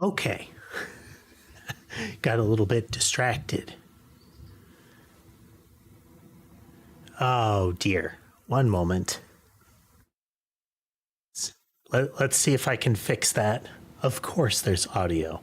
Okay. Got a little bit distracted. Oh dear. One moment. Let's see if I can fix that. Of course, there's audio.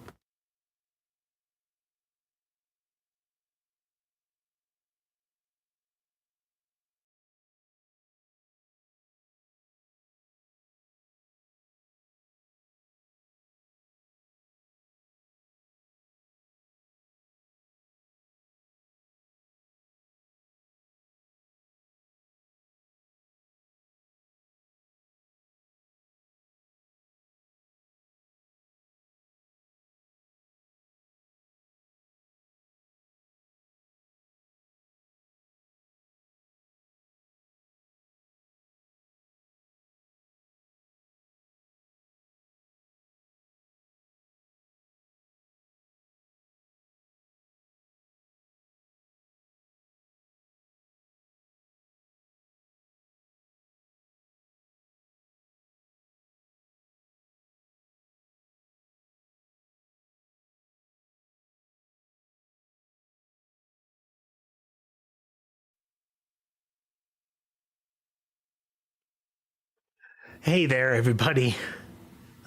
Hey there, everybody.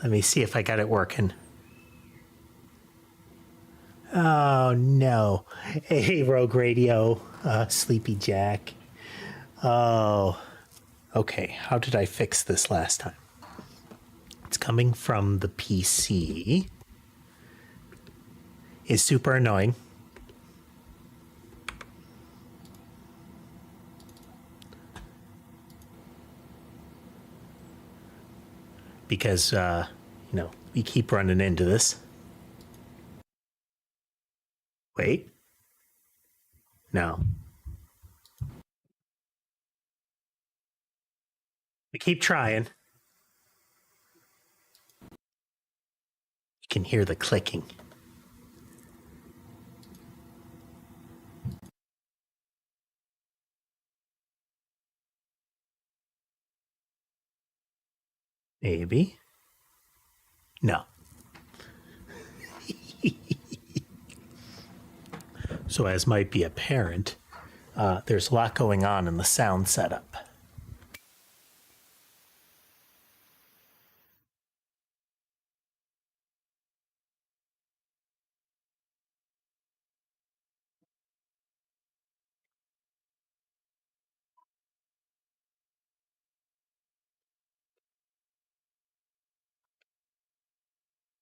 Let me see if I got it working. Oh no. Hey, Rogue Radio, Sleepy Jack. Oh, okay. How did I fix this last time? It's coming from the PC. It's super annoying. Because, we keep running into this. Wait. No. We keep trying. You can hear the clicking. Maybe. No. So as might be apparent, there's a lot going on in the sound setup.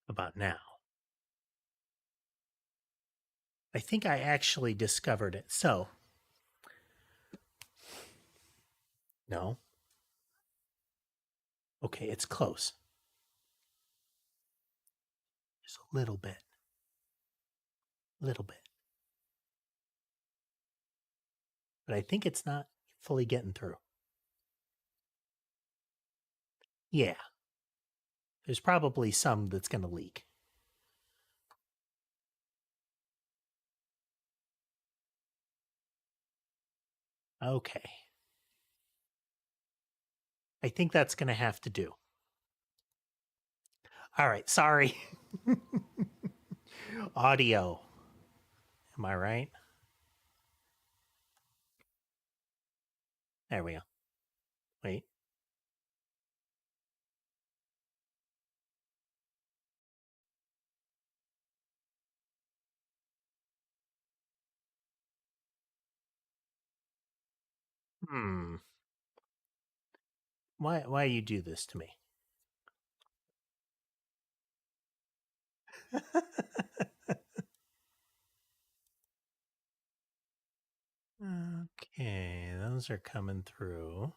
About now. I think I actually discovered it. So, no. Okay, it's close. Just a little bit. Little bit. But I think it's not fully getting through. Yeah. There's probably some that's going to leak. Okay. I think that's going to have to do. All right, sorry. Audio. Am I right? There we go. Wait. Why you do this to me? Okay, those are coming through.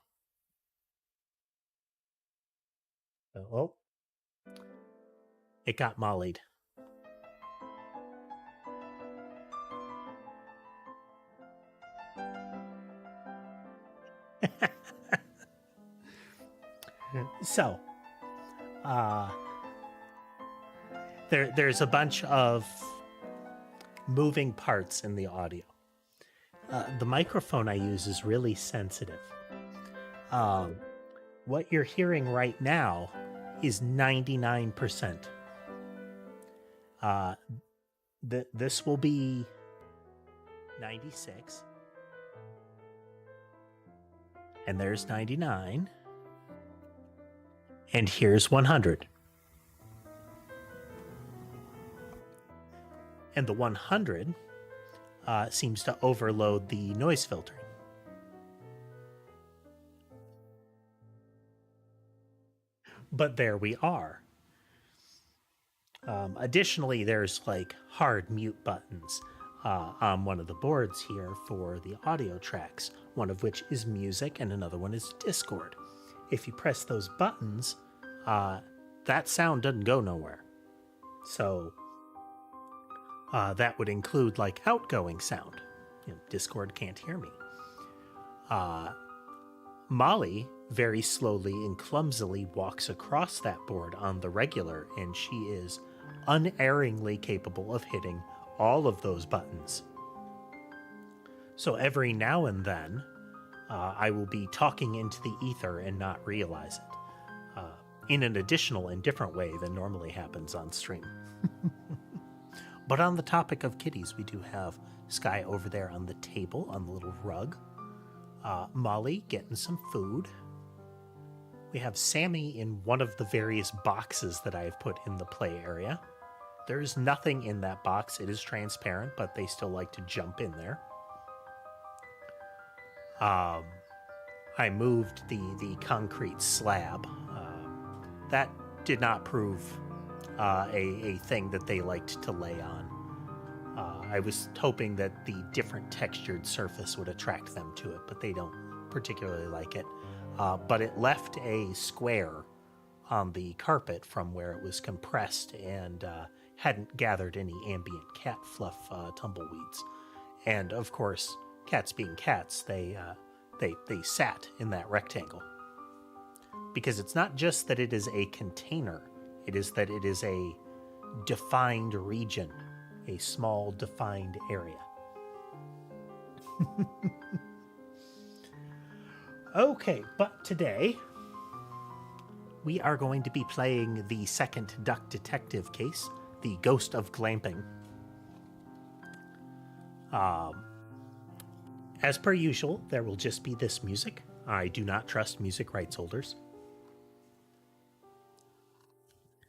Oh, it got mollied. So, there's a bunch of moving parts in the audio. The microphone I use is really sensitive. What you're hearing right now is 99%. This will be 96. And there's 99. And here's 100. And the 100 seems to overload the noise filtering. But there we are. Additionally, there's like hard mute buttons on one of the boards here for the audio tracks, one of which is music and another one is Discord. If you press those buttons, that sound doesn't go nowhere. So that would include like outgoing sound. Discord can't hear me. Molly very slowly and clumsily walks across that board on the regular, and she is unerringly capable of hitting all of those buttons. So every now and then, I will be talking into the ether and not realize it, in an additional and different way than normally happens on stream. But on the topic of kitties, we do have Sky over there on the table, on the little rug. Molly getting some food. We have Sammy in one of the various boxes that I have put in the play area. There's nothing in that box. It is transparent, but they still like to jump in there. I moved the concrete slab. That did not prove a thing that they liked to lay on. I was hoping that the different textured surface would attract them to it, but they don't particularly like it. But it left a square on the carpet from where it was compressed and hadn't gathered any ambient cat fluff tumbleweeds. And of course, cats being cats, they sat in that rectangle. Because it's not just that it is a container, it is that it is a defined region, a small defined area. Okay, but today we are going to be playing the second Duck Detective case, the Ghost of Glamping. As per usual, there will just be this music. I do not trust music rights holders.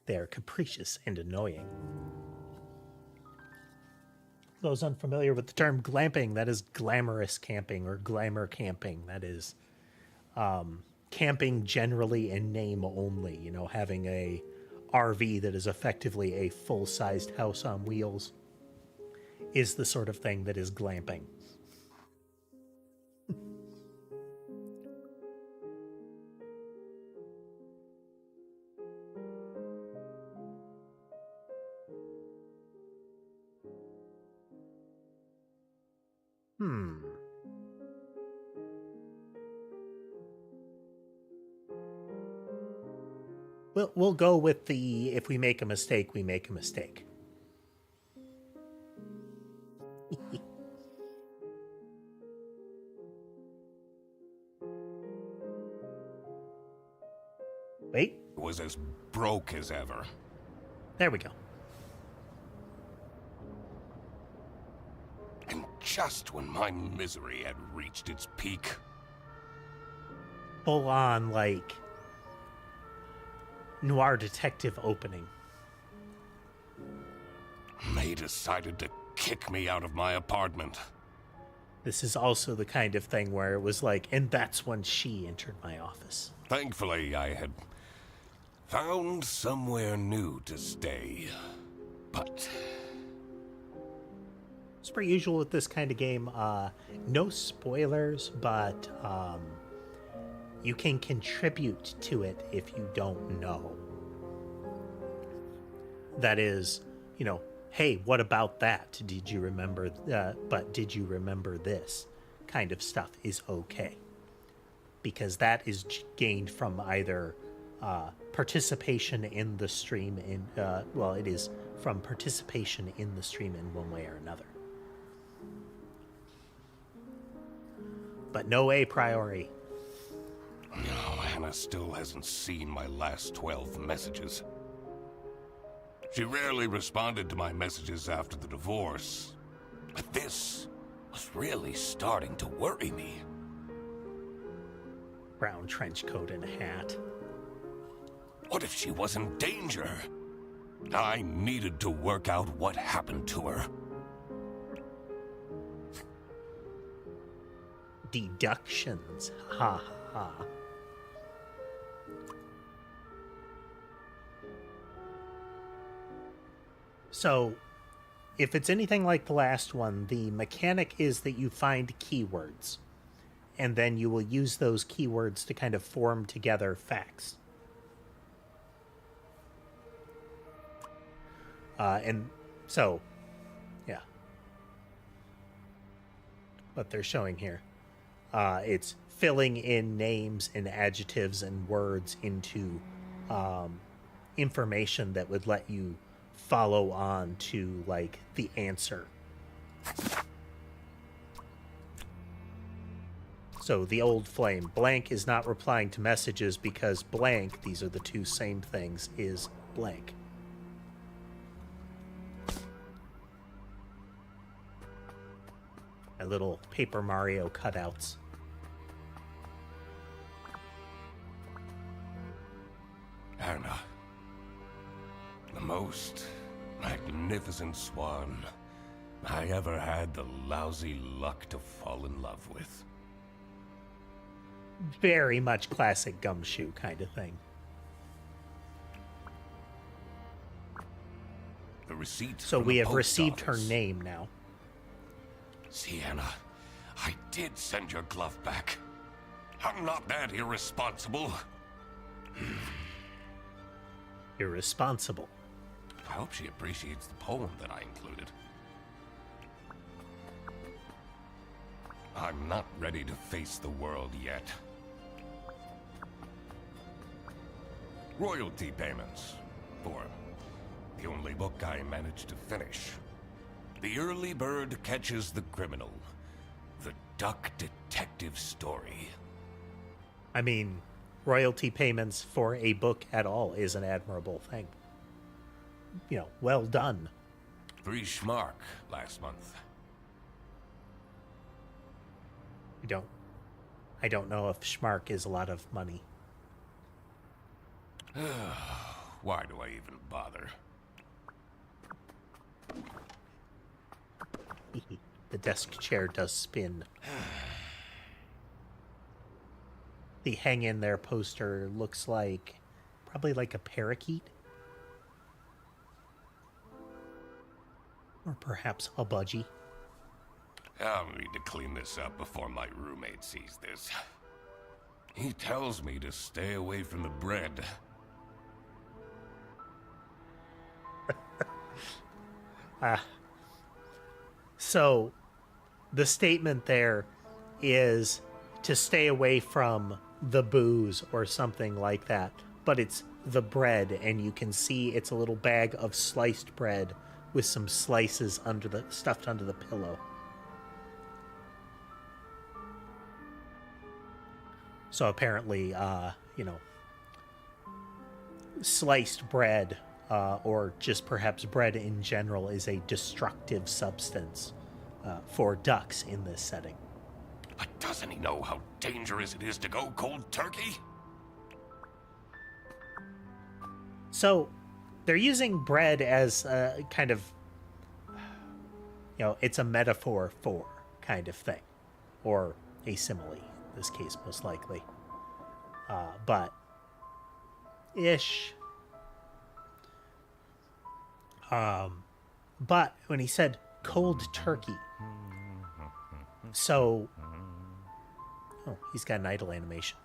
They are capricious and annoying. Those unfamiliar with the term glamping, that is glamorous camping or glamour camping. That is camping generally in name only. You know, having a RV that is effectively a full-sized house on wheels is the sort of thing that is glamping. We'll go with the, if we make a mistake, we make a mistake. Wait. It was as broke as ever. There we go. And just when my misery had reached its peak. Full on, like, noir detective opening. They decided to kick me out of my apartment. This is also the kind of thing where it was like, and that's when she entered my office. Thankfully, I had found somewhere new to stay. But it's per usual with this kind of game. No spoilers, but you can contribute to it if you don't know. That is, you know, hey, what about that? Did you remember? But did you remember this? Kind of stuff is okay. Because that is gained from either participation in the stream, it is from participation in the stream in one way or another. But no a priori. No, Hannah still hasn't seen my last 12 messages. She rarely responded to my messages after the divorce. But this was really starting to worry me. Brown trench coat and hat. What if she was in danger? I needed to work out what happened to her. Deductions. Ha ha. So, if it's anything like the last one, the mechanic is that you find keywords, and then you will use those keywords to kind of form together facts. And so, yeah. What they're showing here. It's filling in names and adjectives and words into information that would let you follow on to, like, the answer. So the old flame, blank is not replying to messages because blank, these are the two same things, is blank. My little Paper Mario cutouts. Anna. The most magnificent swan I ever had the lousy luck to fall in love with. Very much classic Gumshoe kind of thing. The receipt. So from we the have post received her office. name now. See, Anna, I did send your glove back. I'm not that irresponsible. Irresponsible. I hope she appreciates the poem that I included. I'm not ready to face the world yet. Royalty payments for the only book I managed to finish. The early bird catches the criminal. The Duck Detective story. I mean, royalty payments for a book at all is an admirable thing. You know, well done. 3 schmark last month. I don't know if schmark is a lot of money. Why do I even bother? The desk chair does spin. The hang in there poster looks like probably like a parakeet. Or perhaps a budgie. I'll need to clean this up before my roommate sees this. He tells me to stay away from the bread. So, the statement there is to stay away from the booze or something like that. But it's the bread, and you can see it's a little bag of sliced bread with some slices stuffed under the pillow. So apparently, sliced bread, or just perhaps bread in general, is a destructive substance for ducks in this setting. But doesn't he know how dangerous it is to go cold turkey? So they're using bread as a kind of, it's a metaphor for kind of thing, or a simile in this case, most likely. But ish. But when he said cold turkey, so, he's got an idle animation.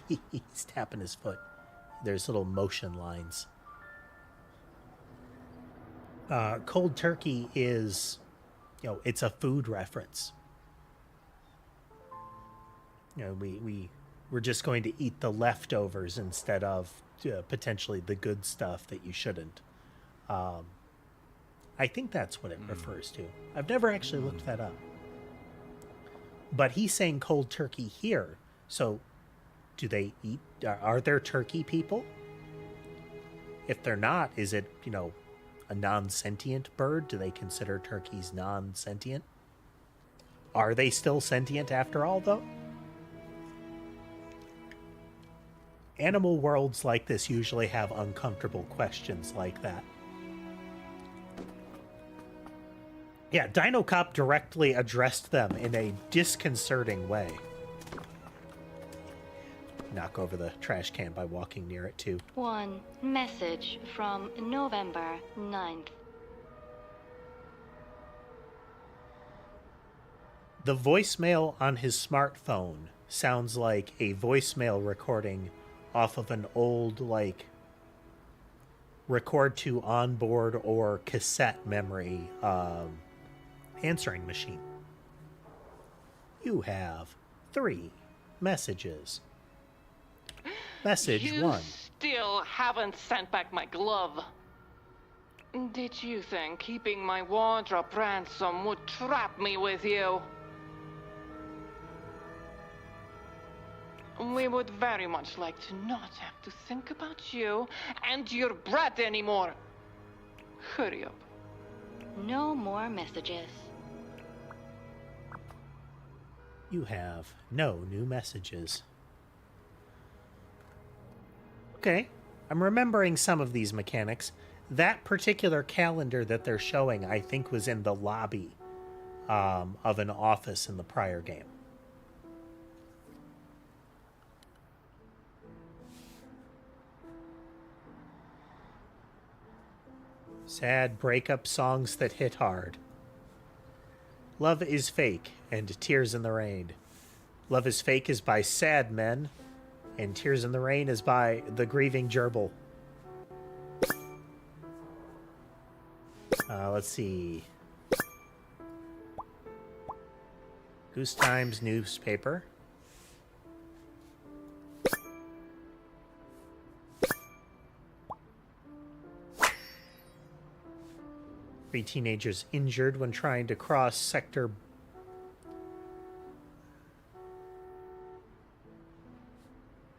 He's tapping his foot. There's little motion lines. Cold turkey is, it's a food reference. We're just going to eat the leftovers instead of potentially the good stuff that you shouldn't. I think that's what it refers to. I've never actually looked that up. But he's saying cold turkey here. So do they eat? Are there turkey people? If they're not, is it, a non-sentient bird? Do they consider turkeys non-sentient? Are they still sentient after all, though? Animal worlds like this usually have uncomfortable questions like that. Yeah, Dino Cop directly addressed them in a disconcerting way. Knock over the trash can by walking near it, too. One message from November 9th. The voicemail on his smartphone sounds like a voicemail recording off of an old, record to onboard or cassette memory answering machine. You have 3 messages. Message You 1. still haven't sent back my glove. Did you think keeping my wardrobe ransom would trap me with you? We would very much like to not have to think about you and your brat anymore. Hurry up. No more messages. You have no new messages. Okay, I'm remembering some of these mechanics. That particular calendar that they're showing, I think, was in the lobby of an office in the prior game. Sad breakup songs that hit hard. Love is Fake and Tears in the Rain. Love is Fake is by Sad Men, and Tears in the Rain is by The Grieving Gerbil. Let's see. Goose Times newspaper. Three teenagers injured when trying to cross sector.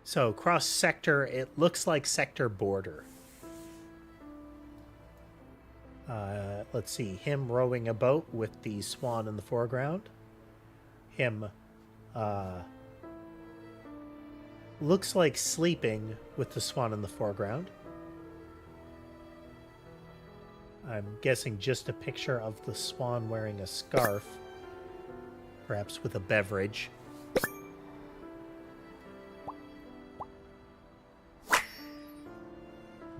So, cross sector, it looks like sector border. Let's see, him rowing a boat with the swan in the foreground. Him, looks like sleeping with the swan in the foreground. I'm guessing just a picture of the swan wearing a scarf, perhaps with a beverage.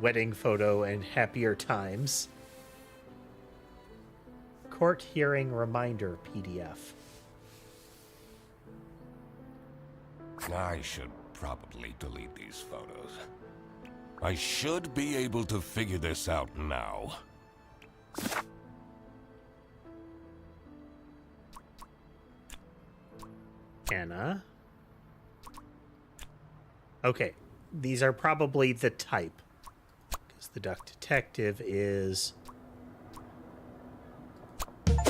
Wedding photo and happier times. Court hearing reminder PDF. I should probably delete these photos. I should be able to figure this out now. Anna. Okay, these are probably the type. Because the Duck Detective is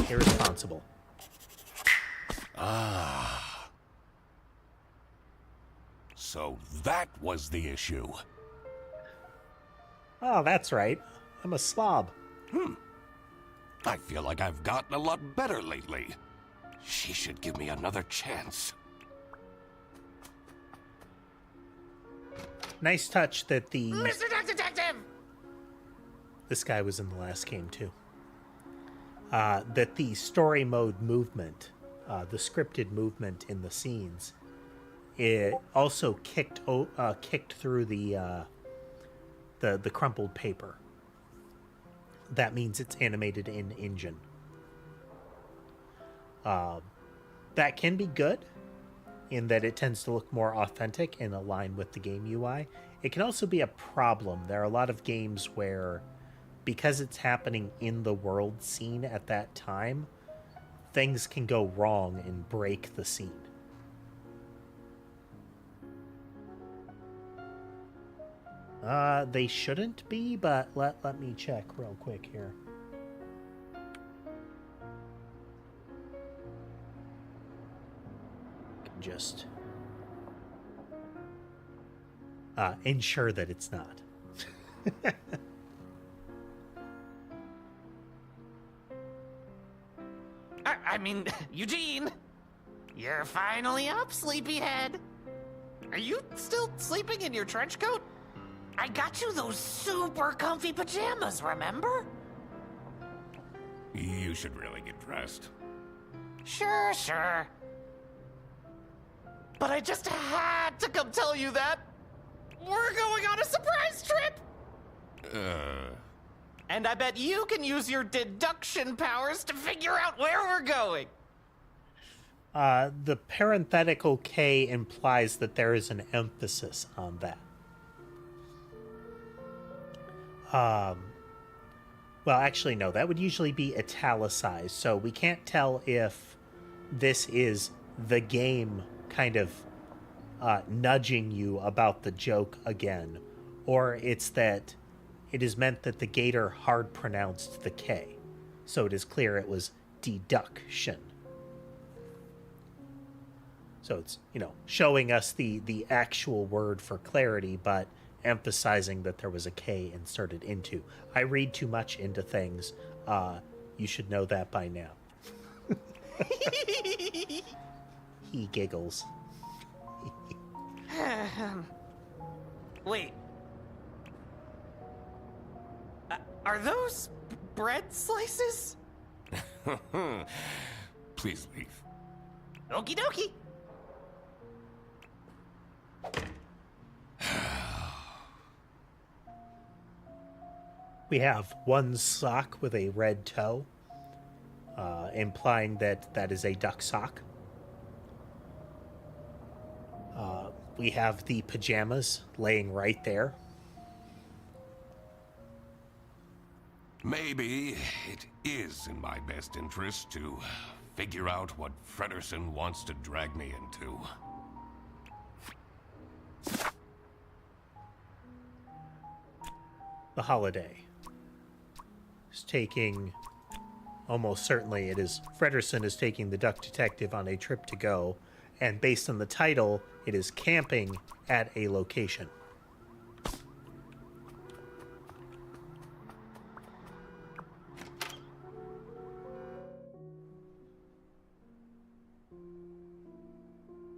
irresponsible. Ah. So that was the issue. Oh, that's right. I'm a slob. I feel like I've gotten a lot better lately. She should give me another chance. Nice touch that the... Mr. Duck Detective! This guy was in the last game, too. That the story mode movement, the scripted movement in the scenes, it also kicked through the crumpled paper. That means it's animated in engine. That can be good in that it tends to look more authentic and align with the game UI. It can also be a problem. There are a lot of games where, because it's happening in the world scene at that time, things can go wrong and break the scene. They shouldn't be, but let me check real quick here. Just ensure that it's not. I mean, Eugene, you're finally up, sleepyhead. Are you still sleeping in your trench coat? I got you those super comfy pajamas, remember? You should really get dressed. Sure. But I just had to come tell you that we're going on a surprise trip! And I bet you can use your deduction powers to figure out where we're going. The parenthetical K implies that there is an emphasis on that. Well, actually, no, that would usually be italicized, so we can't tell if this is the game kind of nudging you about the joke again, or it's that it is meant that the gator hard pronounced the K, so it is clear it was deduction. So it's, showing us the actual word for clarity, but emphasizing that there was a K inserted into. I read too much into things. You should know that by now. He giggles. Wait. Are those bread slices? Please leave. Okie dokie. We have one sock with a red toe, implying that that is a duck sock. We have the pajamas laying right there. Maybe it is in my best interest to figure out what Fredersen wants to drag me into. The holiday is taking, almost certainly it is, Fredersen is taking the duck detective on a trip to go, and based on the title, it is camping at a location.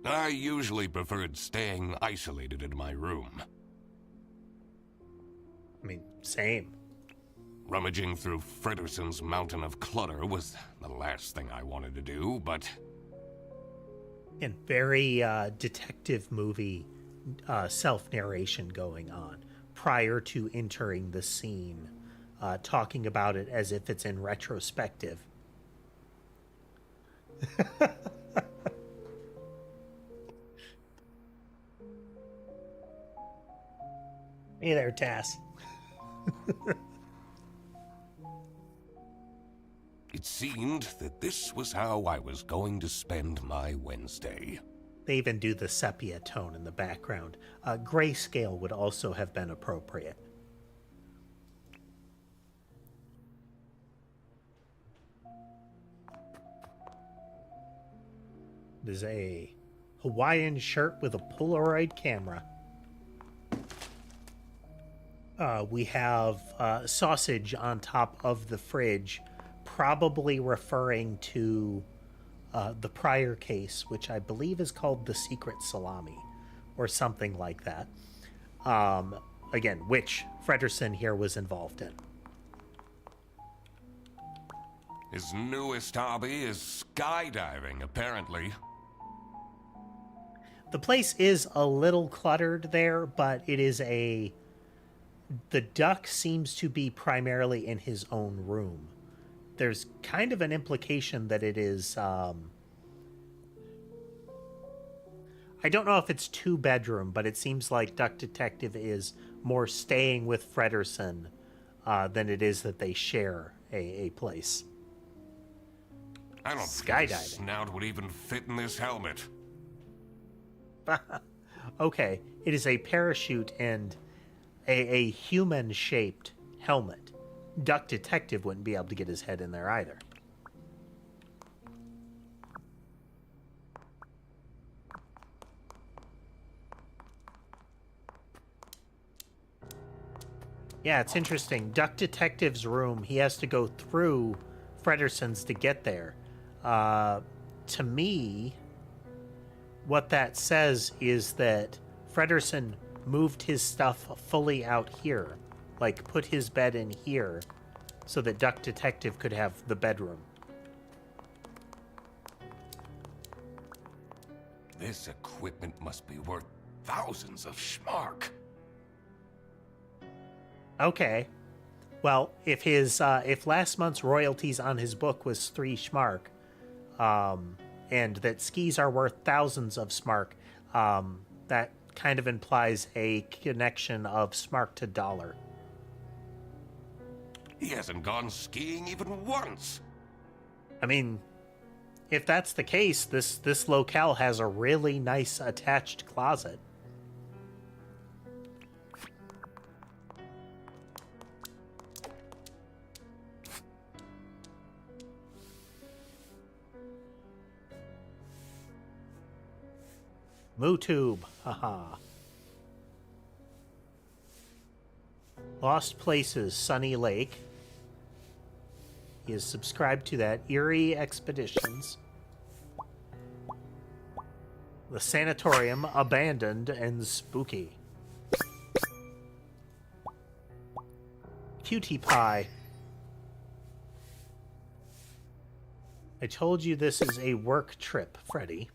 I usually preferred staying isolated in my room. I mean, same. Rummaging through Fredersen's mountain of clutter was the last thing I wanted to do, but... And very detective movie self-narration going on prior to entering the scene, talking about it as if it's in retrospective. Hey there, Tass. It seemed that this was how I was going to spend my Wednesday. They even do the sepia tone in the background. Grayscale would also have been appropriate. It is a Hawaiian shirt with a Polaroid camera. We have sausage on top of the fridge, probably referring to the prior case, which I believe is called the Secret Salami, or something like that. Again, which Fredersen here was involved in. His newest hobby is skydiving, apparently. The place is a little cluttered there, but it is the duck seems to be primarily in his own room. There's kind of an implication that it is, I don't know if it's 2-bedroom, but it seems like Duck Detective is more staying with Fredersen than it is that they share a place. I don't think his snout would even fit in this helmet. Okay, it is a parachute and a human-shaped helmet. Duck Detective wouldn't be able to get his head in there either. Yeah, it's interesting. Duck Detective's room, he has to go through Frederson's to get there. To me, what that says is that Frederson moved his stuff fully out here. Like, put his bed in here so that Duck Detective could have the bedroom. This equipment must be worth thousands of schmark. Okay. Well, if last month's royalties on his book was 3 schmark, and that skis are worth thousands of smark, that kind of implies a connection of smark to dollar. He hasn't gone skiing even once. I mean, if that's the case, this locale has a really nice attached closet. MooTube, haha. Lost Places, Sunny Lake. He is subscribed to that. Eerie Expeditions. The Sanatorium, Abandoned and Spooky. Cutie Pie. I told you this is a work trip, Freddy.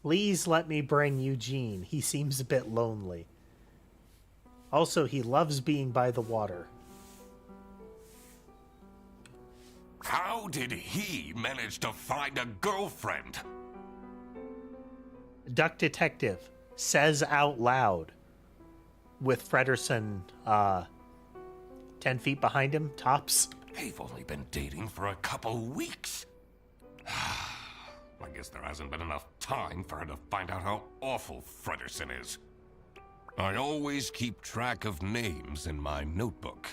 Please let me bring Eugene. He seems a bit lonely. Also, he loves being by the water. How did he manage to find a girlfriend? Duck Detective says out loud with Frederson 10 feet behind him, tops. They've only been dating for a couple weeks. I guess there hasn't been enough time for her to find out how awful Frederson is. I always keep track of names in my notebook.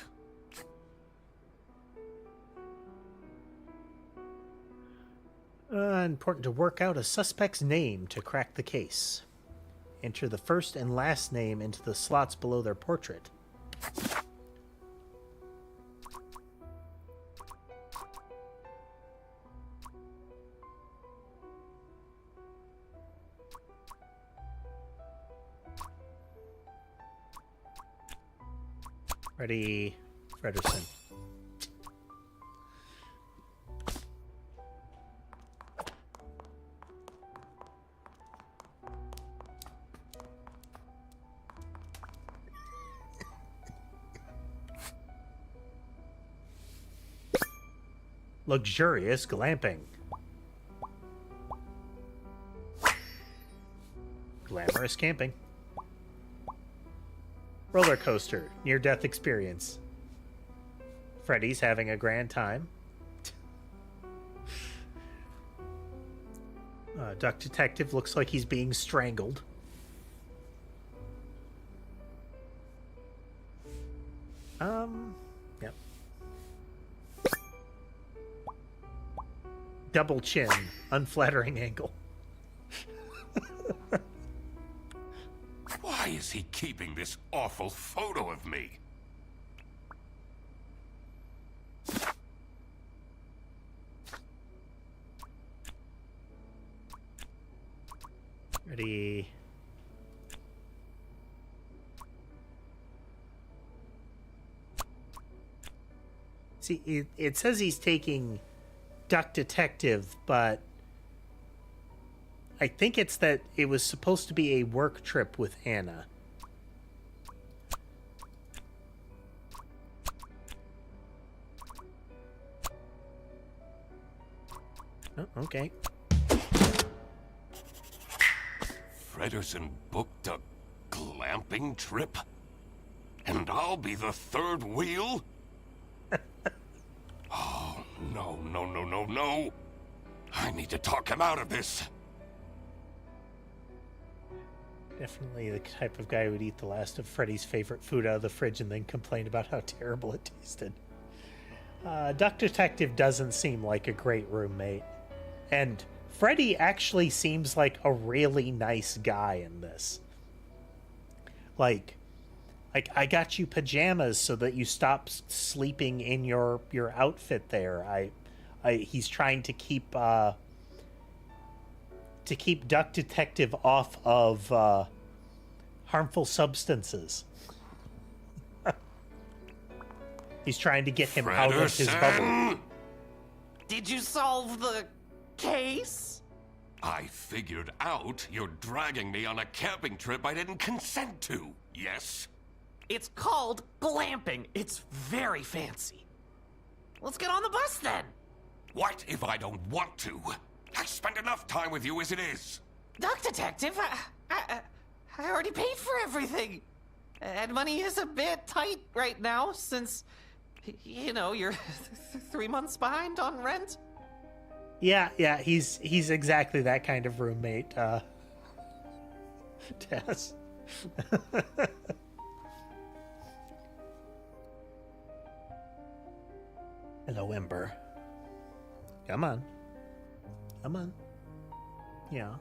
Important to work out a suspect's name to crack the case. Enter the first and last name into the slots below their portrait. Freddy Frederson. Luxurious glamping. Glamorous camping. Roller coaster. Near-death experience. Freddy's having a grand time. Duck Detective looks like he's being strangled. Yep. Double chin. Unflattering angle. Why is he keeping this awful photo of me? Ready. See, it says he's taking Duck Detective, but I think it's that it was supposed to be a work trip with Anna. Oh, okay. Frederson booked a glamping trip? And I'll be the third wheel? Oh, no, no, no, no, no. I need to talk him out of this. Definitely the type of guy who would eat the last of Freddy's favorite food out of the fridge and then complain about how terrible it tasted. Duck Detective doesn't seem like a great roommate. And Freddy actually seems like a really nice guy in this. Like I got you pajamas so that you stop sleeping in your outfit there. He's trying to keep Duck Detective off of harmful substances. He's trying to get him out of his bubble. Did you solve the case? I figured out you're dragging me on a camping trip I didn't consent to, yes? It's called glamping. It's very fancy. Let's get on the bus then. What if I don't want to? I spend enough time with you as it is. Duck Detective, I already paid for everything. And money is a bit tight right now since, you know, you're 3 months behind on rent. Yeah, he's exactly that kind of roommate, Tess. Hello, Ember. Come on. Come on. Yeah.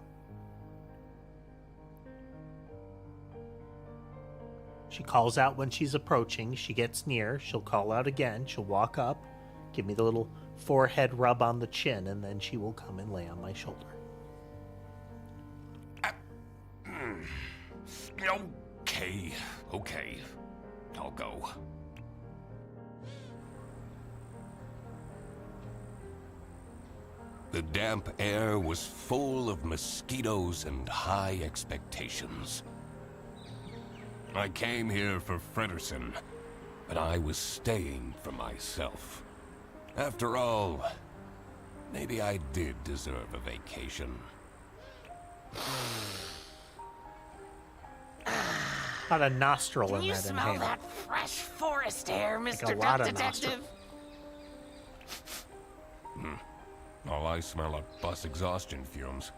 She calls out when she's approaching. She gets near. She'll call out again. She'll walk up, give me the little forehead rub on the chin, and then she will come and lay on my shoulder. Okay. I'll go. The damp air was full of mosquitoes and high expectations. I came here for Fredersen, but I was staying for myself. After all, maybe I did deserve a vacation. Not a nostril Can in you that smell inhaler. that fresh forest air, Mr. lot Duck of Detective? All I smell are bus exhaustion fumes.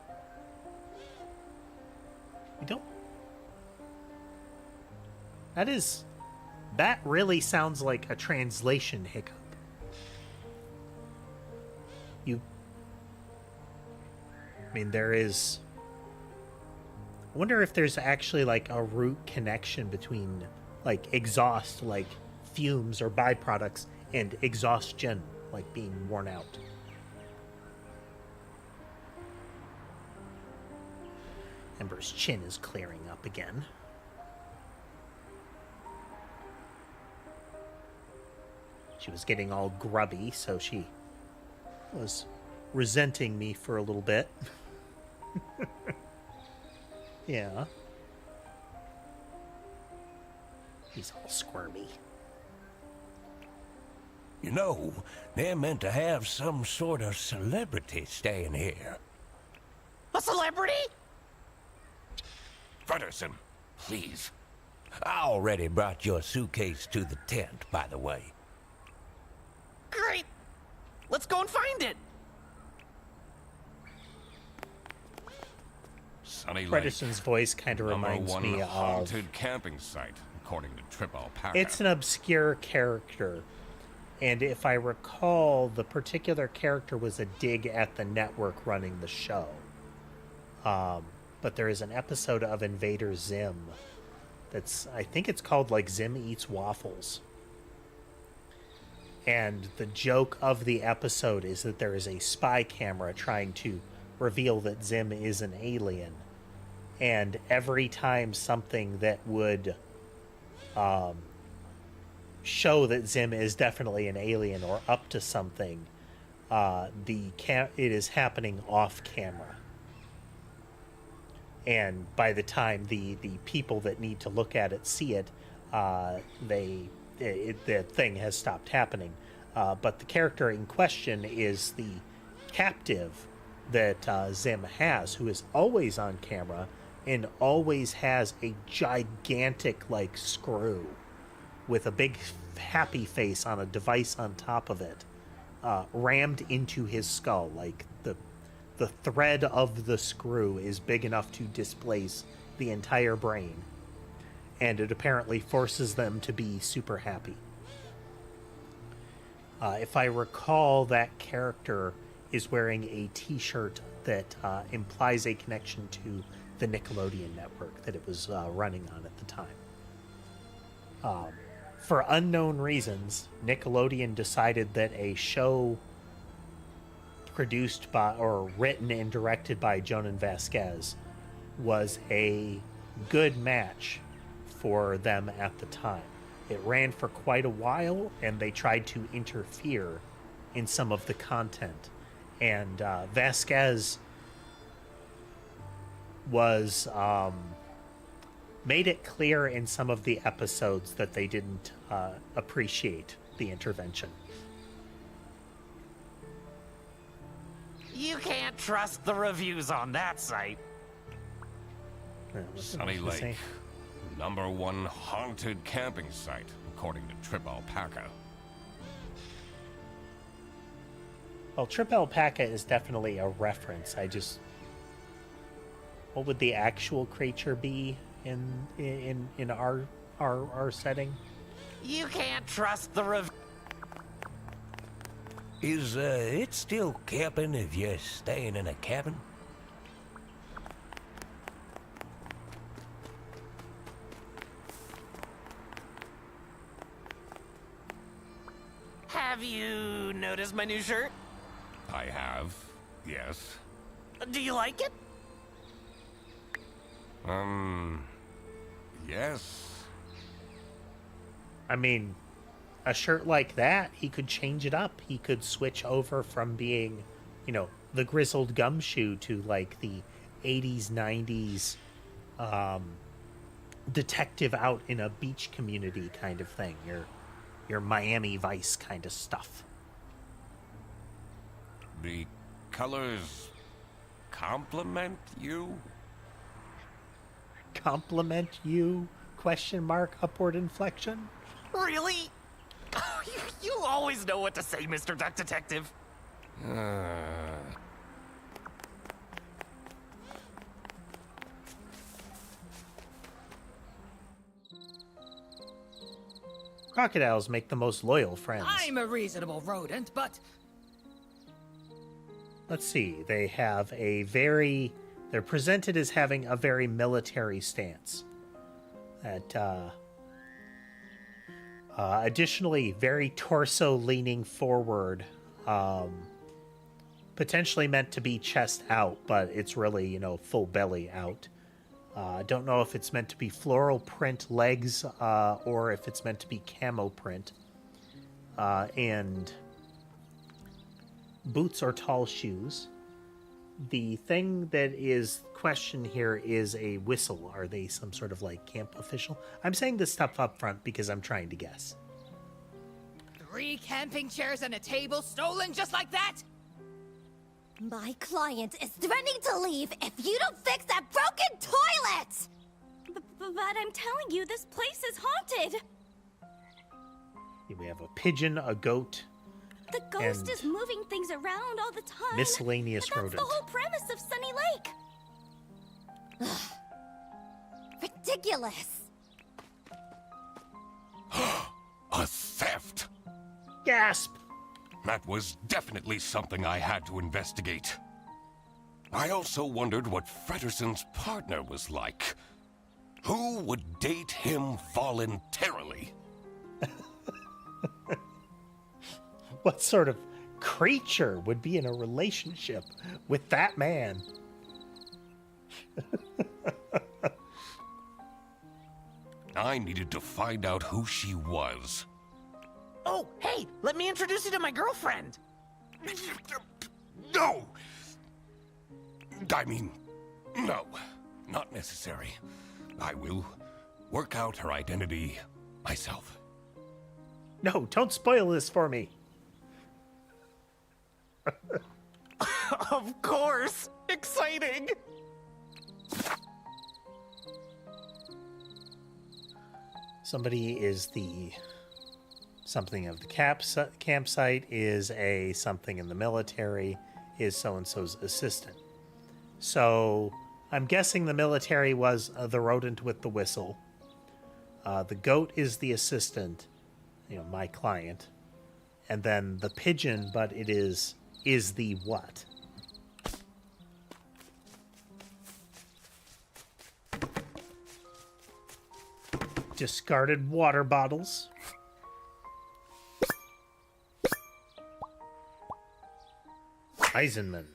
You don't. That really sounds like a translation hiccup. There is. I wonder if there's actually like a root connection between like exhaust, like fumes or byproducts, and exhaustion, like being worn out. Ember's chin is clearing up again. She was getting all grubby, so she was resenting me for a little bit. Yeah. He's all squirmy. You know, they're meant to have some sort of celebrity staying here. A celebrity? Fredersen, please. I already brought your suitcase to the tent, by the way. Great. Let's go and find it. Sunny Lake. Fredersen's voice kind of Number reminds one me of... haunted camping site, according to Trip Alpaca. It's an obscure character. And if I recall, the particular character was a dig at the network running the show. But there is an episode of Invader Zim that's, I think it's called like Zim Eats Waffles. And the joke of the episode is that there is a spy camera trying to reveal that Zim is an alien. And every time something that would show that Zim is definitely an alien or up to something, it is happening off camera. And by the time the people that need to look at it see it, the thing has stopped happening. But the character in question is the captive that Zim has, who is always on camera and always has a gigantic like screw with a big happy face on a device on top of it, rammed into his skull. Like the thread of the screw is big enough to displace the entire brain, and it apparently forces them to be super happy. If I recall, that character is wearing a t-shirt that implies a connection to the Nickelodeon network that it was running on at the time. For unknown reasons, Nickelodeon decided that a show produced by or written and directed by Jonan Vasquez was a good match for them at the time. It ran for quite a while, and they tried to interfere in some of the content. And Vasquez was made it clear in some of the episodes that they didn't appreciate the intervention. You can't trust the reviews on that site. Sunny Lake, #1 haunted camping site, according to Trip Alpaca. Well, Trip Alpaca is definitely a reference. What would the actual creature be in our setting? You can't trust the Is it still camping if you're staying in a cabin? Have you noticed my new shirt? I have, yes. Do you like it? Yes. I mean, a shirt like that, he could change it up. He could switch over from being, the grizzled gumshoe to like the 80s, 90s detective out in a beach community kind of thing. Your Miami Vice kind of stuff. The colors compliment you? Compliment you? ? Upward inflection? Really? You always know what to say, Mr. Duck Detective. Crocodiles make the most loyal friends. I'm a reasonable rodent, but... Let's see. They have they're presented as having a very military stance. Additionally, very torso leaning forward. Potentially meant to be chest out, but it's really, full belly out. I don't know if it's meant to be floral print legs or if it's meant to be camo print. And boots or tall shoes. The thing that is questioned here is a whistle. Are they some sort of like camp official? I'm saying this stuff up front because I'm trying to guess. 3 camping chairs and a table stolen just like that? My client is threatening to leave if you don't fix that broken toilet! But I'm telling you, this place is haunted! We have a pigeon, a goat, The ghost and is moving things around all the time. miscellaneous But that's rodent. the whole premise of Sunny Lake. Ridiculous. A theft! Gasp! That was definitely something I had to investigate. I also wondered what Frederson's partner was like. Who would date him voluntarily? What sort of creature would be in a relationship with that man? I needed to find out who she was. Oh, hey, let me introduce you to my girlfriend. No! I mean, no, not necessary. I will work out her identity myself. No, don't spoil this for me. Of course! Exciting! Somebody is the something of the campsite, is a something in the military, is so-and-so's assistant. So I'm guessing the military was the rodent with the whistle. The goat is the assistant, my client. And then the pigeon, but it is the what? Discarded water bottles. Eisenman.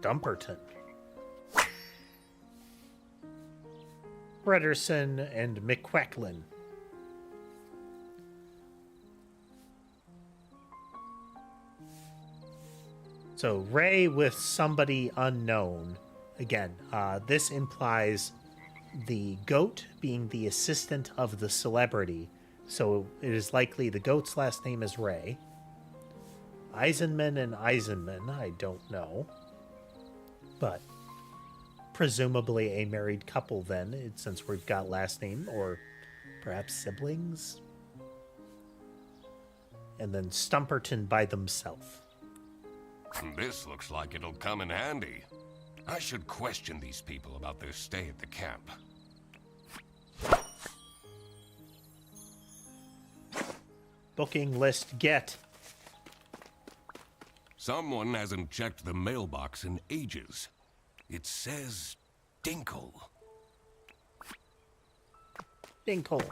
Dumperton. Brederson and McQuacklin. So Ray with somebody unknown. Again, this implies the goat being the assistant of the celebrity. So it is likely the goat's last name is Ray. Eisenman and Eisenman, I don't know. But presumably a married couple then, since we've got last name, or perhaps siblings. And then Stumperton by themselves. This looks like it'll come in handy. I should question these people about their stay at the camp. Booking list get. Someone hasn't checked the mailbox in ages. It says Dinkle. Dinkle.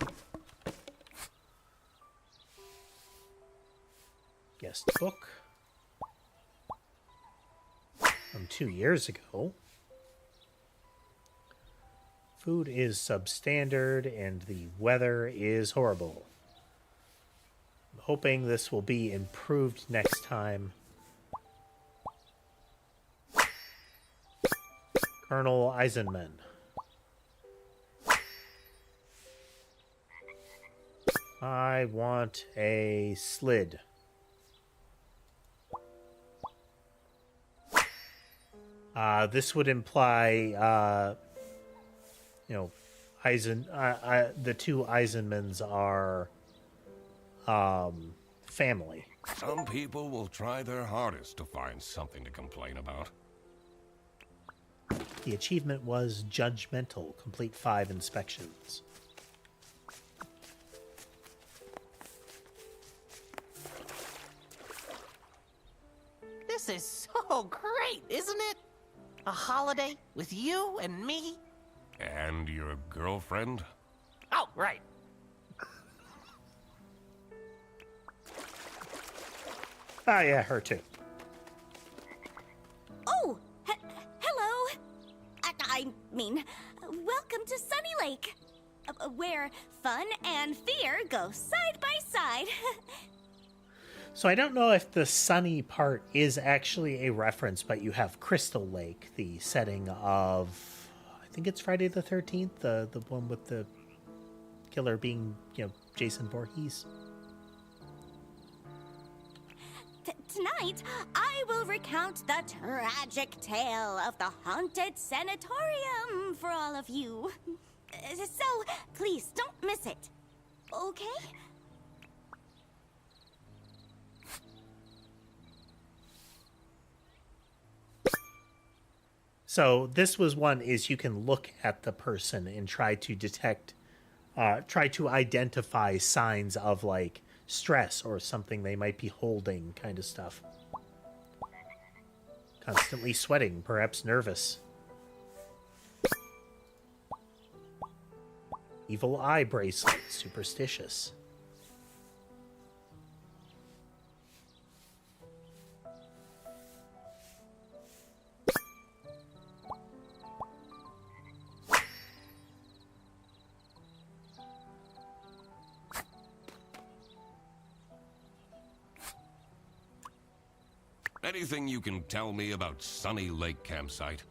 Guest book. From 2 years ago. Food is substandard and the weather is horrible. I'm hoping this will be improved next time. Colonel Eisenman. I want a slid. This would imply, the two Eisenmans are family. Some people will try their hardest to find something to complain about. The achievement was judgmental. Complete 5 inspections. This is so great, isn't it? A holiday with you and me? And your girlfriend? Oh, right. Ah, yeah, her too. Oh, hello. I mean, welcome to Sunny Lake, where fun and fear go side by side. So I don't know if the sunny part is actually a reference, but you have Crystal Lake, the setting of, I think it's Friday the 13th, the one with the killer being, Jason Voorhees. Tonight, I will recount the tragic tale of the haunted sanatorium for all of you. So, please don't miss it. Okay? So this was one is you can look at the person and try to detect, try to identify signs of like stress or something they might be holding kind of stuff. Constantly sweating, perhaps nervous. Evil eye bracelet, superstitious. Anything you can tell me about Sunny Lake Campsite?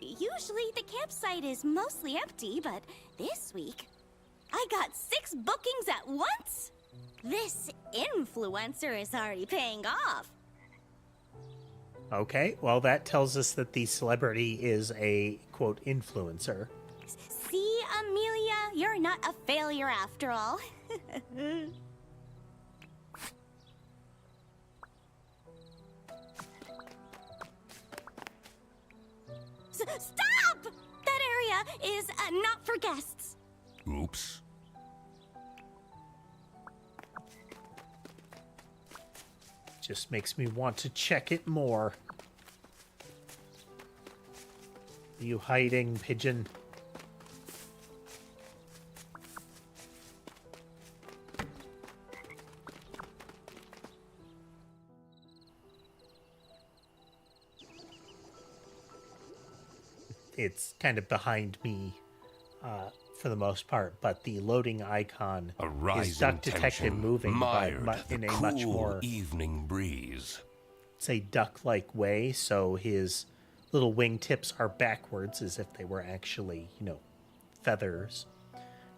Usually the campsite is mostly empty, but this week, I got 6 bookings at once. This influencer is already paying off. Okay, well that tells us that the celebrity is a, quote, influencer. See, Amelia, you're not a failure after all. Stop! That area is not for guests. Oops. Just makes me want to check it more. Are you hiding, pigeon? It's kind of behind me for the most part, but the loading icon A is rising Duck Detective tension moving but mired in the a much cool more, evening breeze. say, duck-like way, so his little wingtips are backwards as if they were actually, you know, feathers.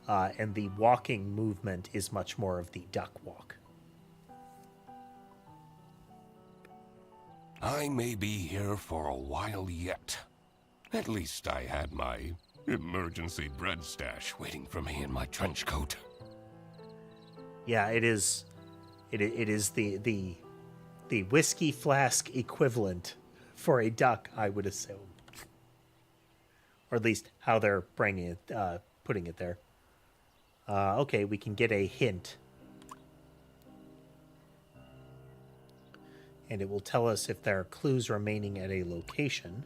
And the walking movement is much more of the duck walk. I may be here for a while yet. At least I had my emergency bread stash waiting for me in my trench coat. Yeah, it is. It is the whiskey flask equivalent for a duck, I would assume, or at least how they're bringing it, putting it there. Okay, we can get a hint, and it will tell us if there are clues remaining at a location.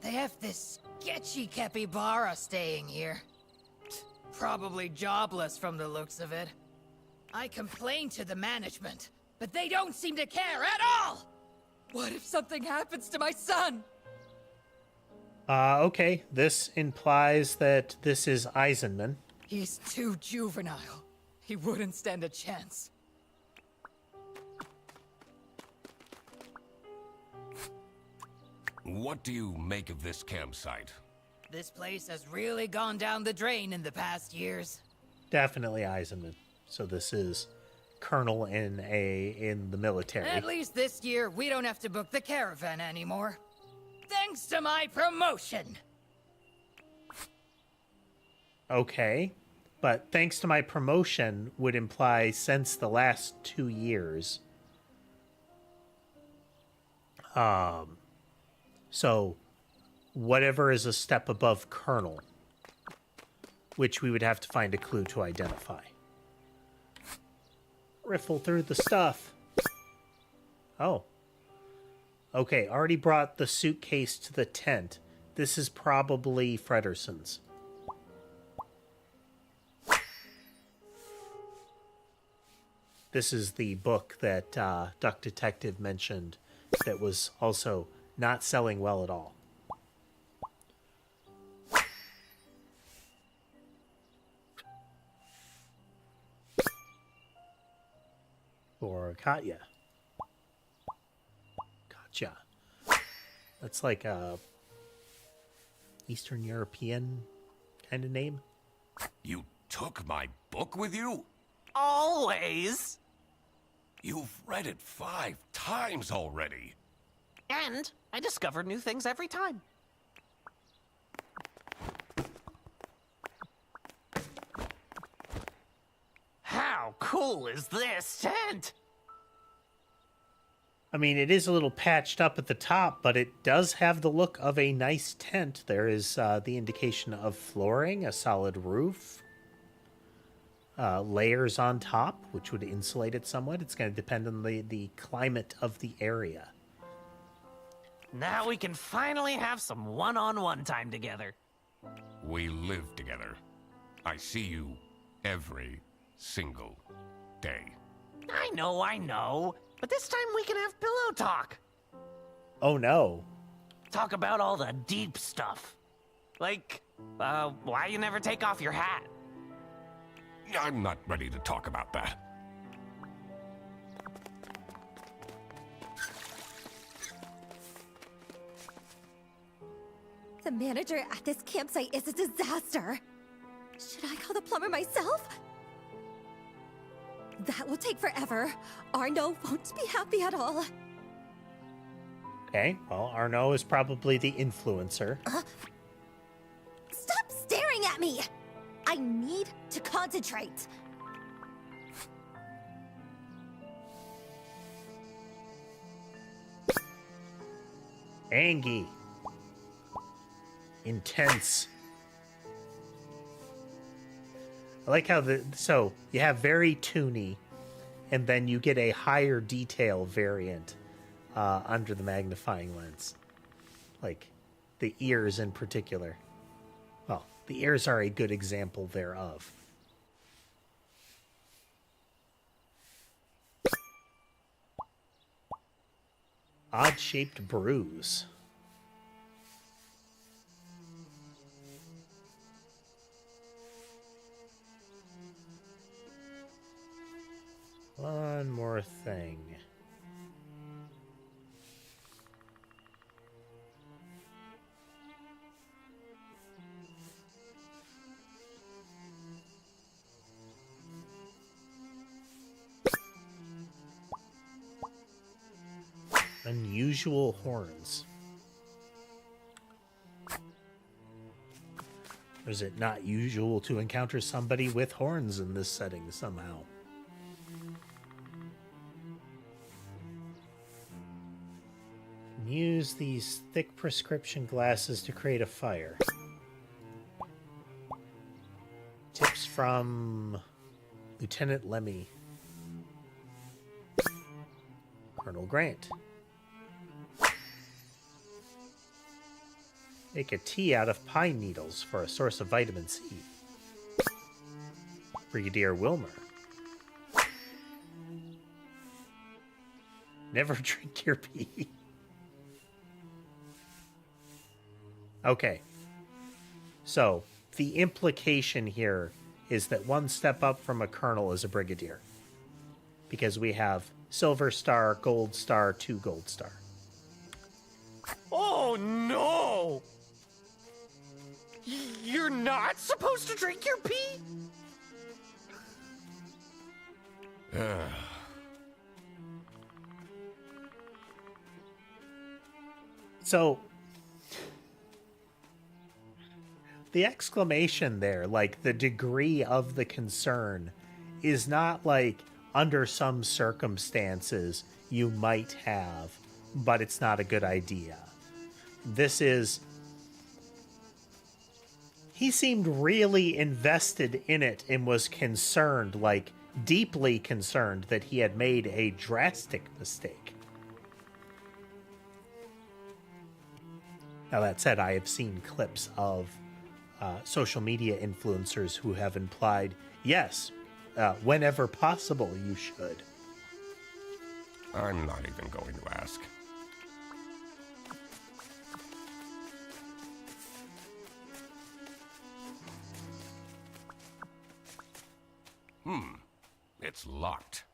They have this sketchy capybara staying here. Probably jobless from the looks of it. I complained to the management, but they don't seem to care at all! What if something happens to my son? Okay, this implies that this is Eisenman. He's too juvenile. He wouldn't stand a chance. What do you make of this campsite? This place has really gone down the drain in the past years. Definitely Eisenman. So this is Colonel in the military. At least this year, we don't have to book the caravan anymore. Thanks to my promotion! Okay, but thanks to my promotion would imply since the last 2 years. So whatever is a step above Colonel, which we would have to find a clue to identify. Riffle through the stuff. Oh. Okay, already brought the suitcase to the tent. This is probably Frederson's. This is the book that Duck Detective mentioned that was also not selling well at all. For Katya. Katya. That's like a Eastern European kind of name. You took my book with you? Always. You've read it 5 times already. And I discover new things every time. How cool is this tent? I mean, it is a little patched up at the top, but it does have the look of a nice tent. There is the indication of flooring, a solid roof, layers on top, which would insulate it somewhat. It's going to depend on the climate of the area. Now we can finally have some one-on-one time together. We live together. I see you every single day. I know. But this time we can have pillow talk. Oh no. Talk about all the deep stuff. Like, why you never take off your hat. I'm not ready to talk about that. The manager at this campsite is a disaster. Should I call the plumber myself? That will take forever. Arno won't be happy at all. Okay, well, Arno is probably the influencer. Stop staring at me! I need to concentrate. Angie. Intense. I like how so you have very toony, and then you get a higher detail variant under the magnifying lens. Like the ears in particular. Well, the ears are a good example thereof. Odd-shaped bruise. One more thing. Unusual horns. Or is it not usual to encounter somebody with horns in this setting somehow? Use these thick prescription glasses to create a fire. Tips from Lieutenant Lemmy. Colonel Grant. Make a tea out of pine needles for a source of vitamin C. Brigadier Wilmer. Never drink your pee. Okay. So, the implication here is that one step up from a colonel is a brigadier. Because we have silver star, gold star, 2 gold star. Oh no! You're not supposed to drink your pee? So, the exclamation there, like the degree of the concern, is not like under some circumstances you might have, but it's not a good idea. This is... He seemed really invested in it and was concerned, like deeply concerned, that he had made a drastic mistake. Now, that said, I have seen clips of social media influencers who have implied, yes, whenever possible, you should. I'm not even going to ask. It's locked.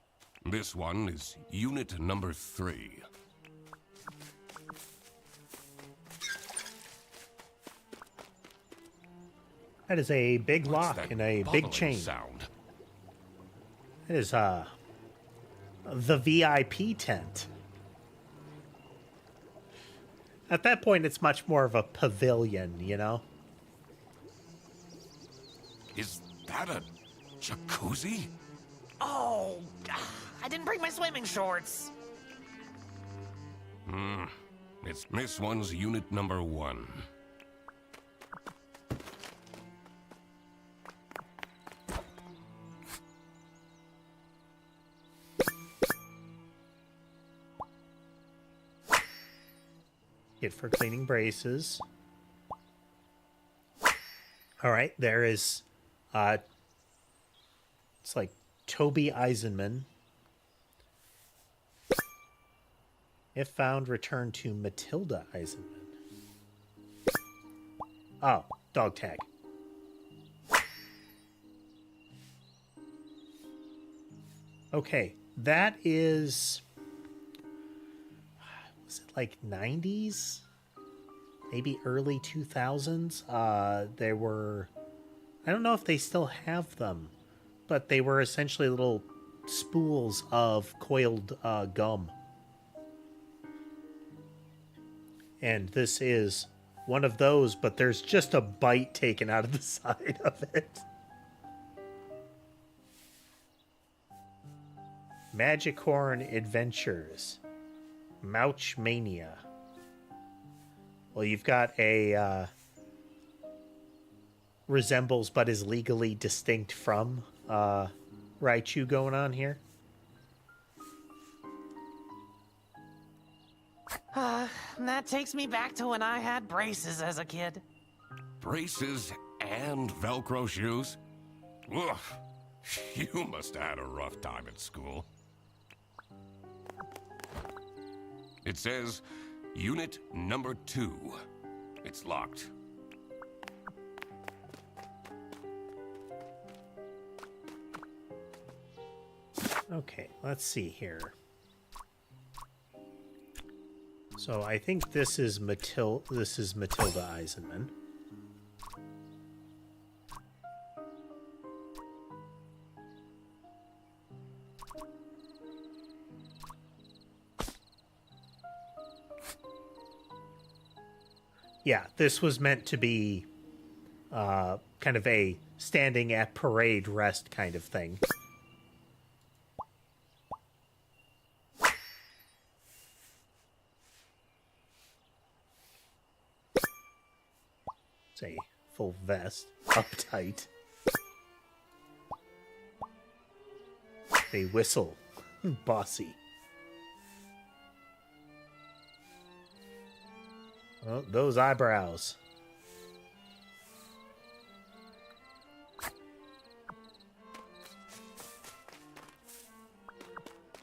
This one is unit number 3. That is a big What's lock that and a big bubbling chain. sound? It is the VIP tent. At that point, it's much more of a pavilion, you know? Is that a jacuzzi? Oh, I didn't bring my swimming shorts. It's this one's unit number 1. Kit for cleaning braces. All right, there is, it's like Toby Eisenman. If found, return to Matilda Eisenman. Oh, dog tag. Okay, that is... Was it like 90s? Maybe early 2000s? There were... I don't know if they still have them, but they were essentially little spools of coiled gum. And this is one of those, but there's just a bite taken out of the side of it. Magicorn Adventures. Mouch Mania. Well, you've got a resembles but is legally distinct from Raichu going on here. That takes me back to when I had braces as a kid. Braces and Velcro shoes? Ugh. You must have had a rough time at school. It says, Unit number 2. It's locked. Okay, let's see here. So I think this is Matilda Eisenman. Yeah, this was meant to be kind of a standing at parade rest kind of thing. It's a full vest, uptight. They whistle, bossy. Oh, those eyebrows.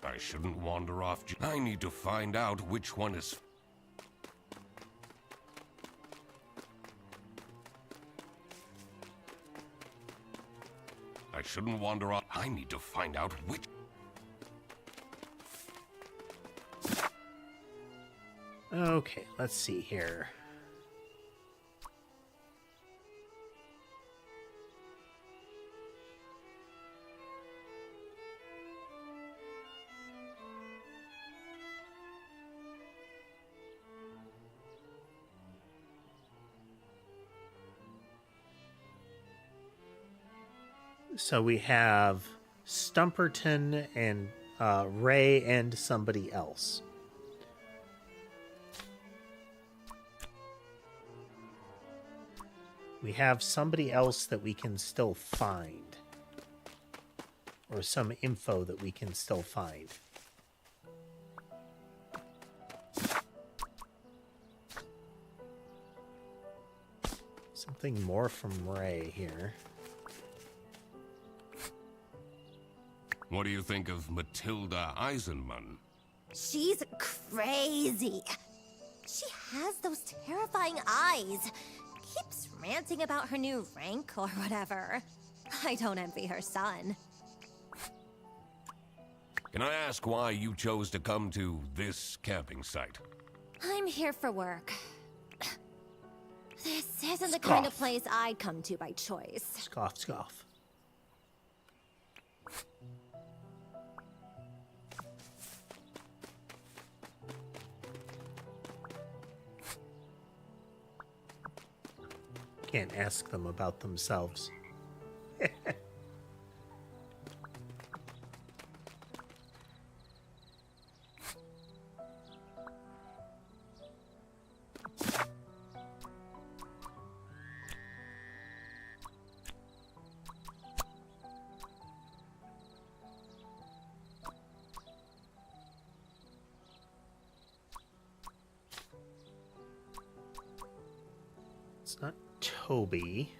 I shouldn't wander off. I need to find out which one is... I shouldn't wander off. I need to find out which... Okay, let's see here. So we have Stumperton and Ray and somebody else. We have somebody else that we can still find. Or some info that we can still find. Something more from Ray here. What do you think of Matilda Eisenman? She's crazy. She has those terrifying eyes. Keeps ranting about her new rank or whatever. I don't envy her son. Can I ask why you chose to come to this camping site? I'm here for work. This isn't the kind of place I'd come to by choice. Scoff, scoff. Can't ask them about themselves. It's not Toby.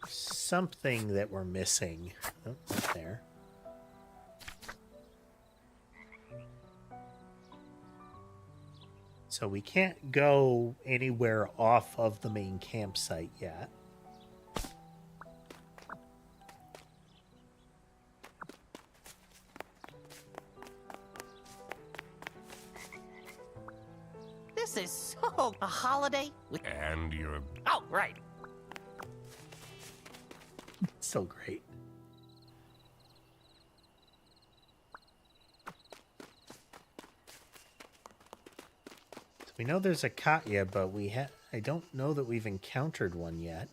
Something that we're missing. Oh, not there. So we can't go anywhere off of the main campsite yet. This is so a holiday. And you're... Oh, right. So great. So we know there's a Katya, but I don't know that we've encountered one yet.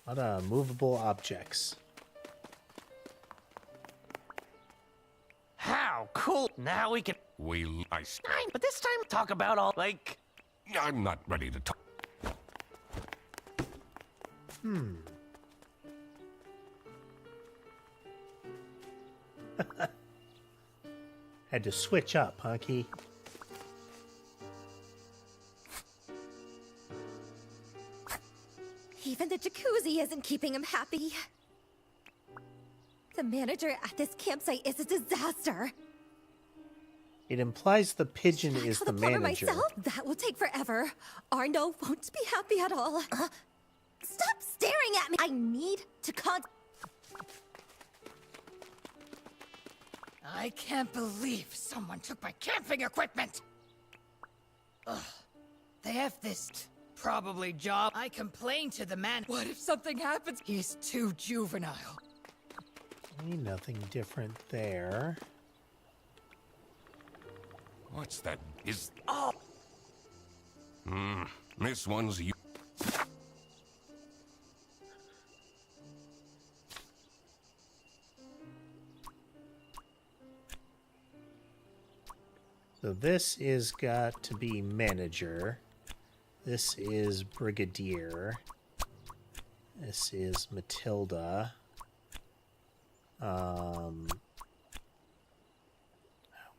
A lot of movable objects. How cool! Now we can. But this time, talk about all like. I'm not ready to talk. Had to switch up, huh, Key? Even the jacuzzi isn't keeping him happy. The manager at this campsite is a disaster. It implies the pigeon Should I is call the plumber manager. myself? That will take forever. Arno won't be happy at all. Stop staring at me! I need to I can't believe someone took my camping equipment! Ugh. They have this probably job. I complained to the man. What if something happens? He's too juvenile. Nothing different there. What's that? Oh! This one's you. So this is got to be manager. This is brigadier. This is Matilda.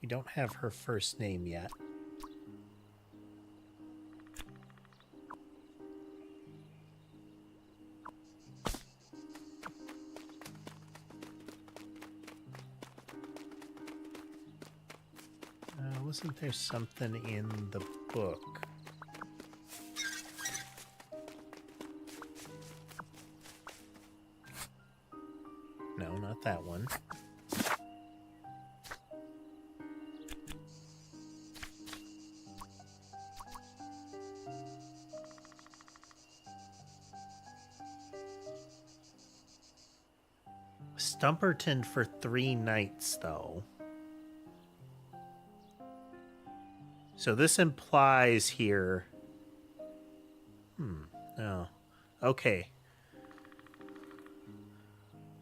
We don't have her first name yet. Wasn't there something in the book? No, not that one. Stumperton for 3 nights, though. So this implies here... No. Okay.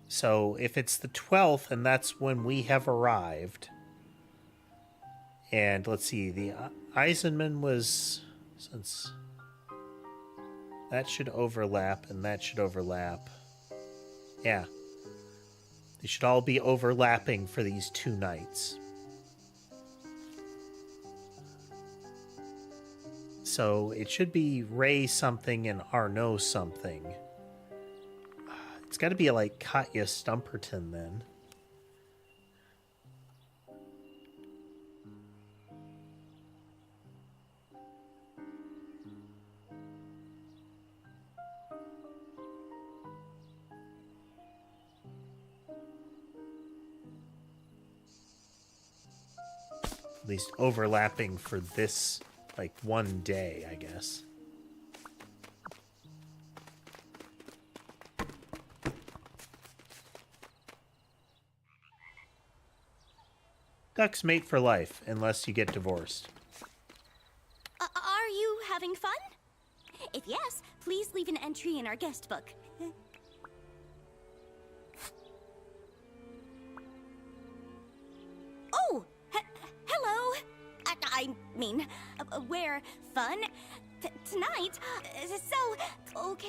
So if it's the 12th, and that's when we have arrived... And let's see, the Eisenman was... Since... That should overlap, and that should overlap. Yeah. They should all be overlapping for these 2 nights. So it should be Ray something and Arno something. It's got to be like Katya Stumperton then. At least overlapping for this, like, one day, I guess. Ducks mate for life, unless you get divorced. Are you having fun? If yes, please leave an entry in our guest book. Oh! Hello! I mean, we're fun tonight, so, okay?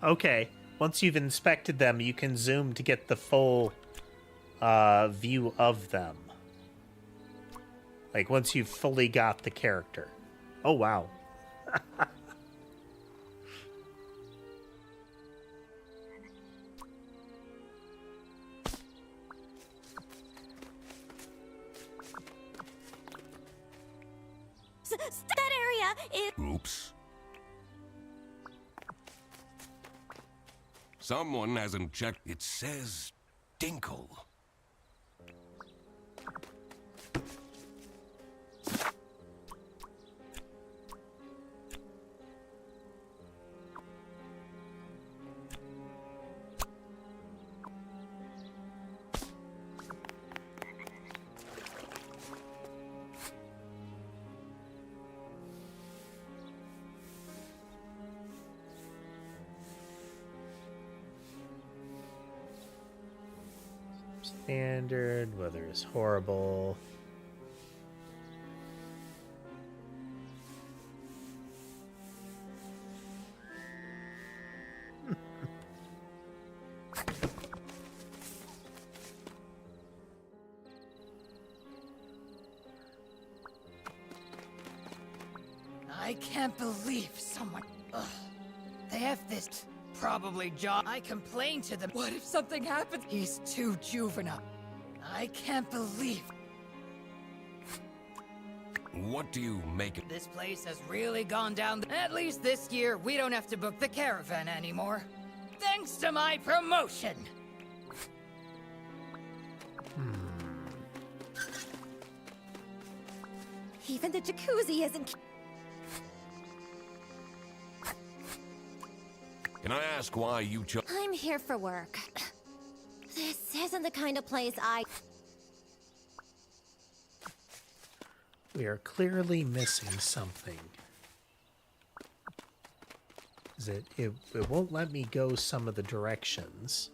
Okay. Once you've inspected them, you can zoom to get the full view of them. Like, once you've fully got the character. Oh, wow. That area is... Oops. Someone hasn't checked. It says Dinkle. Standard, weather is horrible. I can't believe someone... Ugh. They have this... Probably job. I complained to them. What if something happens? He's too juvenile. I can't believe... What do you make of This place has really gone down. At least this year, we don't have to book the caravan anymore. Thanks to my promotion! Even the jacuzzi isn't... Can I ask why you chose? I'm here for work. This isn't the kind of place I... We are clearly missing something. Is it won't let me go some of the directions.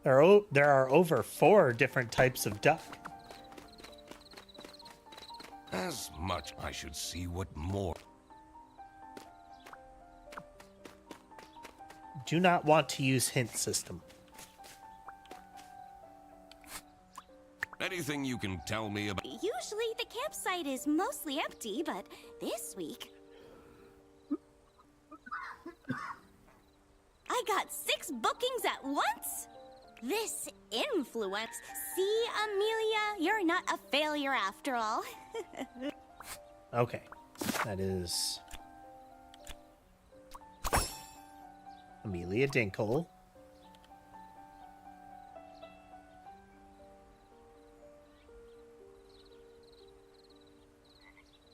There are over 4 different types of duck. As much I should see what more. Do not want to use hint system. Anything you can tell me about? Usually the campsite is mostly empty, but this week... I got 6 bookings at once? This influence. See, Amelia, you're not a failure after all. Okay, that is Amelia Dinkle.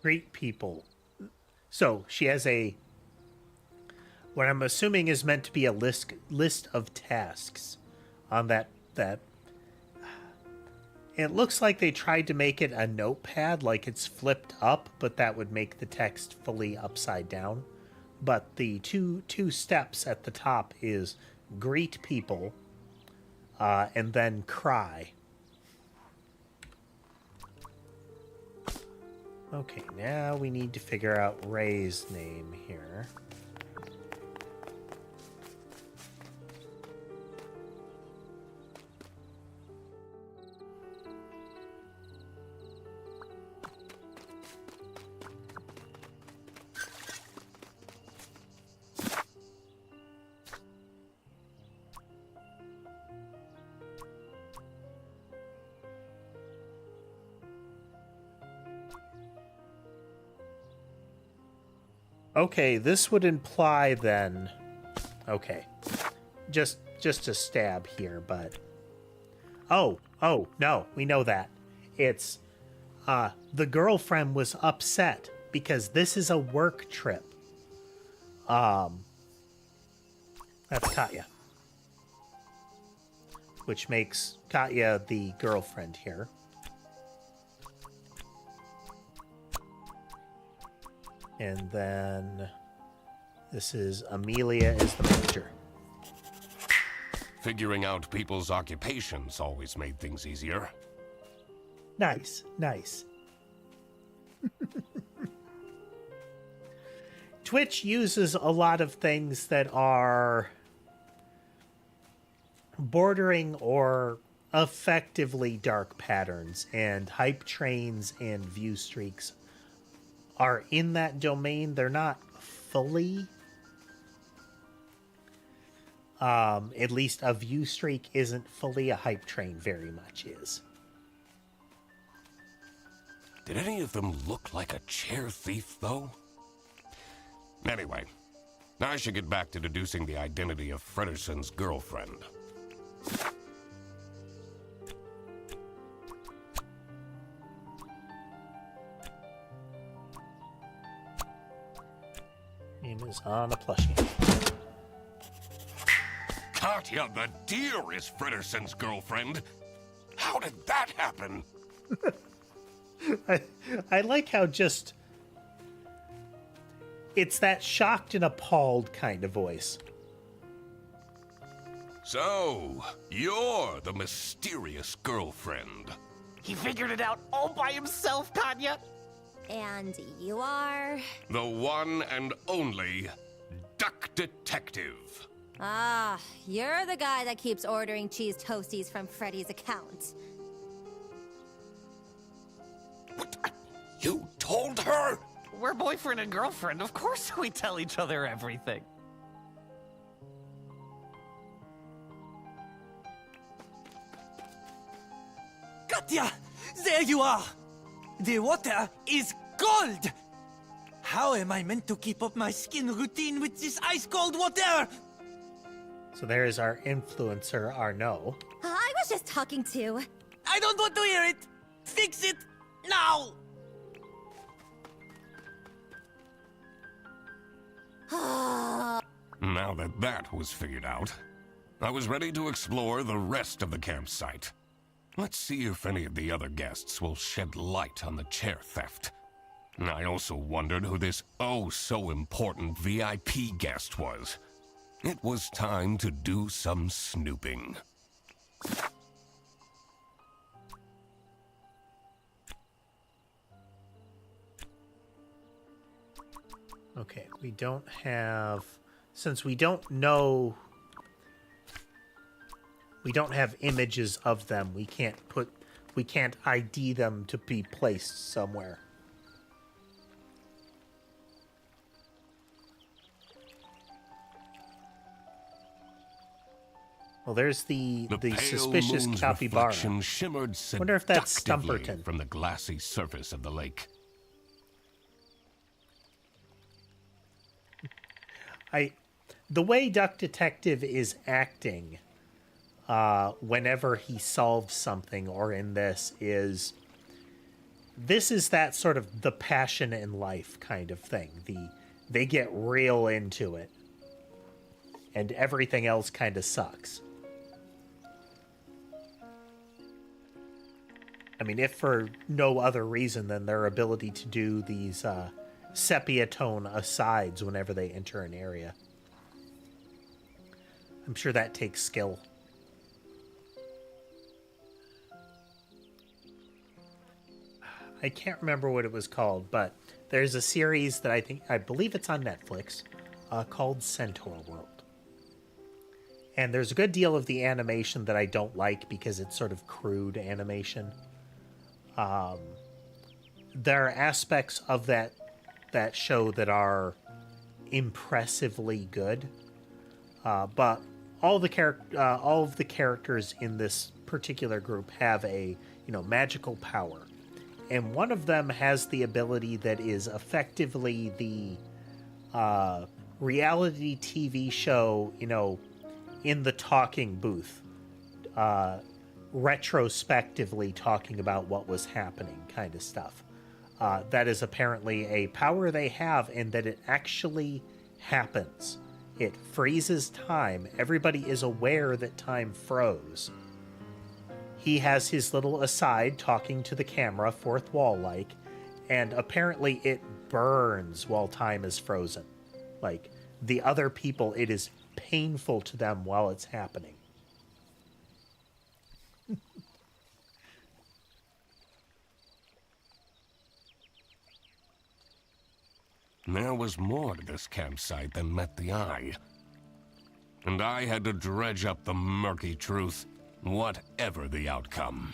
Greet people. So she has a, what I'm assuming is meant to be a list of tasks on that. It looks like they tried to make it a notepad, like it's flipped up, but that would make the text fully upside down. But the two steps at the top is greet people, and then cry. Okay, now we need to figure out Ray's name here. Okay, this would imply then... Okay. Just a stab here, but... Oh, no, we know that. It's, the girlfriend was upset because this is a work trip. That's Katya. Which makes Katya the girlfriend here. And then this is Amelia is the manager. Figuring out people's occupations always made things easier. Nice, nice. Twitch uses a lot of things that are bordering or effectively dark patterns, and hype trains and view streaks are in that domain. They're not fully. At least a view streak isn't fully. A hype train very much is. Did any of them look like a chair thief, though? Anyway, I should get back to deducing the identity of Frederson's girlfriend. Name is on a plushie. Katya the deer is Frederson's girlfriend. How did that happen? I like how just... It's that shocked and appalled kind of voice. So, you're the mysterious girlfriend. He figured it out all by himself, Kanya. And you are? The one and only Duck Detective. Ah, you're the guy that keeps ordering cheese toasties from Freddy's account. What? You told her? We're boyfriend and girlfriend. Of course we tell each other everything. Katya! There you are! The water is cold! How am I meant to keep up my skin routine with this ice-cold water? So there's our influencer, Arnaud. I was just talking to... I don't want to hear it! Fix it! Now! Now that that was figured out, I was ready to explore the rest of the campsite. Let's see if any of the other guests will shed light on the chair theft. I also wondered who this oh-so-important VIP guest was. It was time to do some snooping. Okay, we don't have... Since we don't know... We don't have images of them. We can't ID them to be placed somewhere. Well, there's the suspicious moon's capybara. reflection shimmered Wonder if that's seductively Stumperton. from the glassy surface of the lake. The way Duck Detective is acting whenever he solves something, or in this is that sort of the passion in life kind of thing. They get real into it, and everything else kind of sucks. I mean, if for no other reason than their ability to do these sepia tone asides whenever they enter an area. I'm sure that takes skill. I can't remember what it was called, but there's a series that I believe it's on Netflix, called Centaur World. And there's a good deal of the animation that I don't like because it's sort of crude animation. There are aspects of that show that are impressively good, but all of the characters in this particular group have a magical power, and one of them has the ability that is effectively the reality TV show, in the talking booth, retrospectively talking about what was happening, kind of stuff. That is apparently a power they have, and that it actually happens. It freezes time. Everybody is aware that time froze. He has his little aside talking to the camera, fourth wall-like, and apparently it burns while time is frozen. Like, the other people, it is painful to them while it's happening. There was more to this campsite than met the eye. And I had to dredge up the murky truth, whatever the outcome.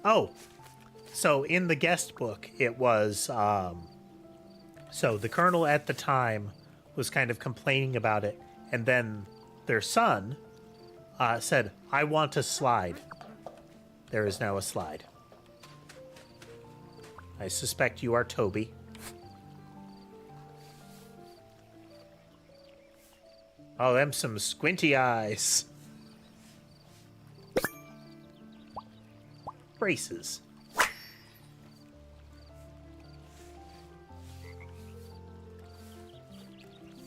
Oh, so in the guest book, it was, so the colonel at the time was kind of complaining about it, and then their son said, "I want a slide." There is now a slide. I suspect you are Toby. Oh, them some squinty eyes. Braces.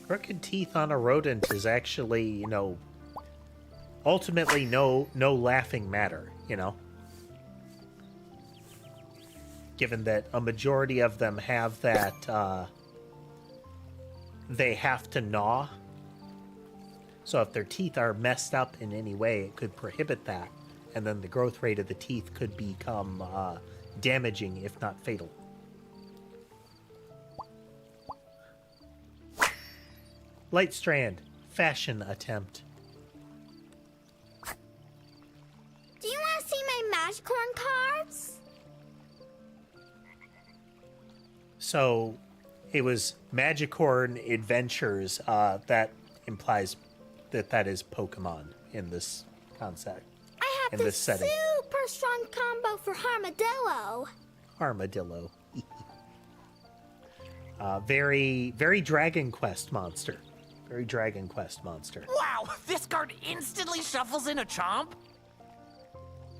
Crooked teeth on a rodent is actually, ultimately no laughing matter, Given that a majority of them have that, they have to gnaw So if their teeth are messed up in any way, it could prohibit that. And then the growth rate of the teeth could become damaging, if not fatal. Light strand. Fashion attempt. Do you want to see my Magicorn cards? So it was Magicorn Adventures. That implies that is Pokemon in this concept. I have in this setting. super strong combo for Armadillo. Armadillo. Very, very Dragon Quest monster. Very Dragon Quest monster. Wow, this card instantly shuffles in a Chomp?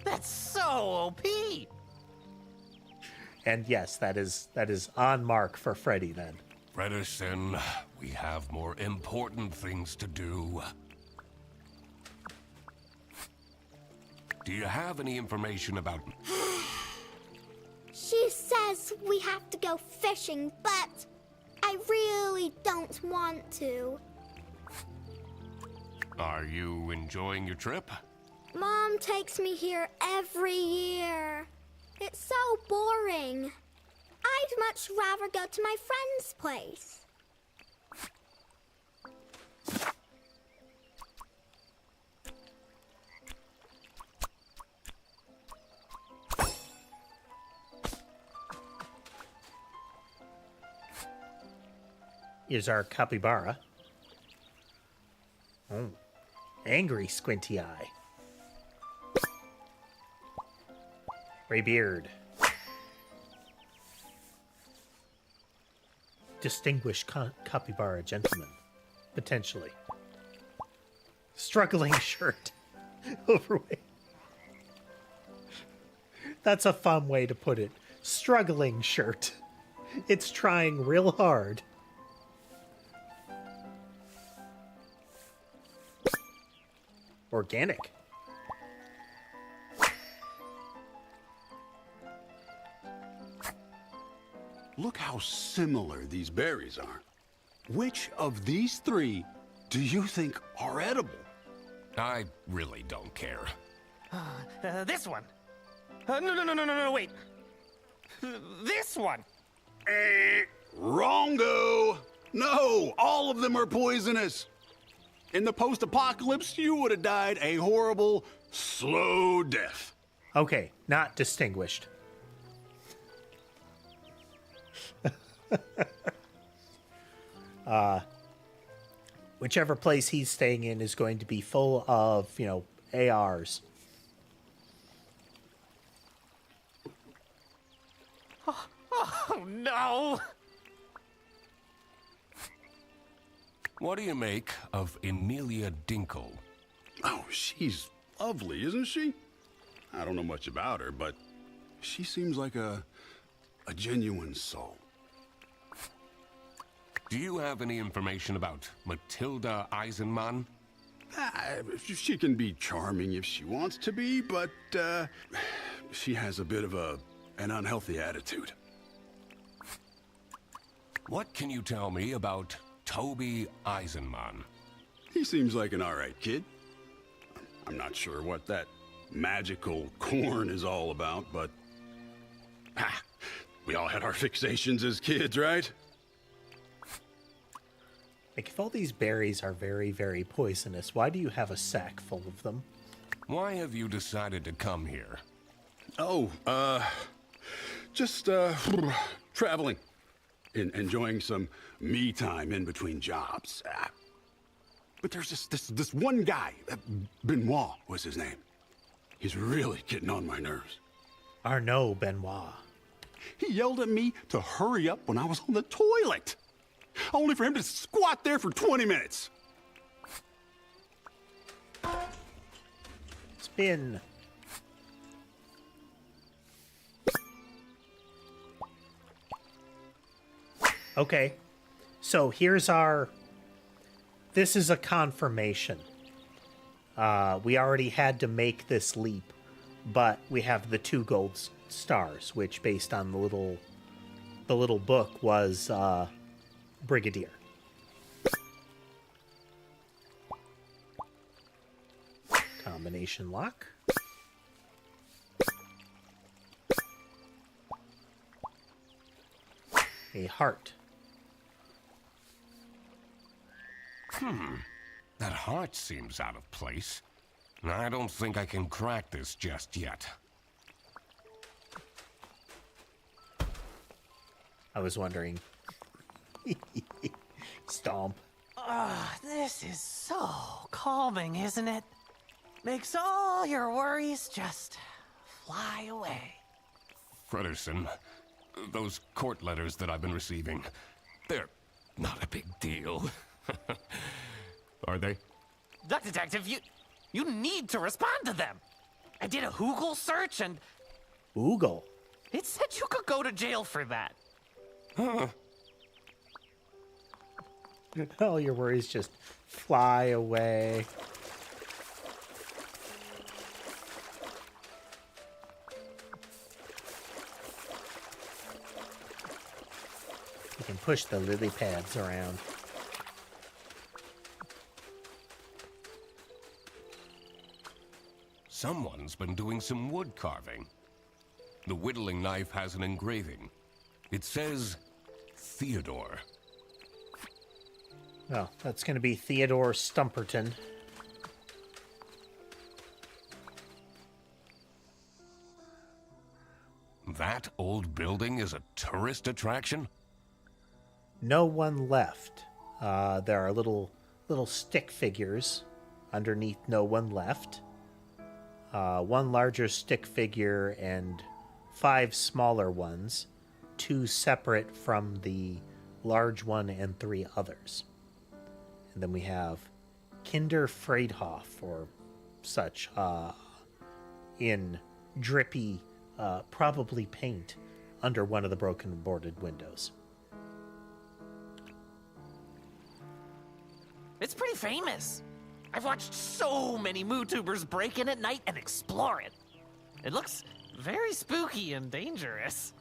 That's so OP! And yes, that is on mark for Freddy then. Fredderson, we have more important things to do. Do you have any information about... She says we have to go fishing, but I really don't want to. Are you enjoying your trip? Mom takes me here every year. It's so boring. I'd much rather go to my friend's place. Here's our capybara. Oh, angry squinty eye. Gray beard. Distinguished capybara gentleman. Potentially. Struggling shirt. Overweight. That's a fun way to put it. Struggling shirt. It's trying real hard. Organic. Look how similar these berries are. Which of these three do you think are edible? I really don't care. This one. No, wait. This one. Wrongo! No, all of them are poisonous. In the post-apocalypse, you would have died a horrible, slow death. Okay, not distinguished. Whichever place he's staying in is going to be full of, ARs. Oh no! What do you make of Emilia Dinkle? Oh, she's lovely, isn't she? I don't know much about her, but she seems like a genuine soul. Do you have any information about Matilda Eisenman? She can be charming if she wants to be, but she has a bit of an unhealthy attitude. What can you tell me about Toby Eisenman? He seems like an alright kid. I'm not sure what that magical corn is all about, but... we all had our fixations as kids, right? Like, if all these berries are very, very poisonous, why do you have a sack full of them? Why have you decided to come here? Oh, just, traveling. Enjoying some me time in between jobs. But there's this one guy, Benoit was his name. He's really getting on my nerves. Arnaud Benoit. He yelled at me to hurry up when I was on the toilet. Only for him to squat there for 20 minutes. Spin. Okay, so here's our... This is a confirmation. We already had to make this leap, but we have the 2 gold stars, which based on the little book was Brigadier. combination lock. A heart. That heart seems out of place. I don't think I can crack this just yet. I was wondering. Stomp. This is so calming, isn't it? Makes all your worries just fly away. Frederson, those court letters that I've been receiving, they're not a big deal. Are they? Duck Detective, you need to respond to them. I did a Google search and... Oogle? It said you could go to jail for that. Huh. All your worries just fly away. You can push the lily pads around. Someone's been doing some wood carving. The whittling knife has an engraving. It says Theodore. Well, that's going to be Theodore Stumperton. That old building is a tourist attraction? No one left. There are little stick figures underneath no one left. One larger stick figure and 5 smaller ones, 2 separate from the large one and 3 others. And then we have Kinder Freidhof or such in drippy, probably paint under one of the broken boarded windows. It's pretty famous. I've watched so many vtubers break in at night and explore it. It looks very spooky and dangerous.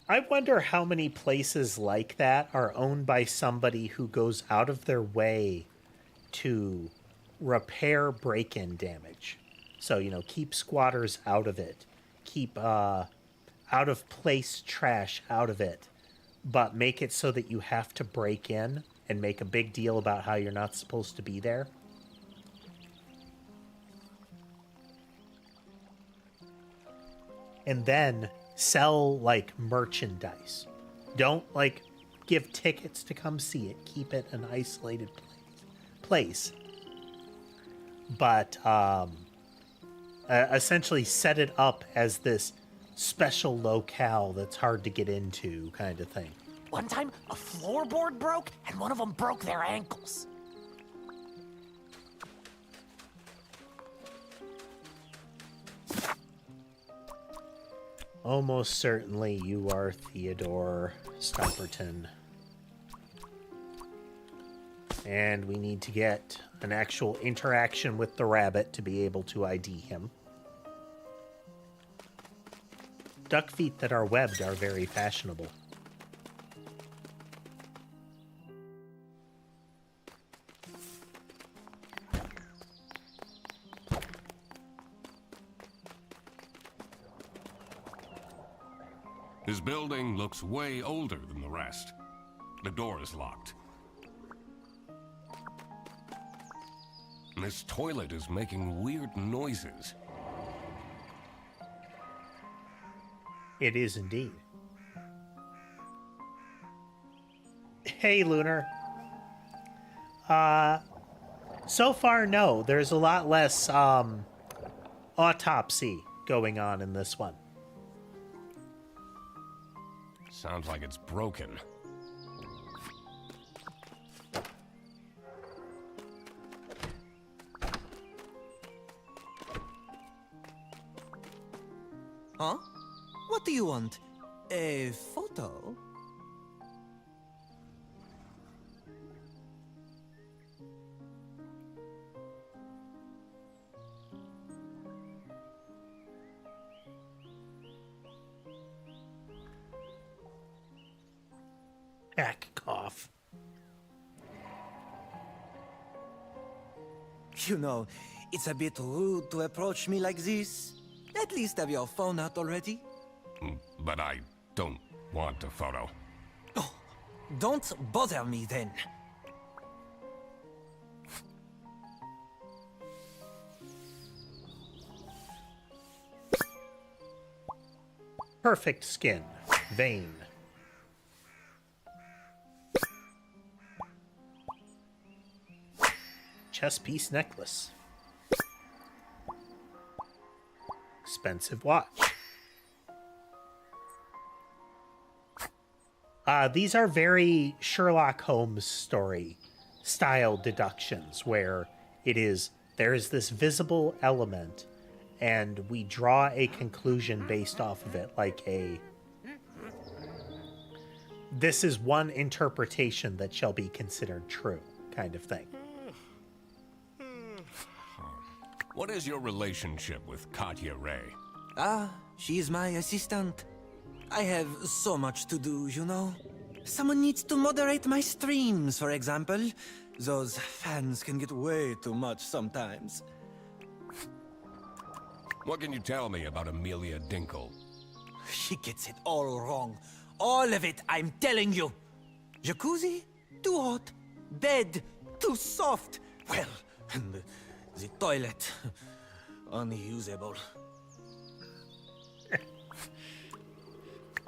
I wonder how many places like that are owned by somebody who goes out of their way to repair break-in damage. So, keep squatters out of it. Keep out-of-place trash out of it. But make it so that you have to break in and make a big deal about how you're not supposed to be there. And then sell, merchandise. Don't, give tickets to come see it. Keep it an isolated place. But, essentially set it up as this special locale that's hard to get into kind of thing. One time, a floorboard broke, and one of them broke their ankles. Almost certainly you are Theodore Stumperton. And we need to get an actual interaction with the rabbit to be able to ID him. Duck feet that are webbed are very fashionable. His building looks way older than the rest. The door is locked. This toilet is making weird noises. It is indeed. Hey, Lunar. So far, no. There's a lot less autopsy going on in this one. Sounds like it's broken. Huh? What do you want? A photo? Hack cough. You know, it's a bit rude to approach me like this. At least have your phone out already. But I don't want a photo. Oh, don't bother me then. Perfect skin. Vein. Chess piece necklace. Expensive watch. These are very Sherlock Holmes story style deductions where there is this visible element and we draw a conclusion based off of it, like this is one interpretation that shall be considered true kind of thing. What is your relationship with Katya Ray? She's my assistant. I have so much to do, you know. Someone needs to moderate my streams, for example. Those fans can get way too much sometimes. What can you tell me about Amelia Dinkle? She gets it all wrong. All of it, I'm telling you. Jacuzzi? Too hot. Bed? Too soft. Well, and the toilet? Unusable.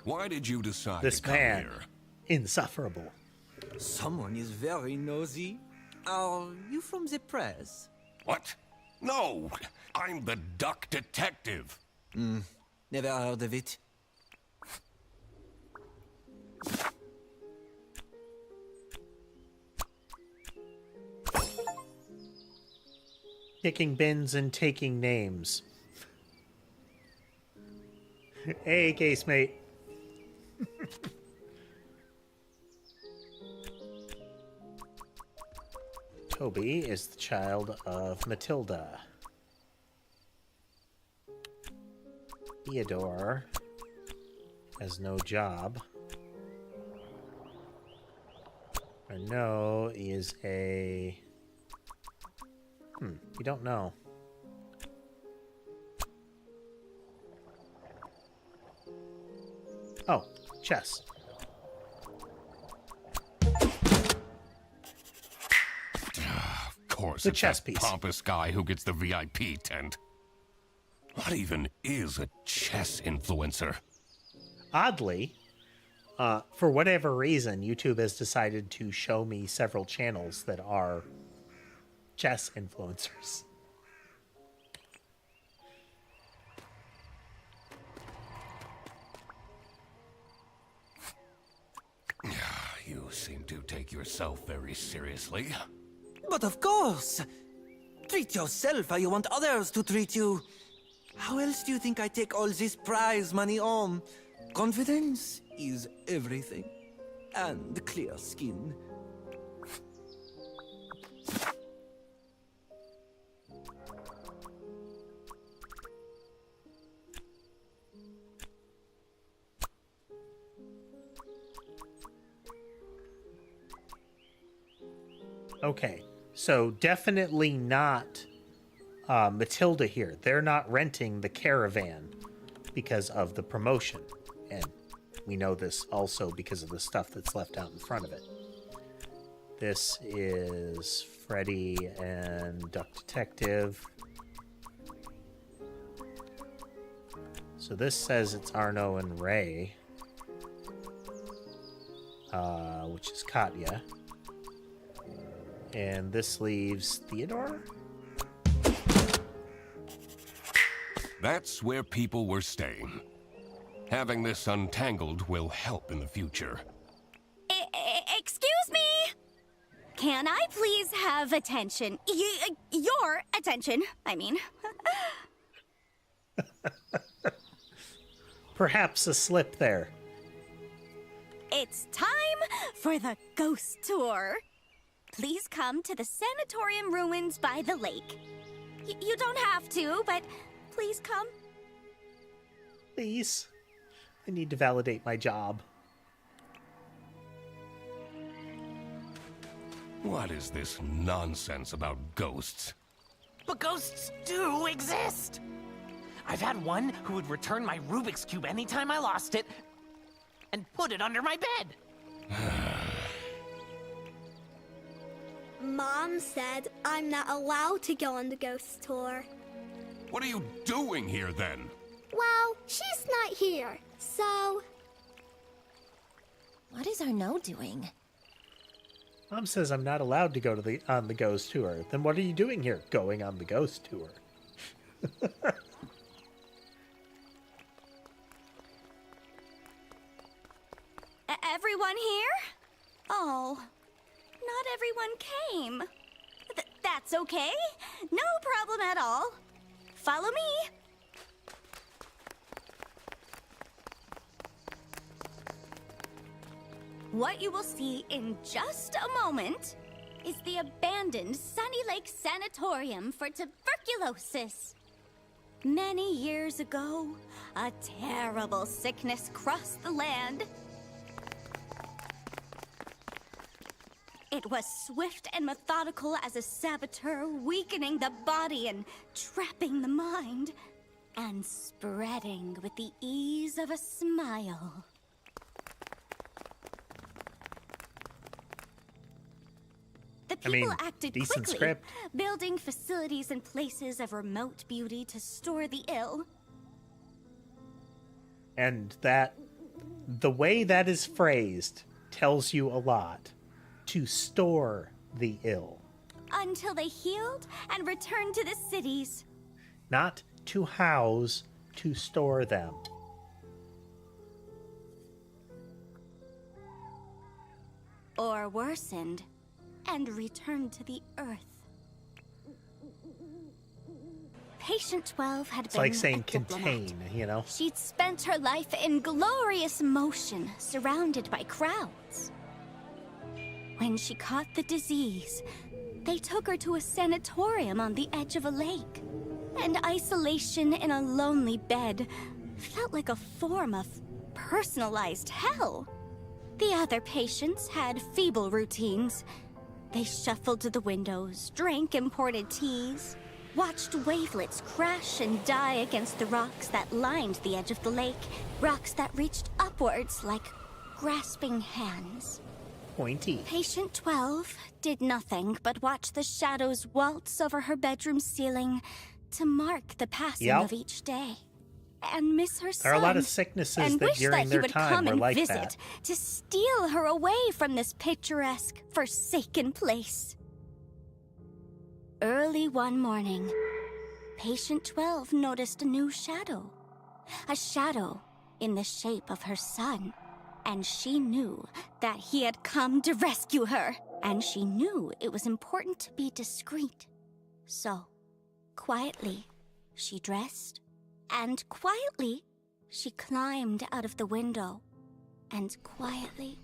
Why did you decide this to come man, here? Insufferable. Someone is very nosy. Are you from the press? What? No! I'm the Duck Detective! Never heard of it. Kicking bins and taking names. Hey, casemate. Toby is the child of Matilda. Theodore has no job. Arnaud is a... we don't know. Oh, chess. Of course, The it's chess that piece. pompous guy who gets the VIP tent. What even is a chess influencer? Oddly, for whatever reason, YouTube has decided to show me several channels that are chess influencers. You seem to take yourself very seriously. But of course! Treat yourself how you want others to treat you. How else do you think I take all this prize money home? Confidence is everything. And clear skin. Okay, so definitely not Matilda here. They're not renting the caravan because of the promotion. And we know this also because of the stuff that's left out in front of it. This is Freddy and Duck Detective. So this says it's Arnaud and Ray, which is Katya. And this leaves Theodore? That's where people were staying. Having this untangled will help in the future. Excuse me? Can I please have attention? Your attention, I mean. Perhaps a slip there. It's time for the ghost tour. Please come to the sanatorium ruins by the lake. You don't have to, but please come. Please. I need to validate my job. What is this nonsense about ghosts? but ghosts do exist. I've had one who would return my Rubik's Cube anytime I lost it and put it under my bed. Mom said I'm not allowed to go on the ghost tour. What are you doing here then? Well, she's not here, so... What is Arnaud doing? Mom says I'm not allowed to go to on the ghost tour. Then what are you doing here? Going on the ghost tour. Everyone here? Oh, not everyone came. That's okay. No problem at all. Follow me. What you will see in just a moment is the abandoned Sunny Lake Sanatorium for Tuberculosis. Many years ago, a terrible sickness crossed the land. It was swift and methodical as a saboteur, weakening the body and trapping the mind, and spreading with the ease of a smile. The people acted decent quickly, script. building facilities in places of remote beauty to store the ill. And the way that is phrased tells you a lot. To store the ill. Until they healed and returned to the cities. Not to house, to store them. Or worsened and returned to the earth. Patient 12 had It's been like saying a diplomat. contain, you know? She'd spent her life in glorious motion, surrounded by crowds. When she caught the disease, they took her to a sanatorium on the edge of a lake. And isolation in a lonely bed felt like a form of personalized hell. The other patients had feeble routines. They shuffled to the windows, drank imported teas, watched wavelets crash and die against the rocks that lined the edge of the lake, rocks that reached upwards like grasping hands. Pointy. Patient 12 did nothing but watch the shadows waltz over her bedroom ceiling to mark the passing of each day. And miss her son. There are a lot of sicknesses and that wish during that their he would time come were and like visit that. to steal her away from this picturesque, forsaken place. Early one morning, Patient 12 noticed a new shadow. A shadow in the shape of her son. And she knew that he had come to rescue her. And she knew it was important to be discreet. So, quietly, she dressed. And quietly, she climbed out of the window. And quietly,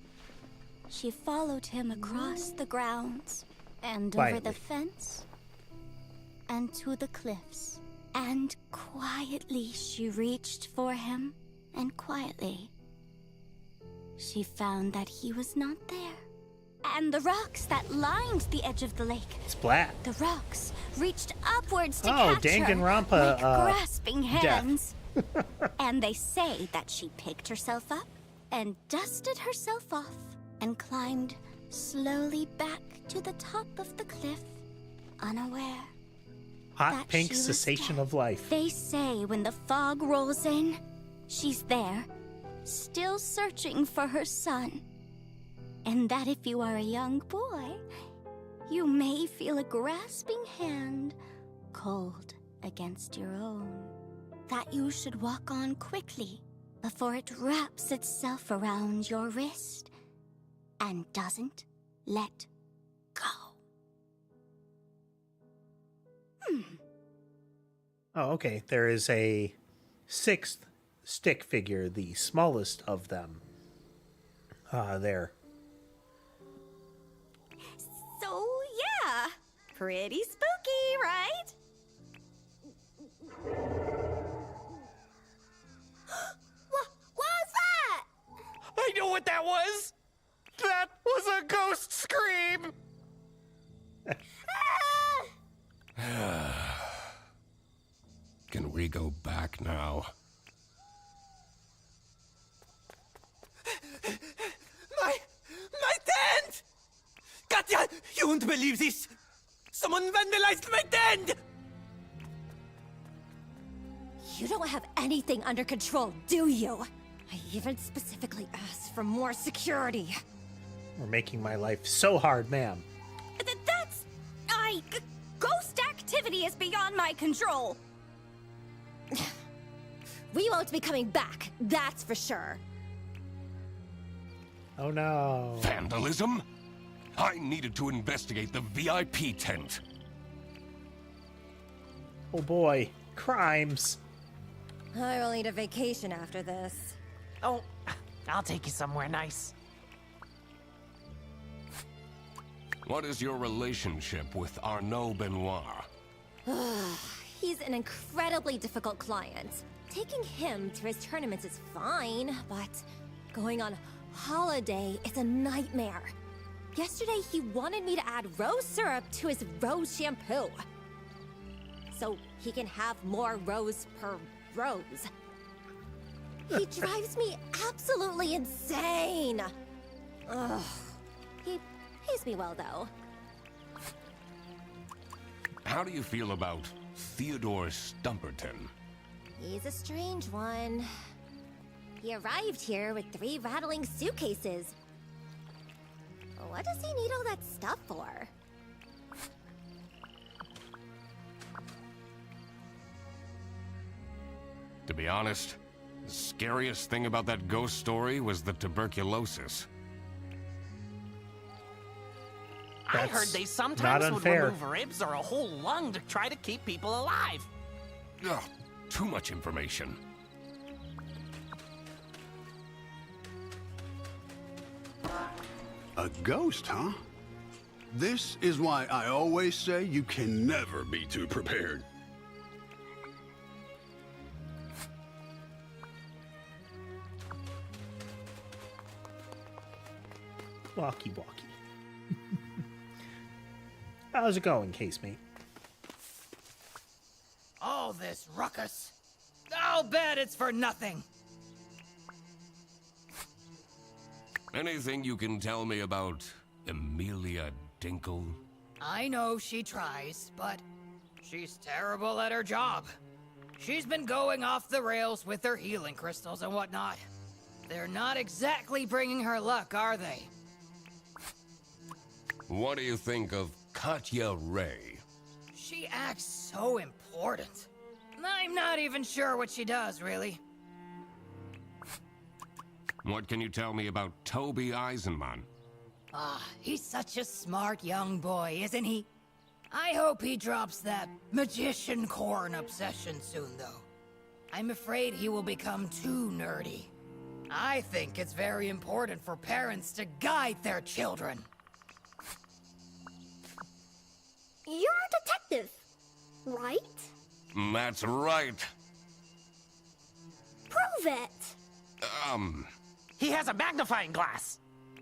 she followed him across the grounds. And over the fence. And to the cliffs. And quietly, she reached for him. And quietly, she found that he was not there. And the rocks that lined the edge of the lake. Splat. The rocks reached upwards to catch her Danganronpa, like grasping death. hands. And they say that she picked herself up and dusted herself off and climbed slowly back to the top of the cliff, unaware. Hot that pink she was cessation dead. of life. They say when the fog rolls in, she's there, still searching for her son. And that if you are a young boy, you may feel a grasping hand cold against your own. That you should walk on quickly before it wraps itself around your wrist and doesn't let go. Oh, okay. There is a sixth stick figure, the smallest of them. There. So, yeah, pretty spooky, right? What was that? I know what that was! That was a ghost scream! can we go back now? My tent! Katya, you won't believe this! Someone vandalized my tent! You don't have anything under control, do you? I even specifically asked for more security. We're making my life so hard, ma'am. That's... Ghost activity is beyond my control. We won't be coming back, that's for sure. Oh no. Vandalism? I needed to investigate the VIP tent. Oh boy. Crimes. I will need a vacation after this. Oh, I'll take you somewhere nice. What is your relationship with Arnaud Benoit? He's an incredibly difficult client. Taking him to his tournaments is fine, but going on holiday is a nightmare. Yesterday, he wanted me to add rose syrup to his rose shampoo, so he can have more rose per rose. He drives me absolutely insane. Ugh. He pays me well, though. How do you feel about Theodore Stumperton? He's a strange one. He arrived here with 3 rattling suitcases. What does he need all that stuff for? To be honest, the scariest thing about that ghost story was the tuberculosis. I heard they sometimes would unfair. remove ribs or a whole lung to try to keep people alive. Ugh, too much information. A ghost, huh? This is why I always say you can never be too prepared. Walkie walkie. How's it going, casemate? All this ruckus. I'll bet it's for nothing. Anything you can tell me about Emilia Dinkle? I know she tries, but she's terrible at her job. She's been going off the rails with her healing crystals and whatnot. They're not exactly bringing her luck, are they? What do you think of Katya Ray? She acts so important. I'm not even sure what she does, really. What can you tell me about Toby Eisenman? He's such a smart young boy, isn't he? I hope he drops that magician corn obsession soon, though. I'm afraid he will become too nerdy. I think it's very important for parents to guide their children. You're a detective, right? That's right. Prove it! He has a magnifying glass.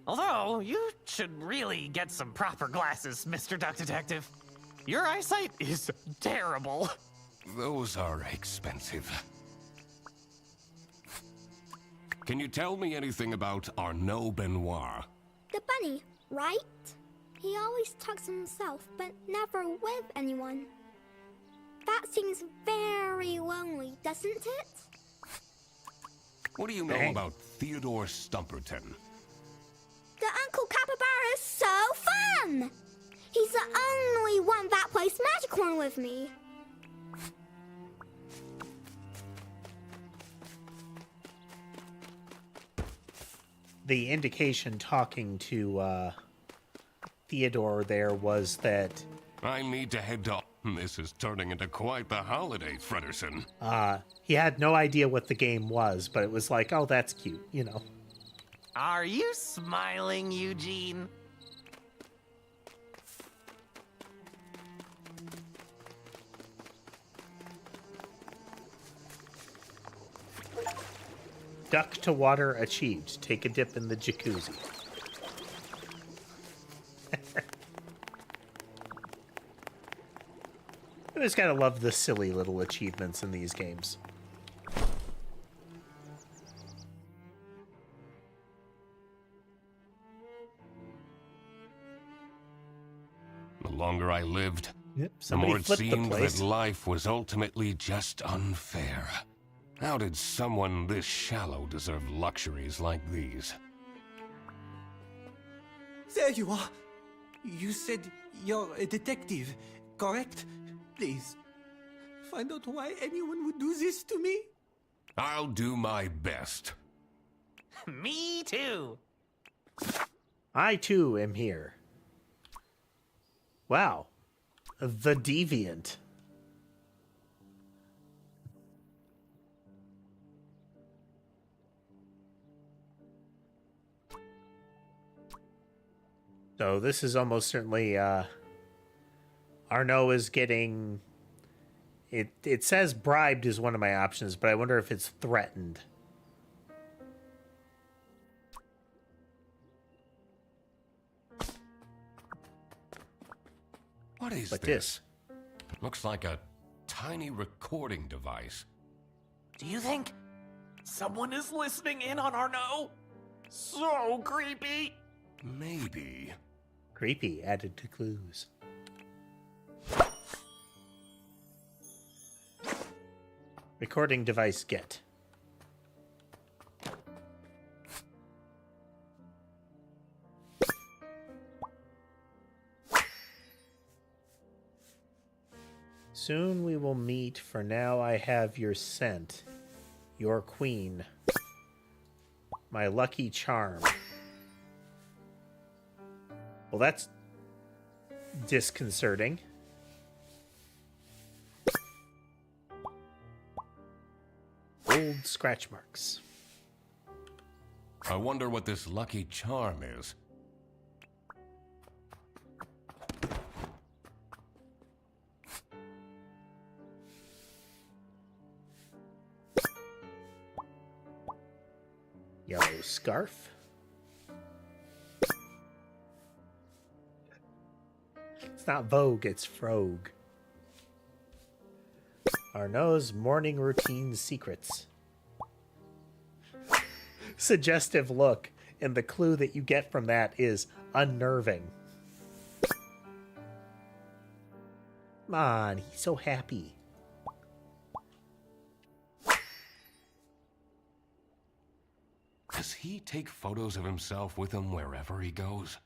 Although, you should really get some proper glasses, Mr. Duck Detective. Your eyesight is terrible. Those are expensive. Can you tell me anything about Arnaud Benoit? The bunny, right? He always talks to himself, but never with anyone. That seems very lonely, doesn't it? What do you know about Theodore Stumperton? The Uncle Capybara is so fun! He's the only one that plays Magicorn with me. The indication talking to Theodore there was that I need to head to... This is turning into quite the holiday, Frederson. he had no idea what the game was, but it was like, oh, that's cute, you know. Are you smiling, Eugene? Duck to water achieved. Take a dip in the jacuzzi. always gotta love the silly little achievements in these games. The longer I lived, Yep, the more it flipped the seemed place. that life was ultimately just unfair. How did someone this shallow deserve luxuries like these? There you are. You said you're a detective, correct? Please, find out why anyone would do this to me. I'll do my best. Me too. I too am here. Wow. The Deviant. So this is almost certainly Arnaud is getting it says bribed is one of my options, but I wonder if it's threatened. What is Like this? It looks like a tiny recording device. Do you think someone is listening in on Arnaud? So creepy. Maybe. Creepy added to clues. Recording device get. Soon we will meet. For now I have your scent. Your queen. My lucky charm. Well, that's disconcerting. Old scratch marks. I wonder what this lucky charm is. Yellow scarf. It's not Vogue, it's Frogue. Arnaud's morning routine secrets. Suggestive look, and the clue that you get from that is unnerving. Come on, he's so happy. Does he take photos of himself with him wherever he goes?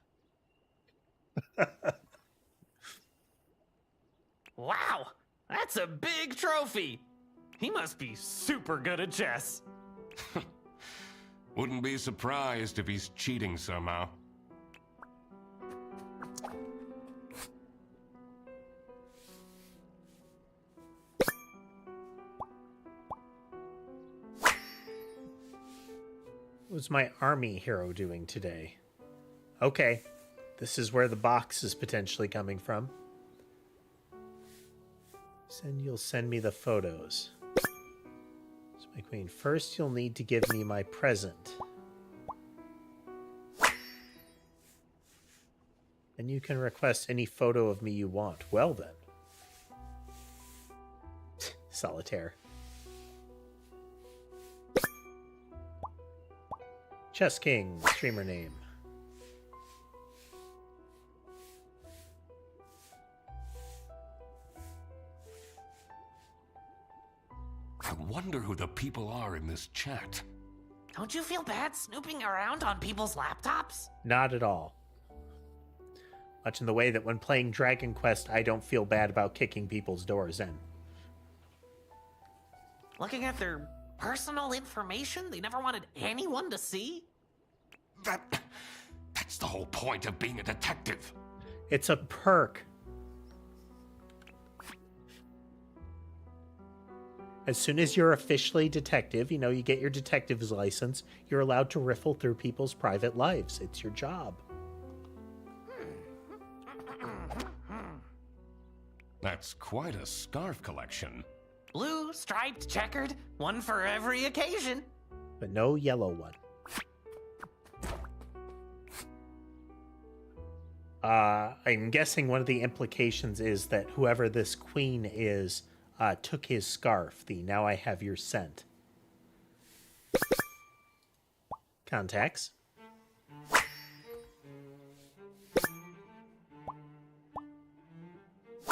Wow, that's a big trophy. He must be super good at chess. Wouldn't be surprised if he's cheating somehow. What's my army hero doing today? Okay, this is where the box is potentially coming from. You'll send me the photos. So my queen, first you'll need to give me my present. And you can request any photo of me you want. Well then. Solitaire. Chess King, streamer name. I wonder who the people are in this chat. Don't you feel bad snooping around on people's laptops? Not at all. Much in the way that when playing Dragon Quest, I don't feel bad about kicking people's doors in. Looking at their personal information they never wanted anyone to see? That's the whole point of being a detective. It's a perk. As soon as you're officially detective, you know, you get your detective's license, you're allowed to riffle through people's private lives. It's your job. That's quite a scarf collection. Blue, striped, checkered, one for every occasion. But no yellow one. I'm guessing one of the implications is that whoever this queen is took his scarf. The now I have your scent. Contacts.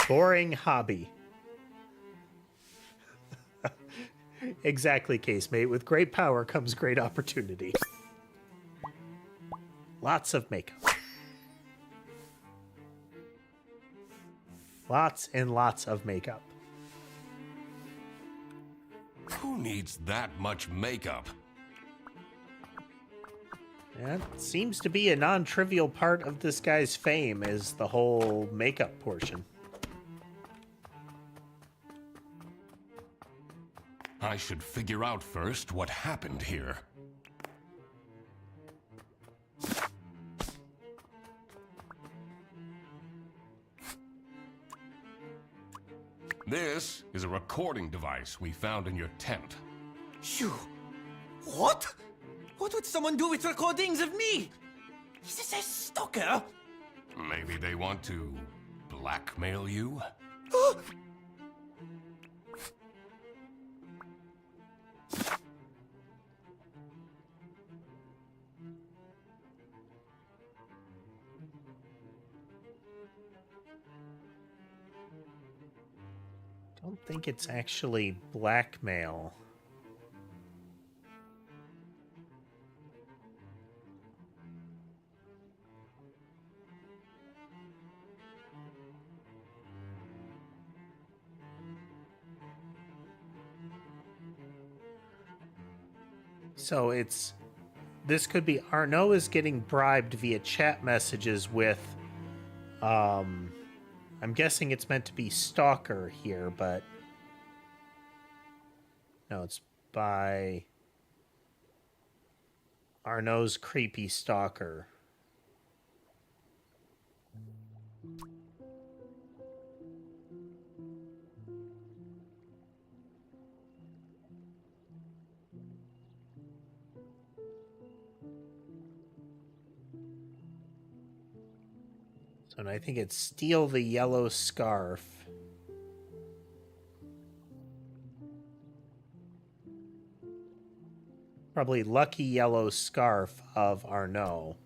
Boring hobby. Exactly, casemate. With great power comes great opportunity. Lots of makeup. Lots and lots of makeup. Who needs that much makeup? That seems to be a non-trivial part of this guy's fame, is the whole makeup portion. I should figure out first what happened here. This is a recording device we found in your tent. Phew. What? What would someone do with recordings of me? Is this a stalker? Maybe they want to blackmail you? Don't think it's actually blackmail. So this could be Arnaud is getting bribed via chat messages with, I'm guessing it's meant to be stalker here, but no, it's by Arnaud's creepy stalker. So and I think it's steal the yellow scarf. Probably lucky yellow scarf of Arnaud.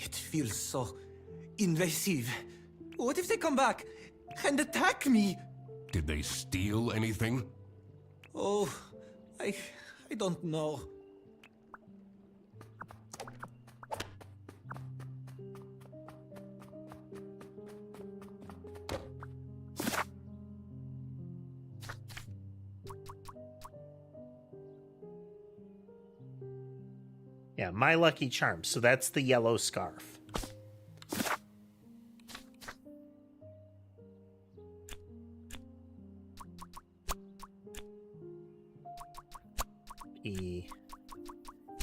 It feels so invasive. What if they come back and attack me? Did they steal anything? Oh, I don't know. Yeah, my lucky charm. So that's the yellow scarf.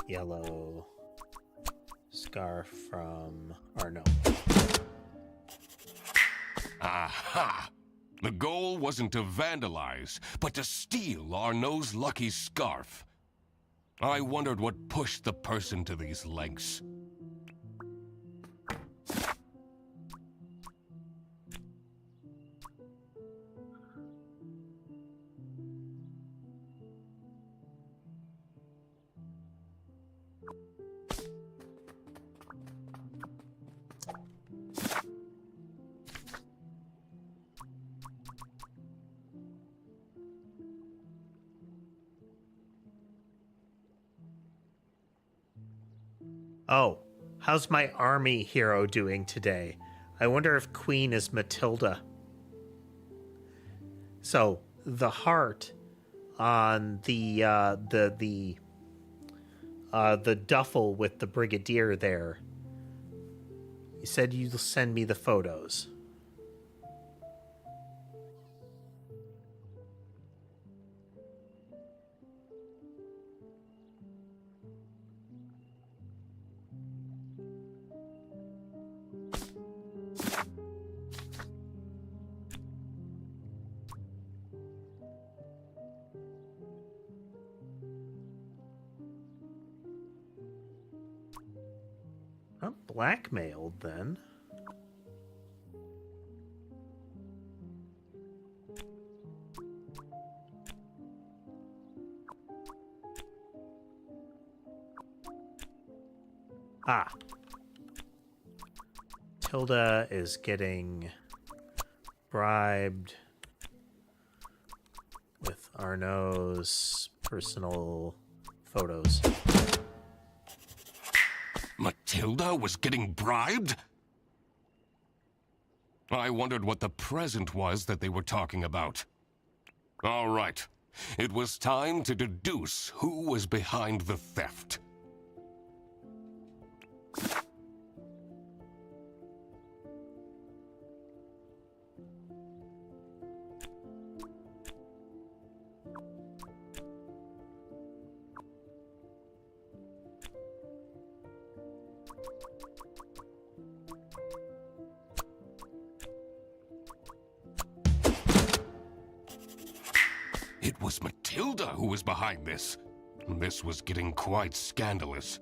Yellow scarf from Arnaud. Aha! The goal wasn't to vandalize, but to steal Arnaud's lucky scarf. I wondered what pushed the person to these lengths. Oh, how's my army hero doing today? I wonder if Queen is Matilda. So the heart on the duffel with the brigadier there. You said you'll send me the photos. Not blackmailed, then. Ah. Tilda is getting bribed with Arnaud's personal photos. Matilda was getting bribed? I wondered what the present was that they were talking about. All right. It was time to deduce who was behind the theft. It was Matilda who was behind this. This was getting quite scandalous.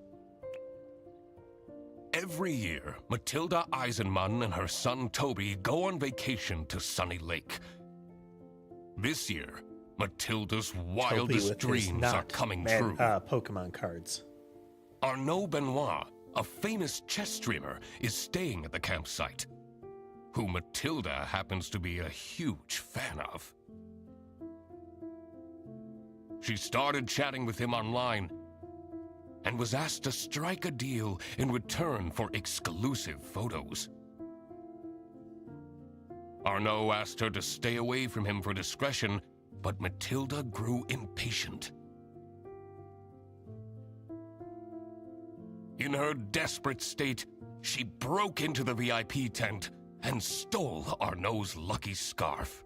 Every year, Matilda Eisenman and her son Toby go on vacation to Sunny Lake. This year, Matilda's wildest dreams are coming true. Pokemon cards. Arnaud Benoit, a famous chess streamer, is staying at the campsite, who Matilda happens to be a huge fan of. She started chatting with him online and was asked to strike a deal in return for exclusive photos. Arnaud asked her to stay away from him for discretion, but Matilda grew impatient. In her desperate state, she broke into the VIP tent and stole Arnaud's lucky scarf.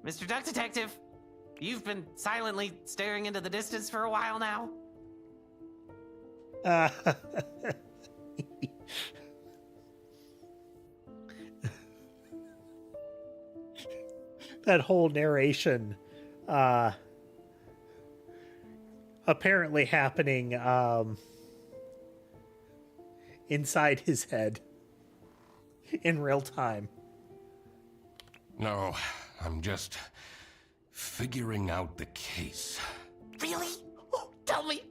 Mr. Duck Detective, you've been silently staring into the distance for a while now. That whole narration, apparently happening, inside his head in real time. No, I'm just figuring out the case. Really? Oh, tell me!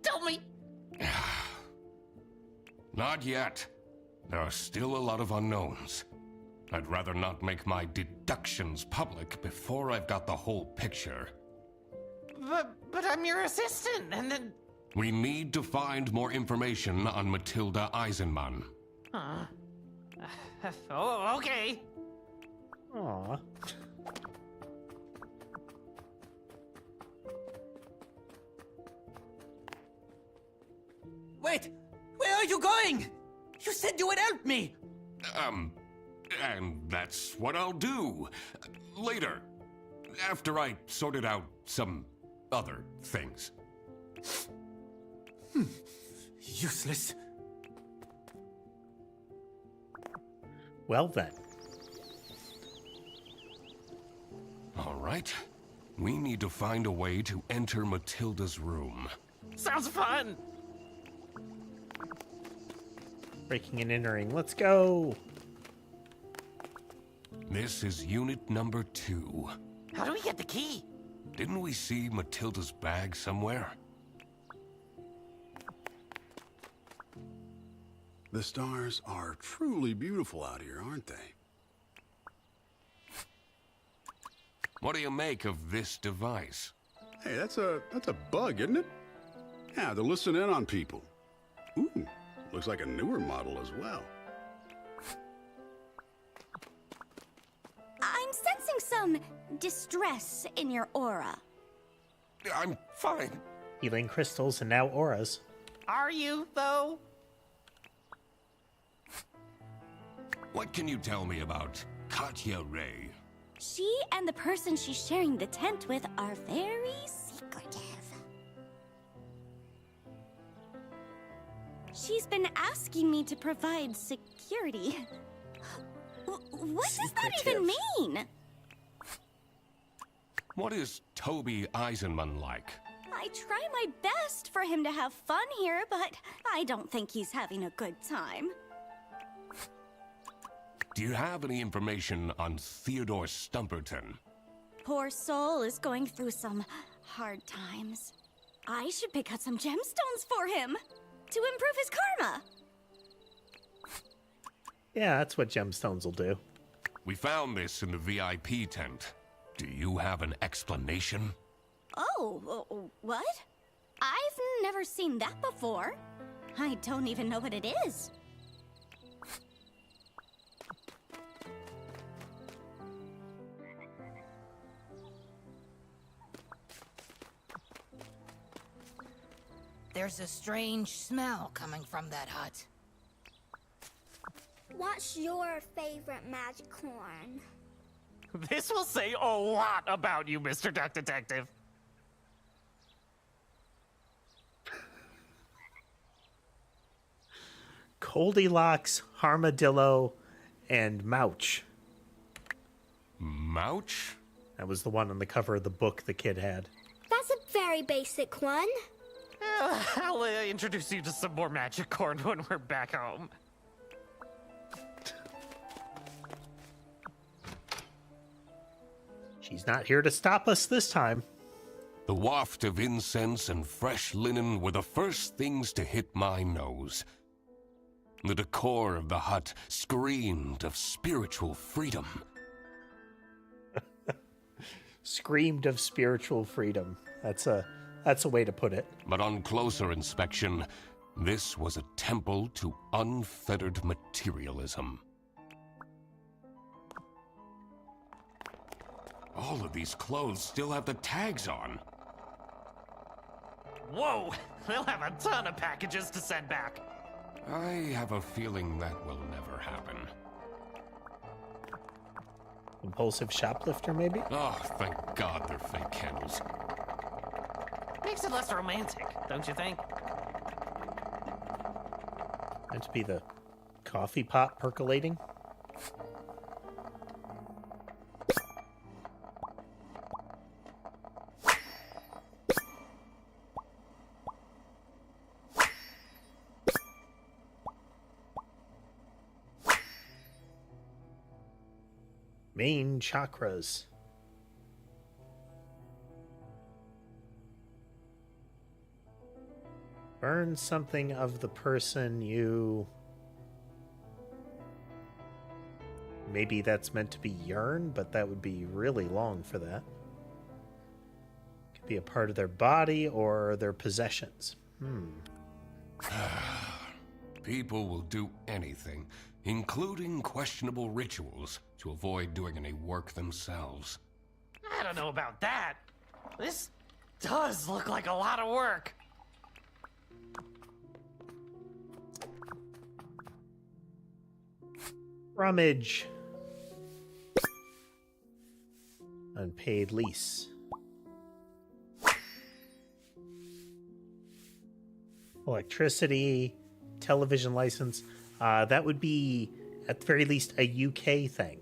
Not yet. There are still a lot of unknowns. I'd rather not make my deductions public before I've got the whole picture. But I'm your assistant, and then... We need to find more information on Matilda Eisenman. Oh, okay. Aww. Wait! Where are you going? You said you would help me! And that's what I'll do. Later. After I sorted out some other things. Useless. Well then. All right. We need to find a way to enter Matilda's room. Sounds fun! Breaking and entering. Let's go! This is unit number 2. How do we get the key? Didn't we see Matilda's bag somewhere? The stars are truly beautiful out here, aren't they? What do you make of this device? Hey, that's a bug, isn't it? Yeah, to listen in on people. Ooh, looks like a newer model as well. I'm sensing some distress in your aura. I'm fine. Healing crystals and now auras. Are you, though? What can you tell me about Katya Ray? She and the person she's sharing the tent with are very secretive. She's been asking me to provide security. What does that even mean? What is Toby Eisenman like? I I try my best for him to have fun here, but I don't think he's having a good time. Do you have any information on Theodore Stumperton? Poor soul is going through some hard times. I should pick out some gemstones for him to improve his karma. Yeah, that's what gemstones will do. We found this in the VIP tent. Do you have an explanation? Oh, what? I've never seen that before. I don't even know what it is. There's a strange smell coming from that hut. What's your favorite magic horn? This will say a lot about you, Mr. Duck Detective. Goldilocks, Armadillo, and Mouch. Mouch? That was the one on the cover of the book the kid had. That's a very basic one. I'll introduce you to some more magic corn when we're back home. She's not here to stop us this time. The waft of incense and fresh linen were the first things to hit my nose. The decor of the hut screamed of spiritual freedom. Screamed of spiritual freedom. That's a way to put it. But on closer inspection, this was a temple to unfettered materialism. All of these clothes still have the tags on. Whoa! We'll have a ton of packages to send back. I have a feeling that will never happen. Impulsive shoplifter, maybe? Oh, thank God they're fake candles. Makes it less romantic, don't you think? Meant to be the coffee pot percolating. Main chakras. Burn something of the person you... Maybe that's meant to be yearn, but that would be really long for that. Could be a part of their body or their possessions. People will do anything, including questionable rituals, to avoid doing any work themselves. I don't know about that. This does look like a lot of work. Rummage. Unpaid lease. Electricity, television license. That would be, at the very least, a UK thing.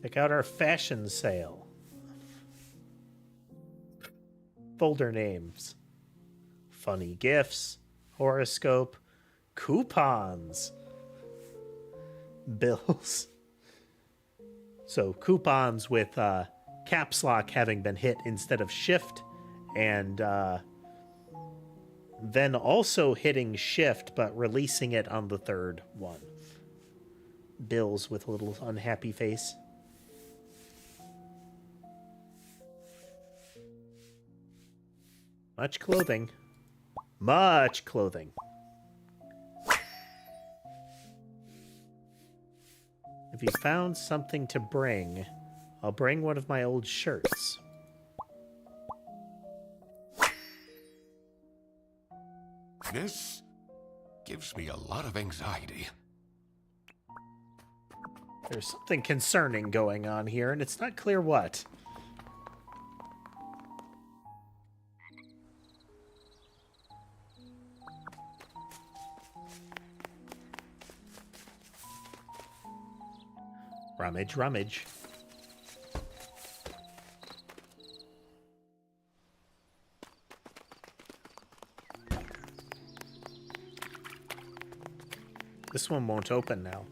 Check out our fashion sale. Folder names. Funny gifts. Horoscope. Coupons. Bills. So coupons with caps lock having been hit instead of shift, and then also hitting shift but releasing it on the third one. Bills with a little unhappy face. Much clothing. Much clothing. If you found something to bring, I'll bring one of my old shirts. This gives me a lot of anxiety. There's something concerning going on here, and it's not clear what. Rummage, rummage. This one won't open now.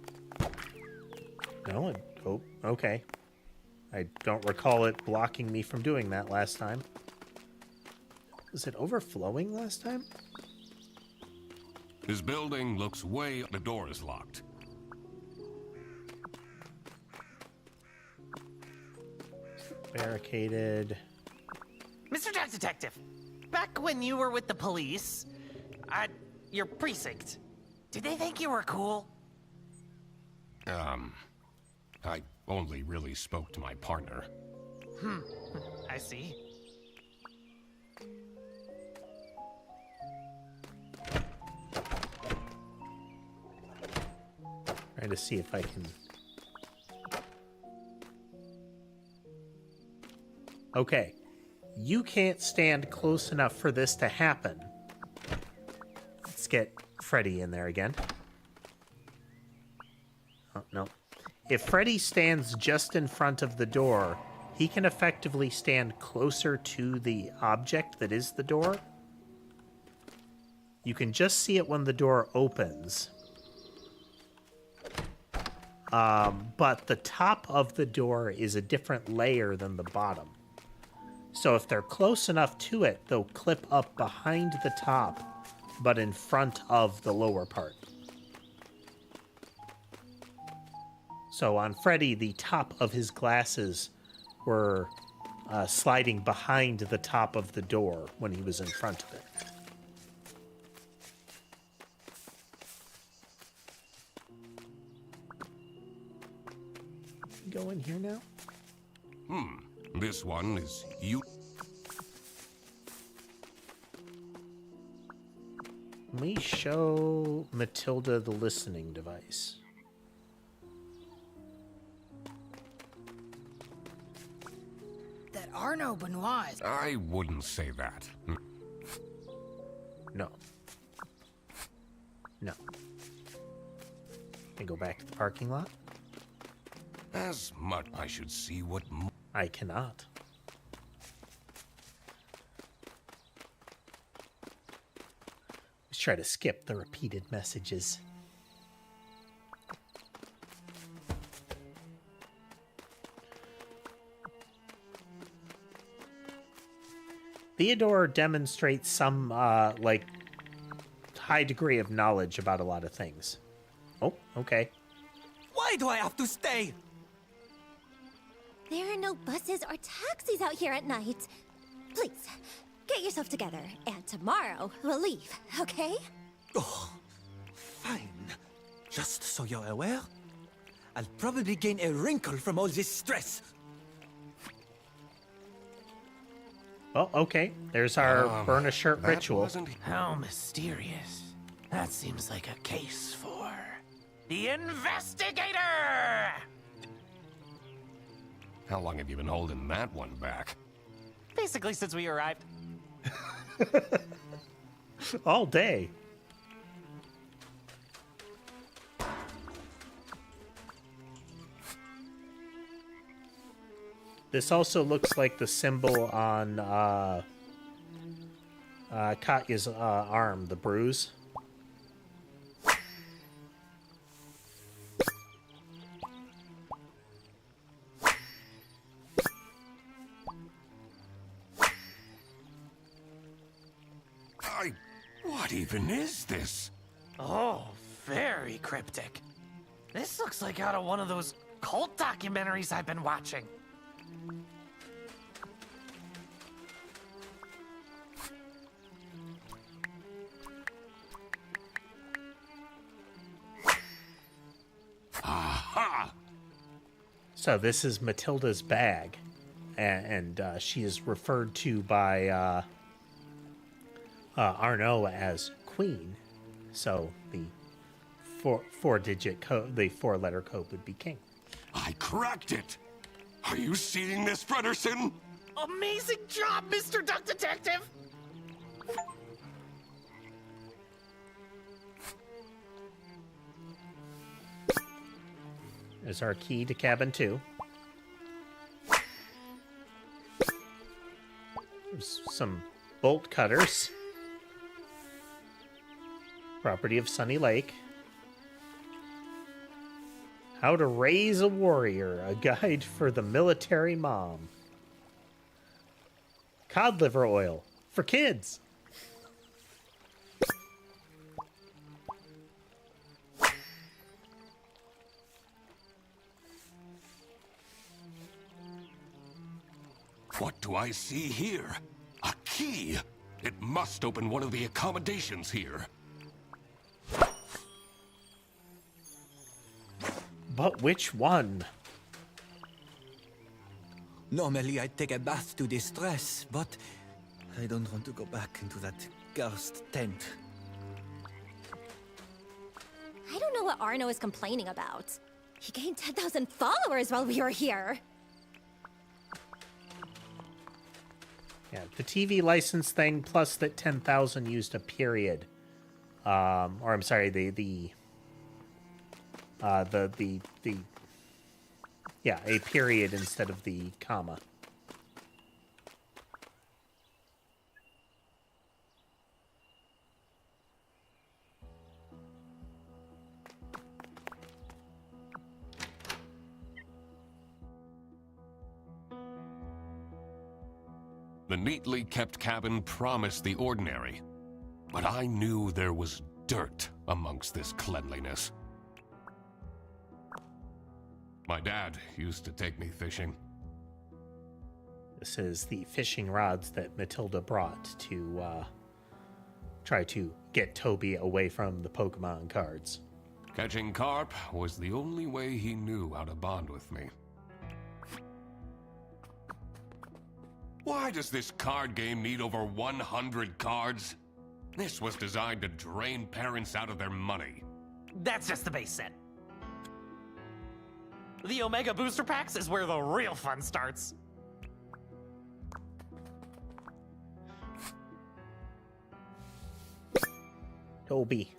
No, oh, okay. I don't recall it blocking me from doing that last time. Was it overflowing last time? This building looks way... The door is locked. Barricaded. Mr. Duck Detective, back when you were with the police, your precinct, did they think you were cool? I only really spoke to my partner. I see. Trying to see if I can... Okay. You can't stand close enough for this to happen. Let's get Freddy in there again. Oh, no. If Freddy stands just in front of the door, he can effectively stand closer to the object that is the door. You can just see it when the door opens. But the top of the door is a different layer than the bottom. So if they're close enough to it, they'll clip up behind the top, but in front of the lower part. So on Freddy, the top of his glasses were sliding behind the top of the door when he was in front of it. Go in here now? This one is you. Let me show Matilda the listening device. That Arno Benoit is... I wouldn't say that. No. No. Can I go back to the parking lot? As much I should see what... I cannot. Let's try to skip the repeated messages. Theodore demonstrates some, like, high degree of knowledge about a lot of things. Oh, okay. Why do I have to stay? There are no buses or taxis out here at night. Please, get yourself together, and tomorrow we'll leave, okay? Oh, fine. Just so you're aware, I'll probably gain a wrinkle from all this stress. Oh, okay. There's our burn a shirt ritual. How mysterious. That seems like a case for the investigator! How long have you been holding that one back? Basically since we arrived. All day. This also looks like the symbol on Katya's arm, the bruise. What even is this? Oh, very cryptic. This looks like out of one of those cult documentaries I've been watching. Aha! So this is Matilda's bag, and she is referred to by Arno as Queen. So the four-digit code, the four-letter code would be King. I cracked it! Are you seeing this, Frederson? Amazing job, Mr. Duck Detective! There's our key to cabin 2. There's some bolt cutters. Property of Sunny Lake. How to Raise a Warrior, a guide for the military mom. Cod liver oil for kids. What do I see here? A key! It must open one of the accommodations here. But which one? Normally I'd take a bath to distress, but I don't want to go back into that cursed tent. I don't know what Arno is complaining about. He gained 10,000 followers while we were here. Yeah, the TV license thing, plus that 10,000 used a period. Or I'm sorry, yeah, a period instead of the comma. The neatly kept cabin promised the ordinary, but I knew there was dirt amongst this cleanliness. My dad used to take me fishing. This is the fishing rods that Matilda brought to try to get Toby away from the Pokemon cards. Catching carp was the only way he knew how to bond with me. Why does this card game need over 100 cards? This was designed to drain parents out of their money. That's just the base set. The Omega Booster Packs is where the real fun starts. Toby.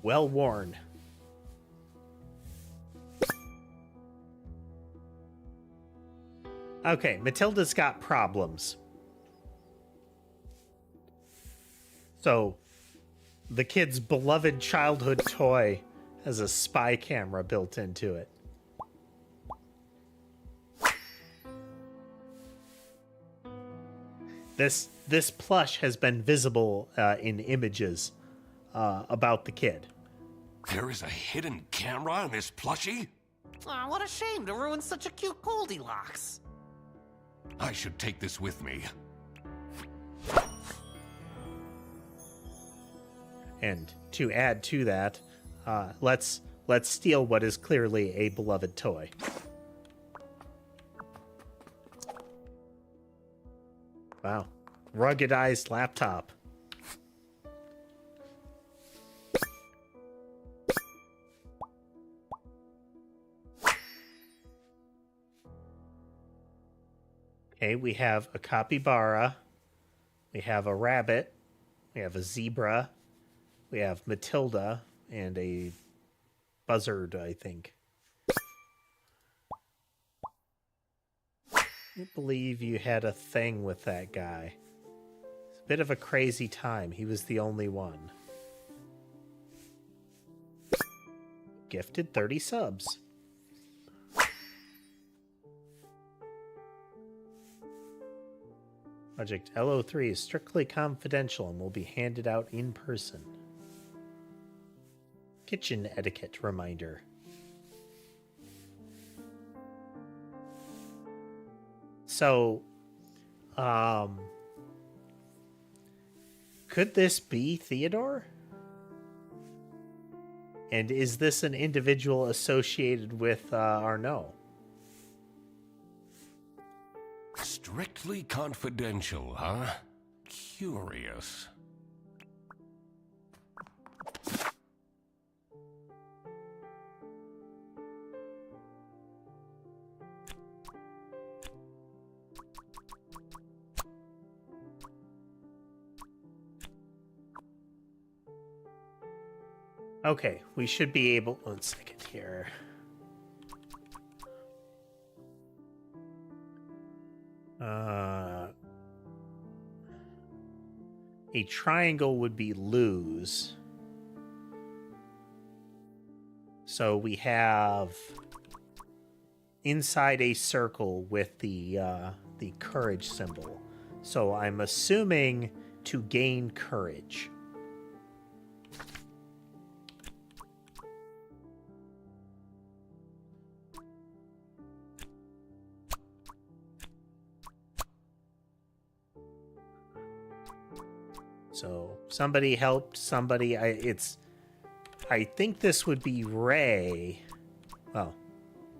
Well worn. Okay, Matilda's got problems. So, the kid's beloved childhood toy has a spy camera built into it. This plush has been visible in images about the kid. There is a hidden camera in this plushie? Aw, what a shame to ruin such a cute Goldilocks. I should take this with me. And to add to that, let's steal what is clearly a beloved toy. Wow. Ruggedized laptop. Okay, we have a capybara, we have a rabbit, we have a zebra, we have Matilda, and a buzzard, I think. I believe you had a thing with that guy. It's a bit of a crazy time. He was the only one. Gifted 30 subs. Project LO3 is strictly confidential and will be handed out in person. Kitchen etiquette reminder. So, could this be Theodore? And is this an individual associated with Arnaud? Strictly confidential, huh? Curious. Okay, we should be able... One second here. A triangle would be lose. So we have inside a circle with the courage symbol. So I'm assuming to gain courage. So somebody helped somebody. I think this would be Ray. Well,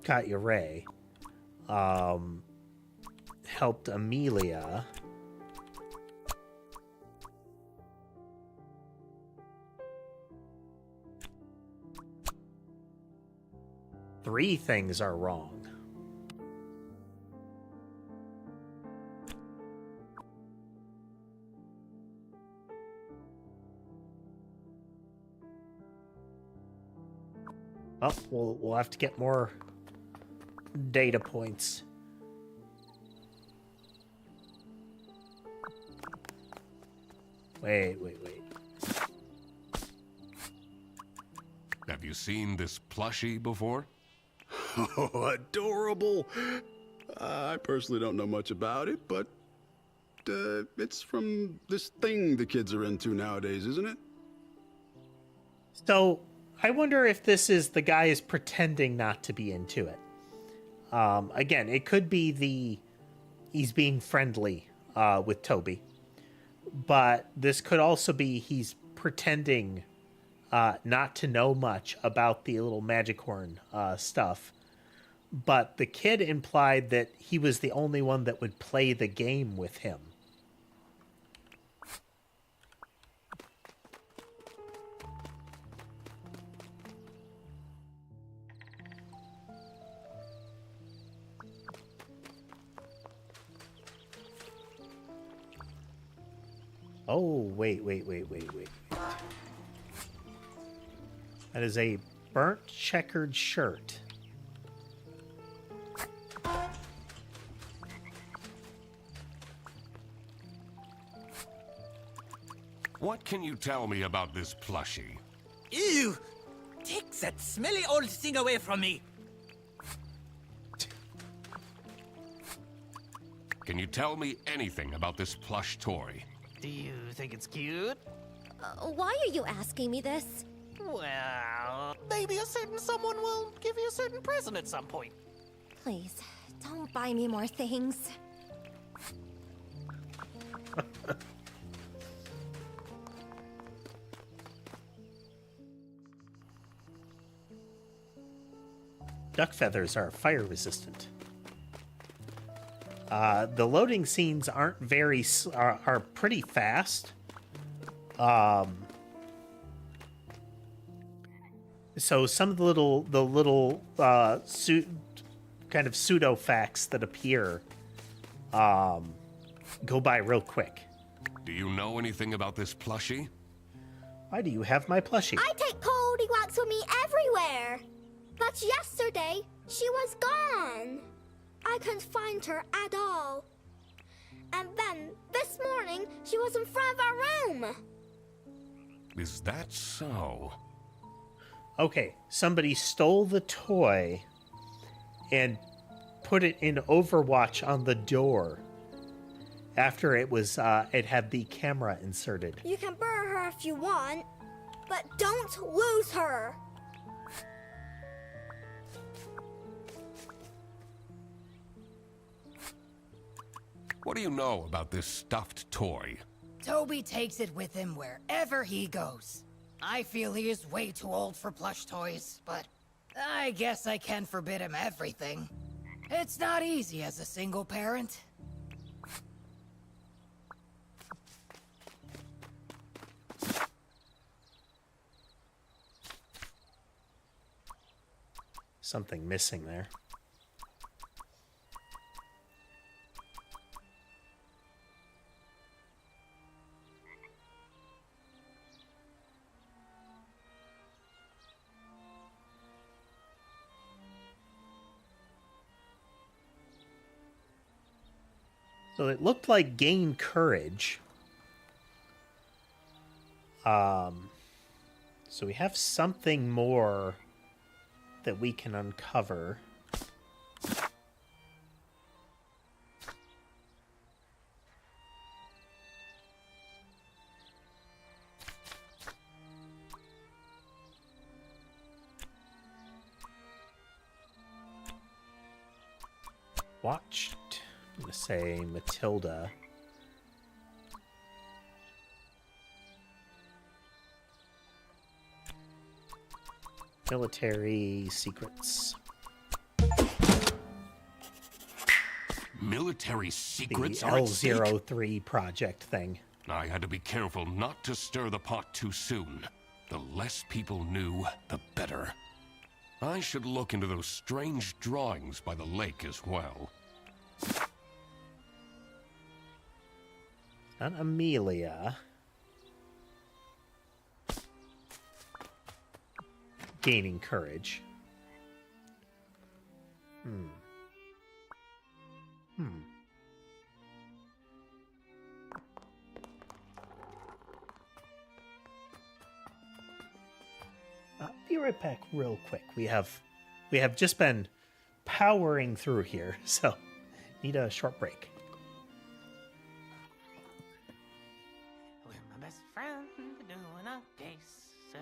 Katya Ray. Helped Amelia. Three things are wrong. Oh, we'll have to get more data points. Wait. Have you seen this plushie before? Oh, adorable. I personally don't know much about it, but it's from this thing the kids are into nowadays, isn't it? So I wonder if this is the guy is pretending not to be into it. Again, it could be he's being friendly with Toby, but this could also be he's pretending not to know much about the little magic horn stuff. But the kid implied that he was the only one that would play the game with him. Oh, wait. That is a burnt checkered shirt. What can you tell me about this plushie? Ew! Take that smelly old thing away from me! Can you tell me anything about this plush toy? Do you think it's cute? Why are you asking me this? Well, maybe a certain someone will give you a certain present at some point. Please, don't buy me more things. Duck feathers are fire resistant. The loading scenes aren't are pretty fast. So some of the little kind of pseudo facts that appear go by real quick. Do you know anything about this plushie? Why do you have my plushie? I take Goldilocks with me everywhere. But yesterday, she was gone. I couldn't find her at all. And then, this morning, she was in front of our room. Is that so? Okay, somebody stole the toy and put it in Overwatch on the door after it was it had the camera inserted. You can burn her if you want, but don't lose her. What do you know about this stuffed toy? Toby takes it with him wherever he goes. I feel he is way too old for plush toys, but I guess I can forbid him everything. It's not easy as a single parent. Something missing there. So it looked like gain courage. So we have something more that we can uncover. Watched. I'm going to say Matilda. Military secrets. Military secrets The are at stake? L03 project thing. I had to be careful not to stir the pot too soon. The less people knew, the better. I should look into those strange drawings by the lake as well. Not Amelia. Gaining courage. Be right back real quick. We have just been powering through here, so need a short break. We're my best friend doing a case.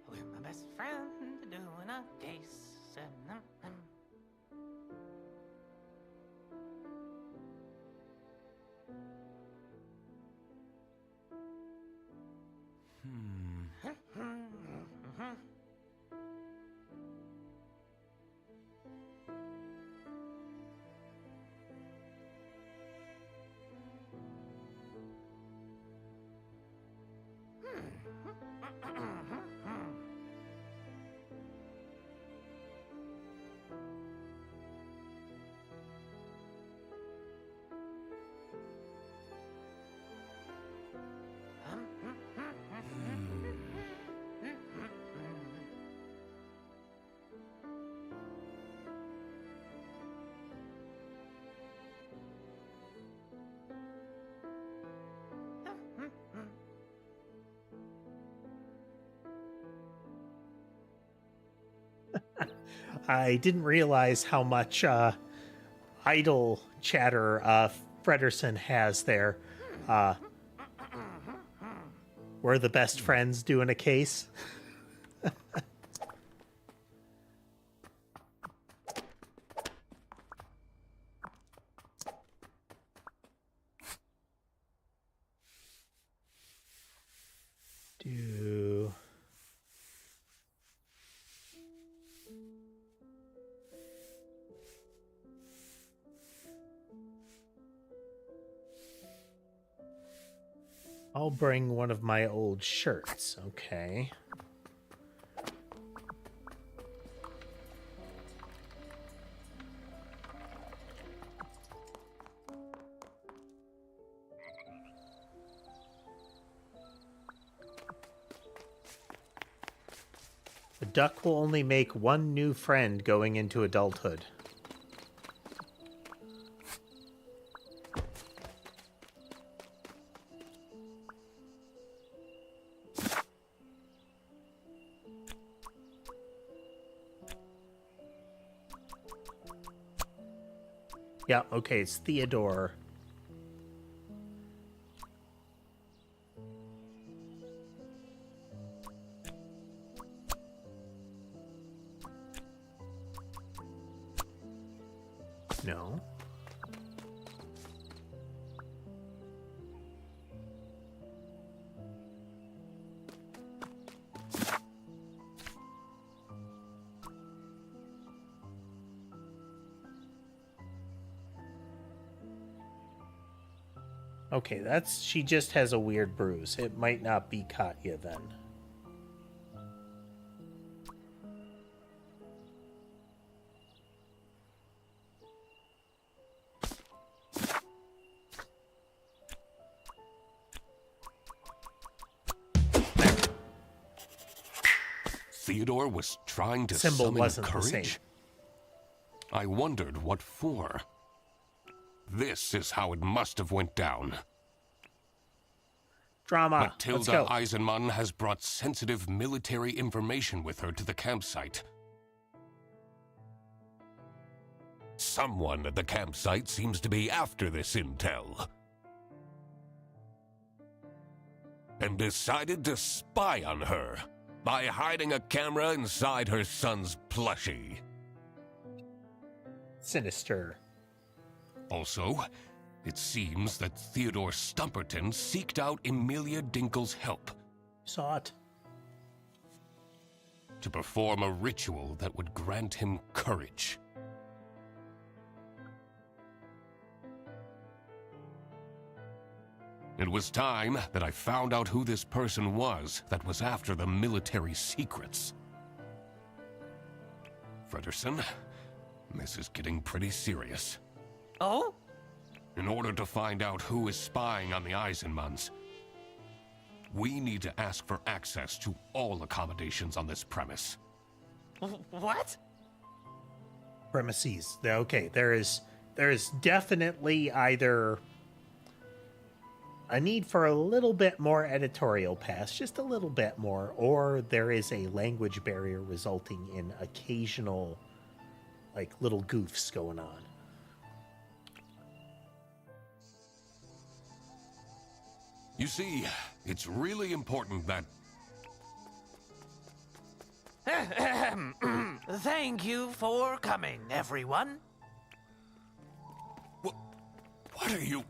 We're my best friend doing a case. I didn't realize how much idle chatter Frederson has there. We're the best friends doing a case. I'll bring one of my old shirts, okay. The duck will only make one new friend going into adulthood. Yeah, okay, it's Theodore. No. Okay, she just has a weird bruise. It might not be Katya then. Theodore was trying to Symbol summon wasn't the same. courage? I wondered what for. This is how it must have went down. Drama. Let's Matilda go. Eisenmann has brought sensitive military information with her to the campsite. Someone at the campsite seems to be after this intel. And decided to spy on her by hiding a camera inside her son's plushie. Sinister. Also, it seems that Theodore Stumperton seeked out Emilia Dinkle's help. Saw it. To perform a ritual that would grant him courage. It was time that I found out who this person was that was after the military secrets. Frederson, this is getting pretty serious. Oh? In order to find out who is spying on the Eisenmanns, we need to ask for access to all accommodations on this premise. What? Premises. Okay, there is definitely either a need for a little bit more editorial pass, just a little bit more, or there is a language barrier resulting in occasional, like, little goofs going on. You see, it's really important that... Thank you for coming, everyone. What are you...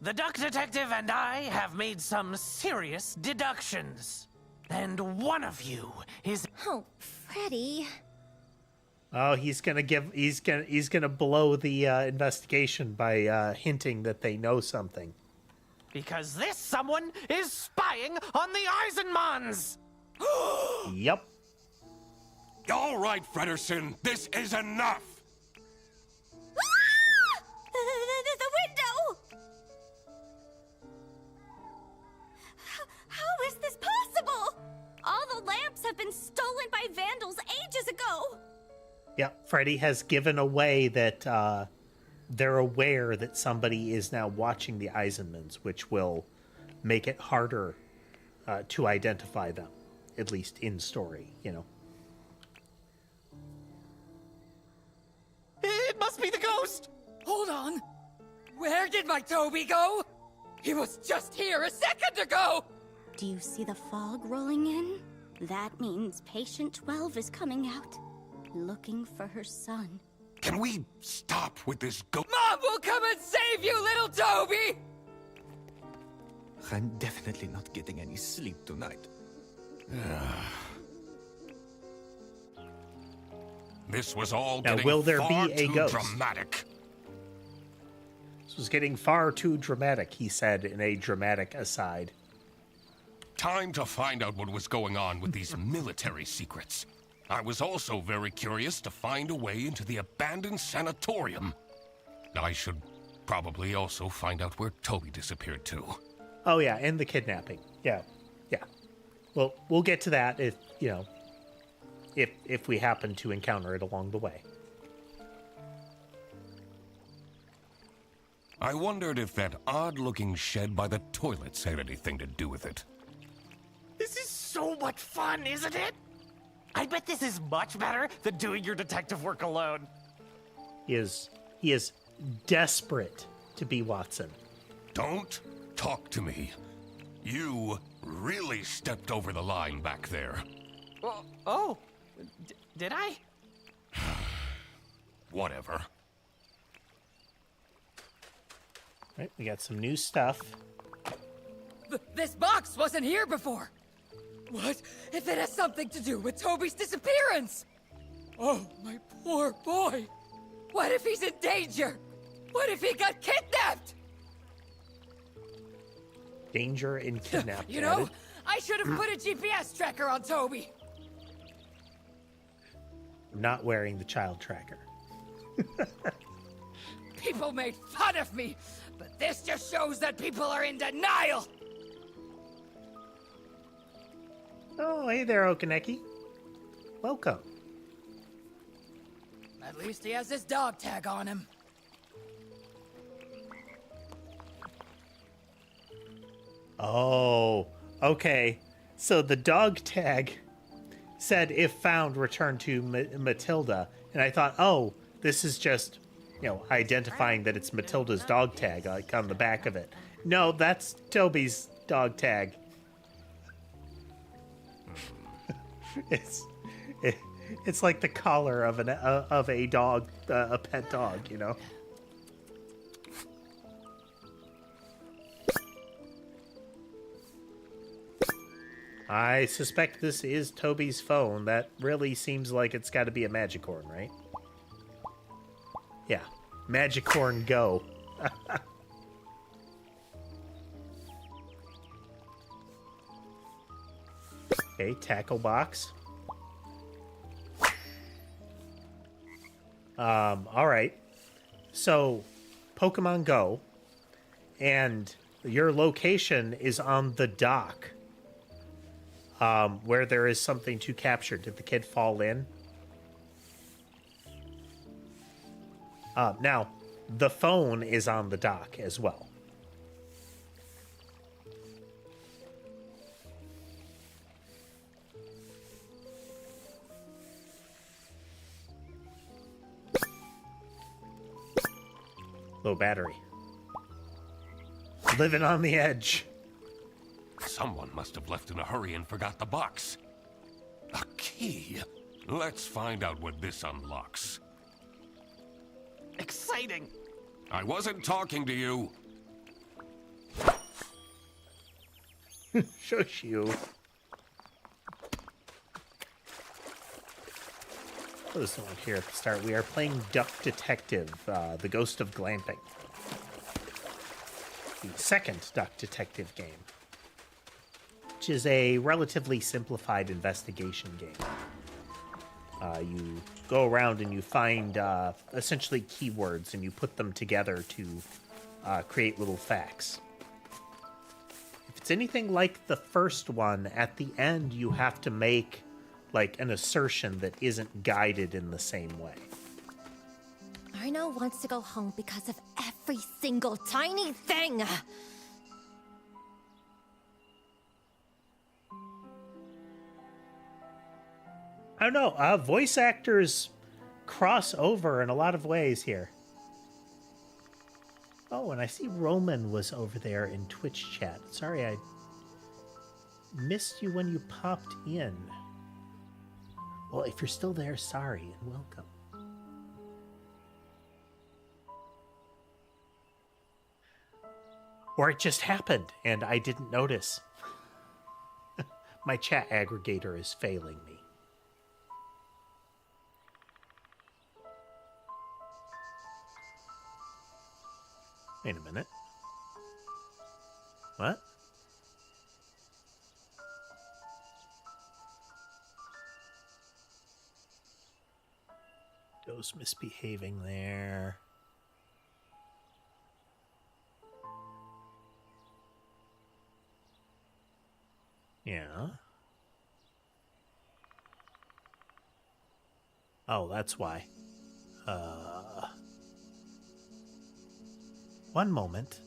The Duck Detective and I have made some serious deductions. And one of you is... Oh, Freddy. Oh, he's gonna blow the investigation by hinting that they know something. Because this someone is spying on the Eisenmanns! Yep. All right, Frederson, this is enough! The window! How is this possible? All the lamps have been stolen by vandals ages ago. Yep, Freddy has given away that they're aware that somebody is now watching the Eisenmanns, which will make it harder to identify them, at least in story, you know. It must be the ghost! Hold on. Where did my Toby go? He was just here a second ago! Do you see the fog rolling in? That means patient 12 is coming out, looking for her son. Can we stop with this ghost? Mom will come and save you, little Toby! I'm definitely not getting any sleep tonight. This was all Now, getting will there far be a too ghost? dramatic. This was getting far too dramatic, he said in a dramatic aside. Time to find out what was going on with these military secrets. I was also very curious to find a way into the abandoned sanatorium. I should probably also find out where Toby disappeared to. Oh yeah, and the kidnapping. Yeah. Well, we'll get to that if, you know, if we happen to encounter it along the way. I wondered if that odd-looking shed by the toilets had anything to do with it. This is so much fun, isn't it? I bet this is much better than doing your detective work alone. He is desperate to be Watson. Don't talk to me. You really stepped over the line back there. Oh, did I? Whatever. Right, we got some new stuff. This box wasn't here before. What if it has something to do with Toby's disappearance? Oh, my poor boy. What if he's in danger? What if he got kidnapped? Danger and kidnapped. You know, I should have put a GPS tracker on Toby. I'm not wearing the child tracker. People made fun of me, but this just shows that people are in denial. Oh, hey there, Okaneki. Welcome. At least he has his dog tag on him. Oh, okay. So the dog tag said, if found, return to Matilda. And I thought, oh, this is just, you know, identifying that it's Matilda's dog tag, like on the back of it. No, that's Toby's dog tag. It's like the collar of a dog, a pet dog, you know. I suspect this is Toby's phone. That really seems like it's got to be a Magicorn, right? Yeah, Magicorn Go. Okay, tackle box. All right. So, Pokemon Go, and your location is on the dock, where there is something to capture. Did the kid fall in? Now, the phone is on the dock as well. Low battery. Living on the edge. Someone must have left in a hurry and forgot the box. A key. Let's find out what this unlocks. Exciting. I wasn't talking to you. Shush you. This one here at the start. We are playing Duck Detective, the Ghost of Glamping. The second Duck Detective game, which is a relatively simplified investigation game. You go around and you find essentially keywords and you put them together to create little facts. If it's anything like the first one, at the end you have to make like an assertion that isn't guided in the same way. Arno wants to go home because of every single tiny thing. I don't know. Voice actors cross over in a lot of ways here. Oh, and I see Roman was over there in Twitch chat. Sorry, I missed you when you popped in. Well, if you're still there, sorry and welcome. Or it just happened and I didn't notice. My chat aggregator is failing me. Wait a minute. What? Those misbehaving there. Yeah. Oh, that's why. One moment.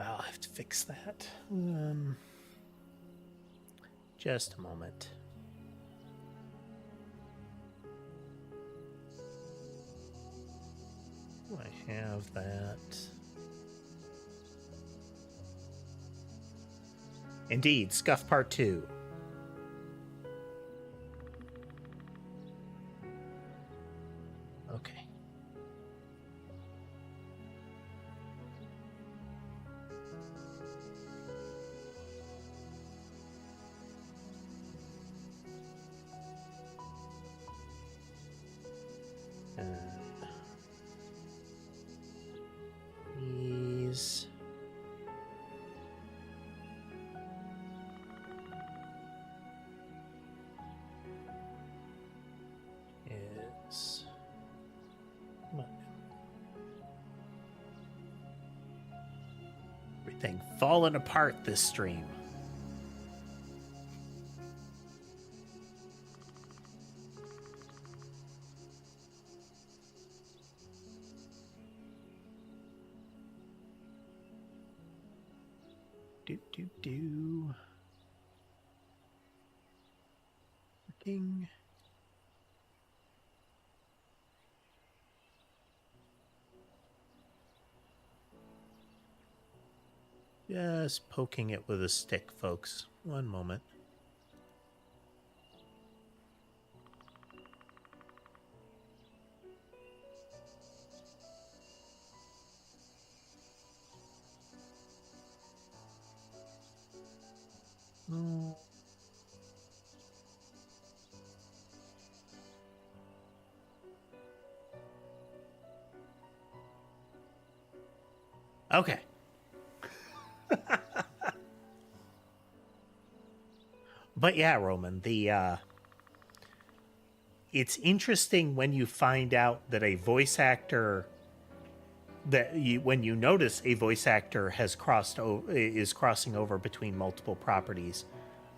I'll have to fix that. Just a moment. I have that. Indeed, Scuff Part 2. Okay. These. Is. Come on. Everything falling apart this stream. Do. Working. Just poking it with a stick, folks. One moment. Oh. Okay. But yeah, Roman, it's interesting when you find out that a voice actor when you notice a voice actor is crossing over between multiple properties.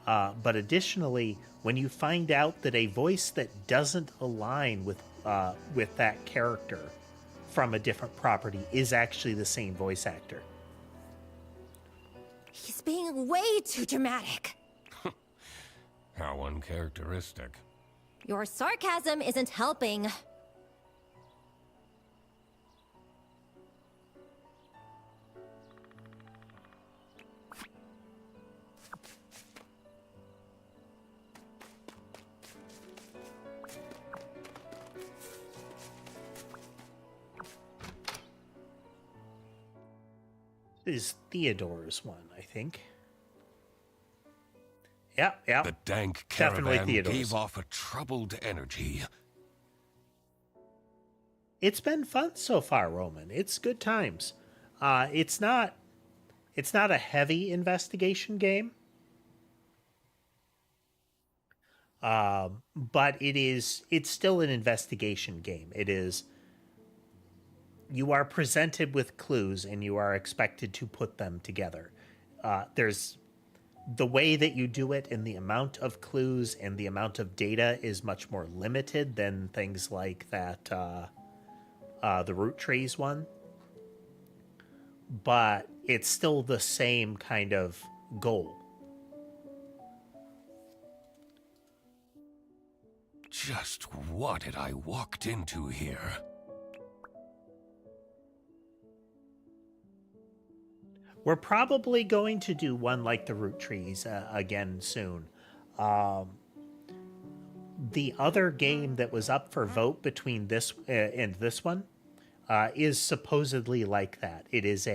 But additionally, when you find out that a voice that doesn't align with that character from a different property is actually the same voice actor. He's being way too dramatic. How uncharacteristic. Your sarcasm isn't helping. This is Theodore's one, I think. Yeah. The dank Definitely caravan Theodore's. gave off a troubled energy. It's been fun so far, Roman. It's good times. It's not a heavy investigation game. But it's still an investigation game. It is. You are presented with clues and you are expected to put them together. There's the way that you do it and the amount of clues and the amount of data is much more limited than things like that, the root trees one. But it's still the same kind of goal. Just what had I walked into here? We're probably going to do one like the root trees again soon. The other game that was up for vote between this and this one is supposedly like that. It is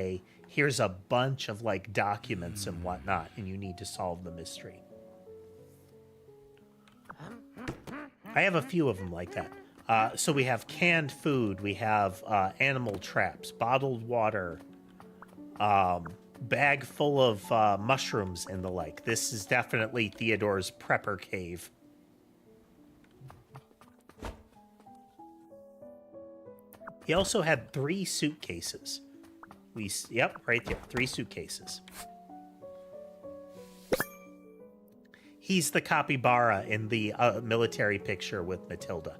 here's a bunch of like documents and whatnot, and you need to solve the mystery. I have a few of them like that. So we have canned food, we have animal traps, bottled water, bag full of mushrooms and the like. This is definitely Theodore's prepper cave. He also had 3 suitcases. Yep, right there, 3 suitcases. He's the capybara in the military picture with Matilda.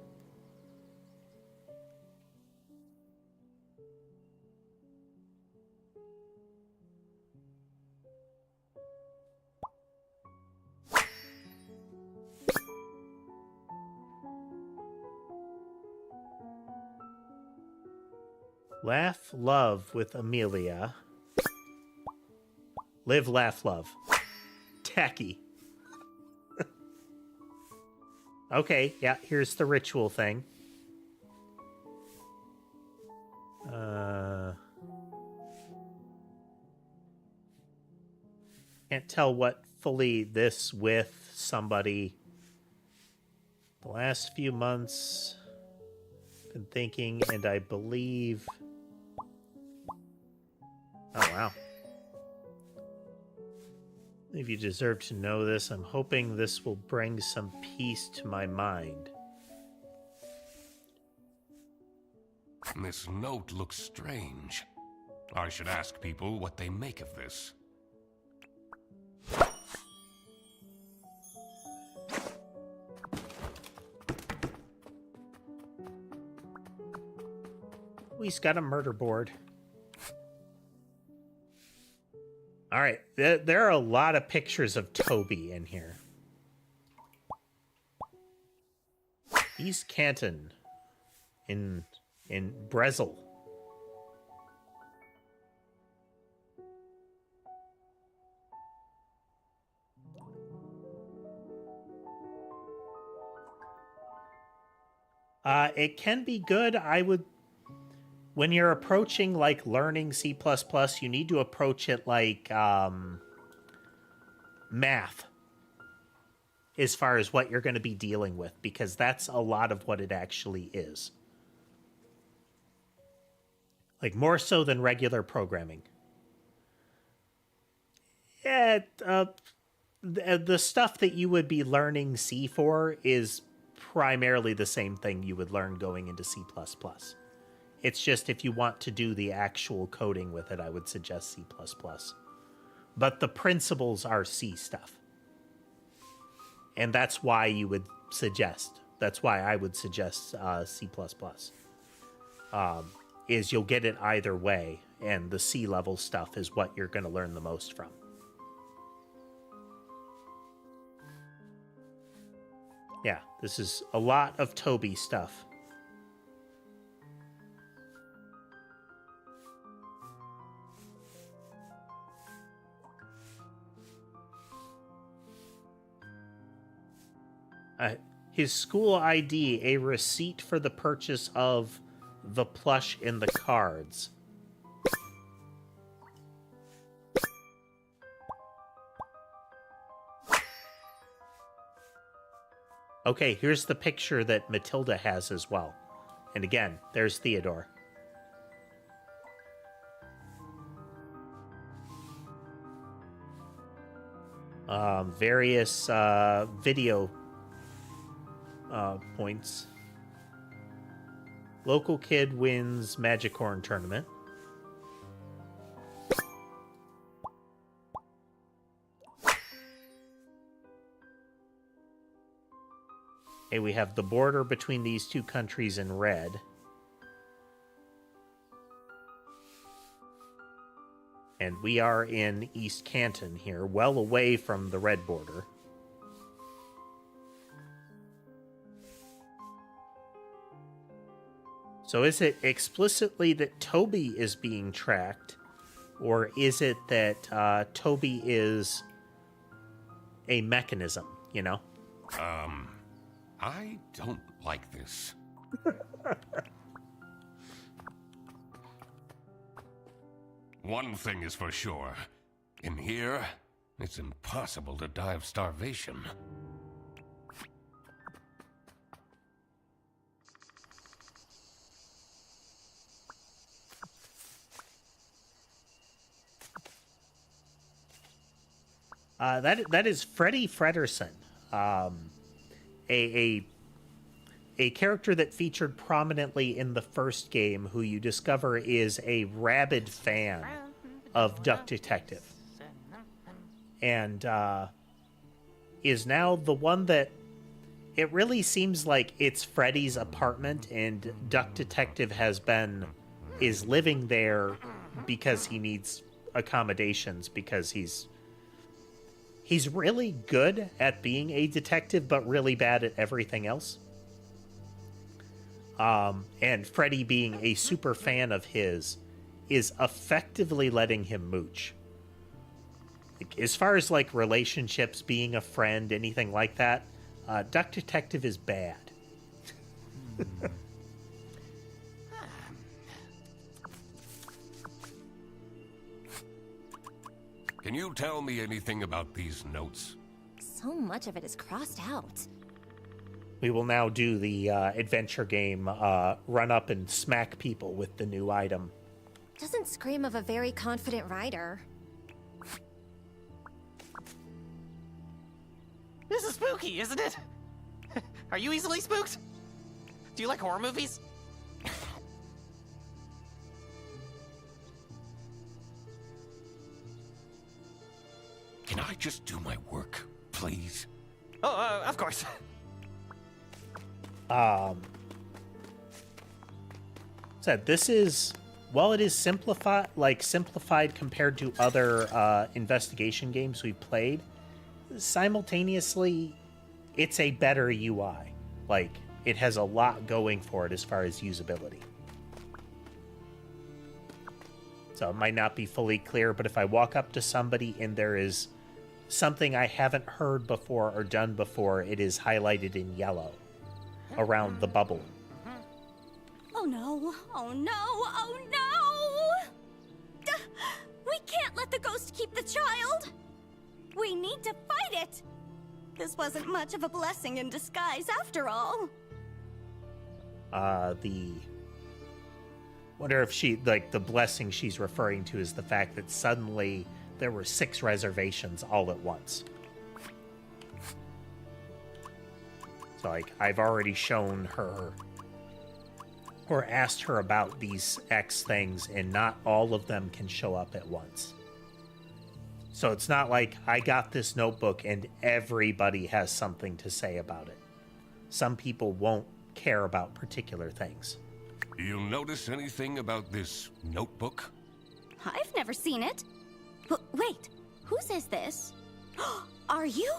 Laugh, love with Amelia. Live, laugh, love. Tacky. Okay, yeah, here's the ritual thing. Can't tell what fully this with somebody. The last few months, been thinking, and I believe... Oh, wow. I believe you deserve to know this. I'm hoping this will bring some peace to my mind. This note looks strange. I should ask people what they make of this. He's got a murder board. All right, there are a lot of pictures of Toby in here. East Canton in Brezel. It can be good. I would... When you're approaching, like, learning C++, you need to approach it like math as far as what you're going to be dealing with, because that's a lot of what it actually is. Like, more so than regular programming. Yeah, the stuff that you would be learning C for is primarily the same thing you would learn going into C++. It's just if you want to do the actual coding with it, I would suggest C++. But the principles are C stuff. And that's why you would suggest, that's why I would suggest C++. Is you'll get it either way, and the C level stuff is what you're going to learn the most from. Yeah, this is a lot of Toby stuff. His school ID, a receipt for the purchase of the plush in the cards. Okay, here's the picture that Matilda has as well. And again, there's Theodore. Various video points. Local kid wins Magicorn tournament. Okay, we have the border between these two countries in red. And we are in East Canton here, well away from the red border. So is it explicitly that Toby is being tracked, or is it that Toby is a mechanism, you know? I don't like this. One thing is for sure. In here, it's impossible to die of starvation. That is Freddie Fredersen, a character that featured prominently in the first game, who you discover is a rabid fan of Duck Detective, and is now the one that it really seems like it's Freddy's apartment, and Duck Detective is living there because he needs accommodations, because he's really good at being a detective, but really bad at everything else. And Freddy, being a super fan of his, is effectively letting him mooch. Like, as far as like relationships, being a friend, anything like that, Gletective is bad. Can you tell me anything about these notes? So much of it is crossed out. We will now do the adventure game, run up and smack people with the new item. Doesn't scream of a very confident rider. This is spooky, isn't it? Are you easily spooked? Do you like horror movies? Can I just do my work, please? Oh, of course. Said this is, while it is simplified compared to other investigation games we've played, simultaneously, it's a better UI. Like, it has a lot going for it as far as usability. So it might not be fully clear, but if I walk up to somebody and there is something I haven't heard before or done before, it is highlighted in yellow around the bubble. Oh no, oh no, oh no! We can't let the ghost keep the child! We need to fight it! This wasn't much of a blessing in disguise after all. Wonder if she, like, the blessing she's referring to is the fact that suddenly there were 6 reservations all at once. So, like, I've already shown her or asked her about these X things, and not all of them can show up at once. So it's not like I got this notebook and everybody has something to say about it. Some people won't care about particular things. You notice anything about this notebook? I've never seen it. Wait, whose is this? Are you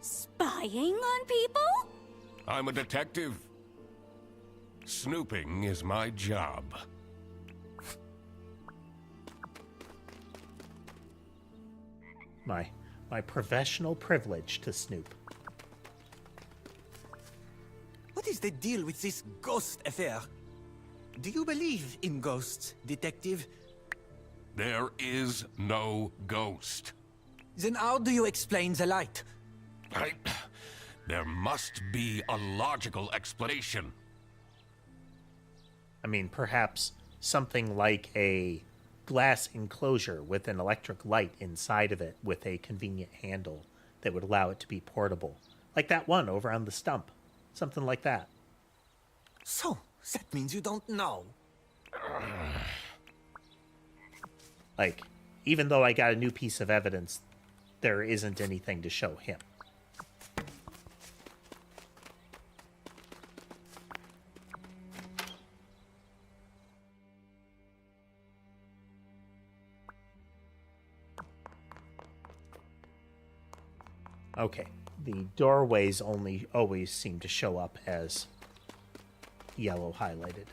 spying on people? I'm a detective. Snooping is my job. My professional privilege to snoop. What is the deal with this ghost affair? Do you believe in ghosts, detective? There is no ghost. Then how do you explain the light? There must be a logical explanation. I mean, perhaps something like a glass enclosure with an electric light inside of it with a convenient handle that would allow it to be portable. Like that one over on the stump. Something like that. So, that means you don't know. Like, even though I got a new piece of evidence, there isn't anything to show him. Okay, the doorways always seem to show up as yellow highlighted.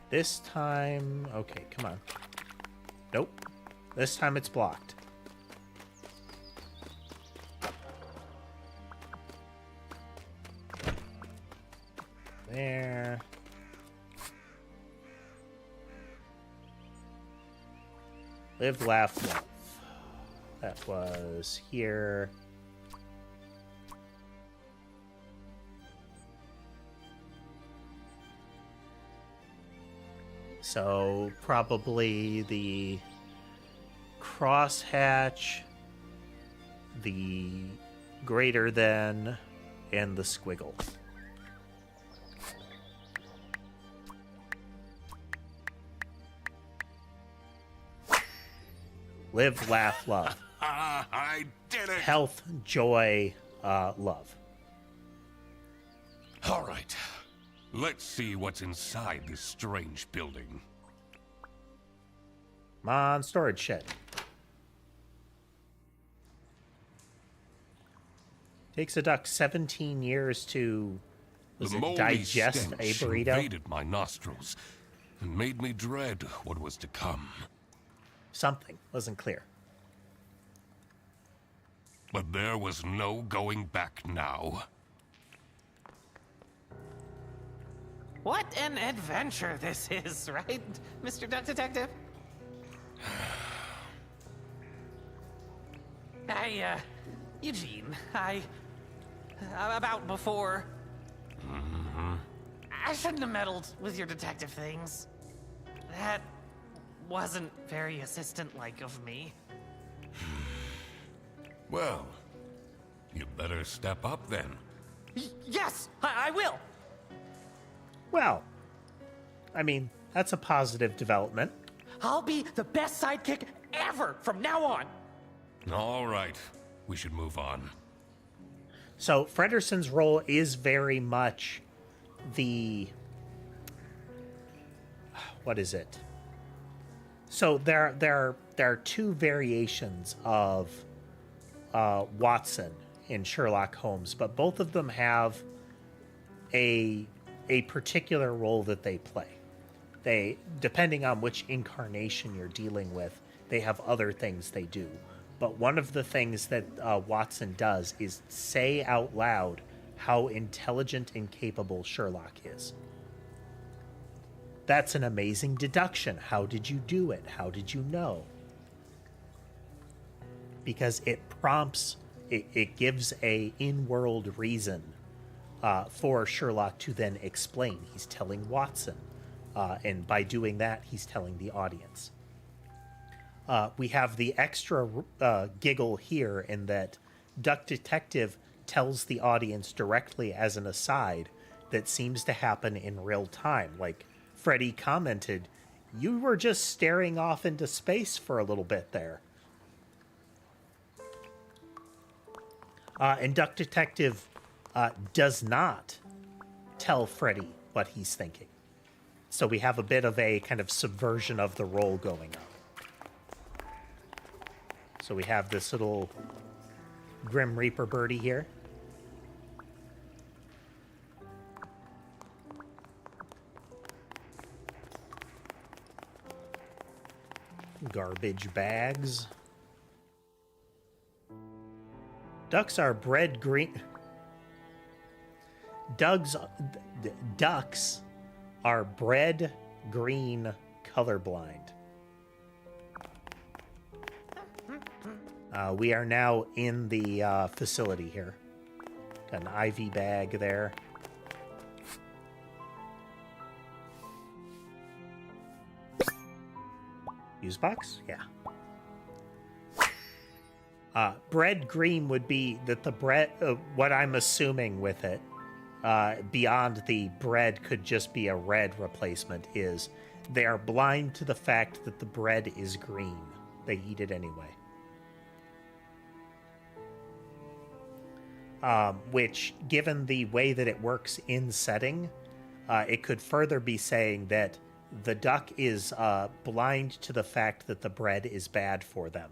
This time, okay, come on. Nope. This time it's blocked. There. Live, laugh, love. That was here. So probably the crosshatch, the greater than, and the squiggle. Live, laugh, love. I did it! Health, joy, love. All right. Let's see what's inside this strange building. Come on, storage shed. Takes a duck 17 years to digest a burrito. Invaded my nostrils and made me dread what was to come. Something wasn't clear. But there was no going back now. What an adventure this is, right, Mr. Duck Detective? Eugene, about before. I shouldn't have meddled with your detective things. That wasn't very assistant-like of me. Well, you better step up then. Yes, I will! Well, I mean, that's a positive development. I'll be the best sidekick ever from now on! All right, we should move on. So Frederson's role is very much the... What is it? So there are two variations of Watson in Sherlock Holmes, but both of them have a particular role that they play. They, depending on which incarnation you're dealing with, they have other things they do. But one of the things that Watson does is say out loud how intelligent and capable Sherlock is. That's an amazing deduction. How did you do it? How did you know? Because it prompts, it gives a in-world reason for Sherlock to then explain. He's telling Watson, and by doing that, he's telling the audience. We have the extra giggle here in that Duck Detective tells the audience directly as an aside that seems to happen in real time. Like Freddy commented, you were just staring off into space for a little bit there. And Duck Detective does not tell Freddy what he's thinking. So we have a bit of a kind of subversion of the role going on. So we have this little Grim Reaper birdie here. Garbage bags. Ducks are bred green. Ducks are bred green colorblind. We are now in the facility here. Got an IV bag there. Use box? Yeah. Bread green would be that the bread, what I'm assuming with it, beyond the bread could just be a red replacement, is they are blind to the fact that the bread is green. They eat it anyway. Which, given the way that it works in setting, it could further be saying that the duck is blind to the fact that the bread is bad for them.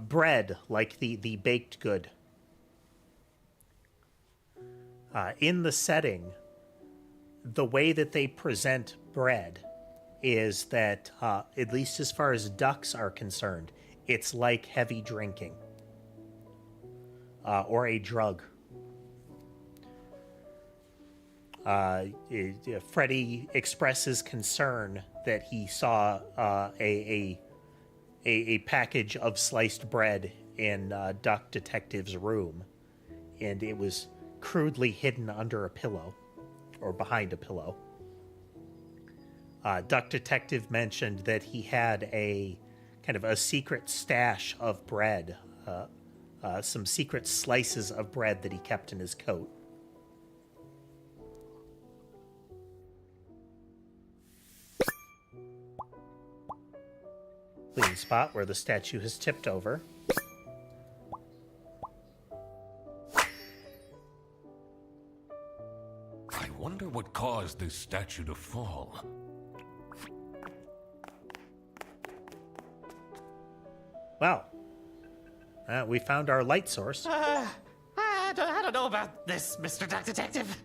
Bread, like the baked good. In the setting, the way that they present bread is that, at least as far as ducks are concerned, it's like heavy drinking. Or a drug. Freddy expresses concern that he saw a package of sliced bread in Duck Detective's room, and it was crudely hidden under a pillow, or behind a pillow. Duck Detective mentioned that he had a kind of a secret stash of bread, some secret slices of bread that he kept in his coat. clean spot where the statue has tipped over. I wonder what caused this statue to fall. Well, we found our light source. I don't know about this, Mr. Duck Detective.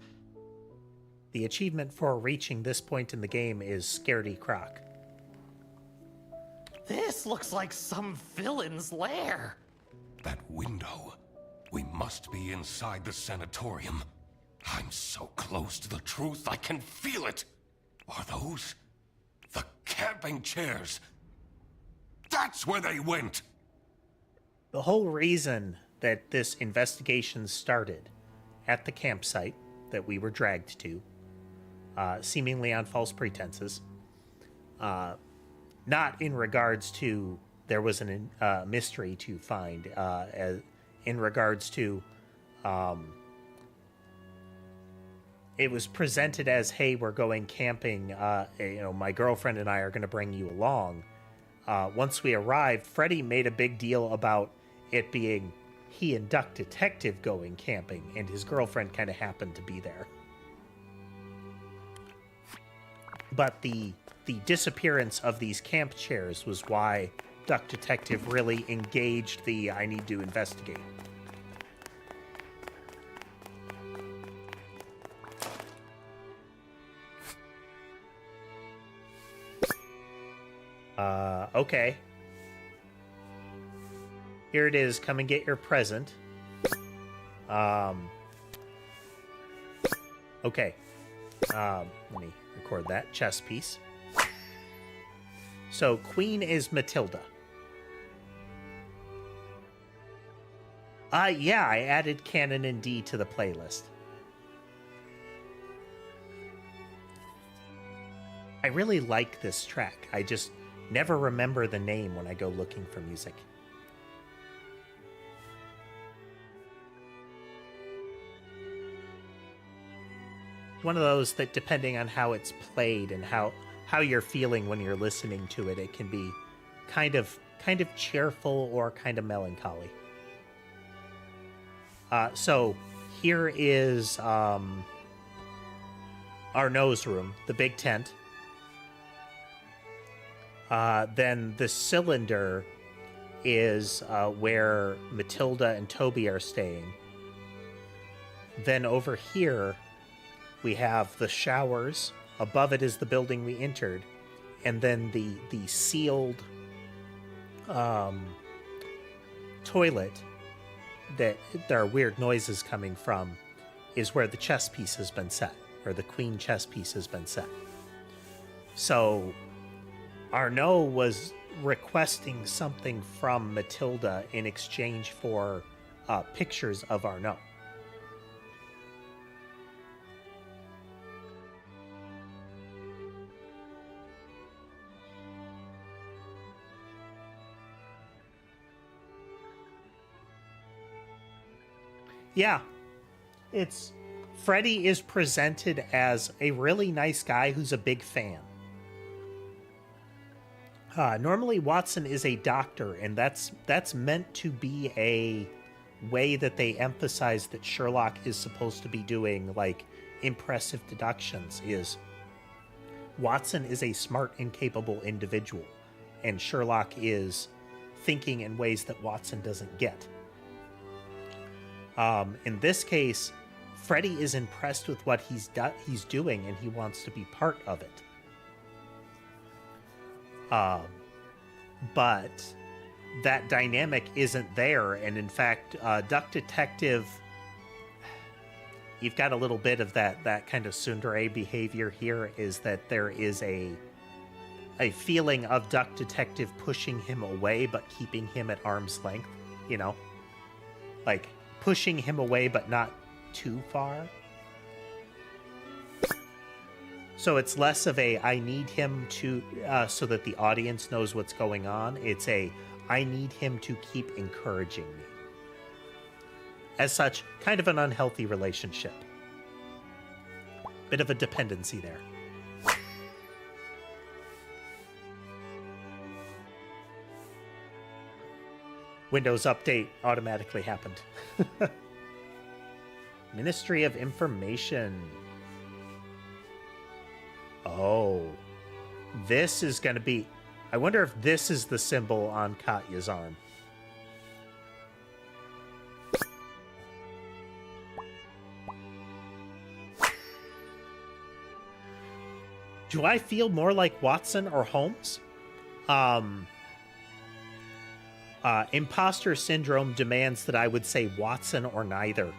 The achievement for reaching this point in the game is Scaredy Croc. This looks like some villain's lair. That window. We must be inside the sanatorium. I'm so close to the truth, I can feel it. Are those the camping chairs? That's where they went. The whole reason that this investigation started at the campsite that we were dragged to, seemingly on false pretenses, not in regards to there was a mystery to find, in regards to it was presented as, hey, we're going camping, my girlfriend and I are going to bring you along. Once we arrived, Freddy made a big deal about it being he and Duck Detective going camping, and his girlfriend kind of happened to be there. But the disappearance of these camp chairs was why Duck Detective really engaged the I need to investigate. Okay. Here it is. Come and get your present. Okay. Let me record that chess piece. So, Queen is Matilda. Yeah, I added Canon and D to the playlist. I really like this track. I just never remember the name when I go looking for music. One of those that, depending on how it's played and how you're feeling when you're listening to it, it can be kind of cheerful or kind of melancholy. So here is our nose room, the big tent. Then the cylinder is where Matilda and Toby are staying. Then over here, we have the showers. Above it is the building we entered. And then the sealed toilet that there are weird noises coming from is where the chess piece has been set, or the queen chess piece has been set. So Arnaud was requesting something from Matilda in exchange for pictures of Arnaud. Yeah, Freddy is presented as a really nice guy who's a big fan. Normally Watson is a doctor, and that's meant to be a way that they emphasize that Sherlock is supposed to be doing, like, impressive deductions, is Watson is a smart and capable individual, and Sherlock is thinking in ways that Watson doesn't get. In this case, Freddy is impressed with what he's doing, and he wants to be part of it. But that dynamic isn't there, and in fact, Duck Detective, you've got a little bit of that kind of tsundere behavior here, is that there is a feeling of Duck Detective pushing him away but keeping him at arm's length, you know? Like, pushing him away but not too far. So it's less of a I need him to so that the audience knows what's going on. It's a I need him to keep encouraging me. As such, kind of an unhealthy relationship. Bit of a dependency there. Windows Update automatically happened. Ministry of Information. Oh. This is going to be... I wonder if this is the symbol on Katya's arm. Do I feel more like Watson or Holmes? Imposter syndrome demands that I would say Watson or neither.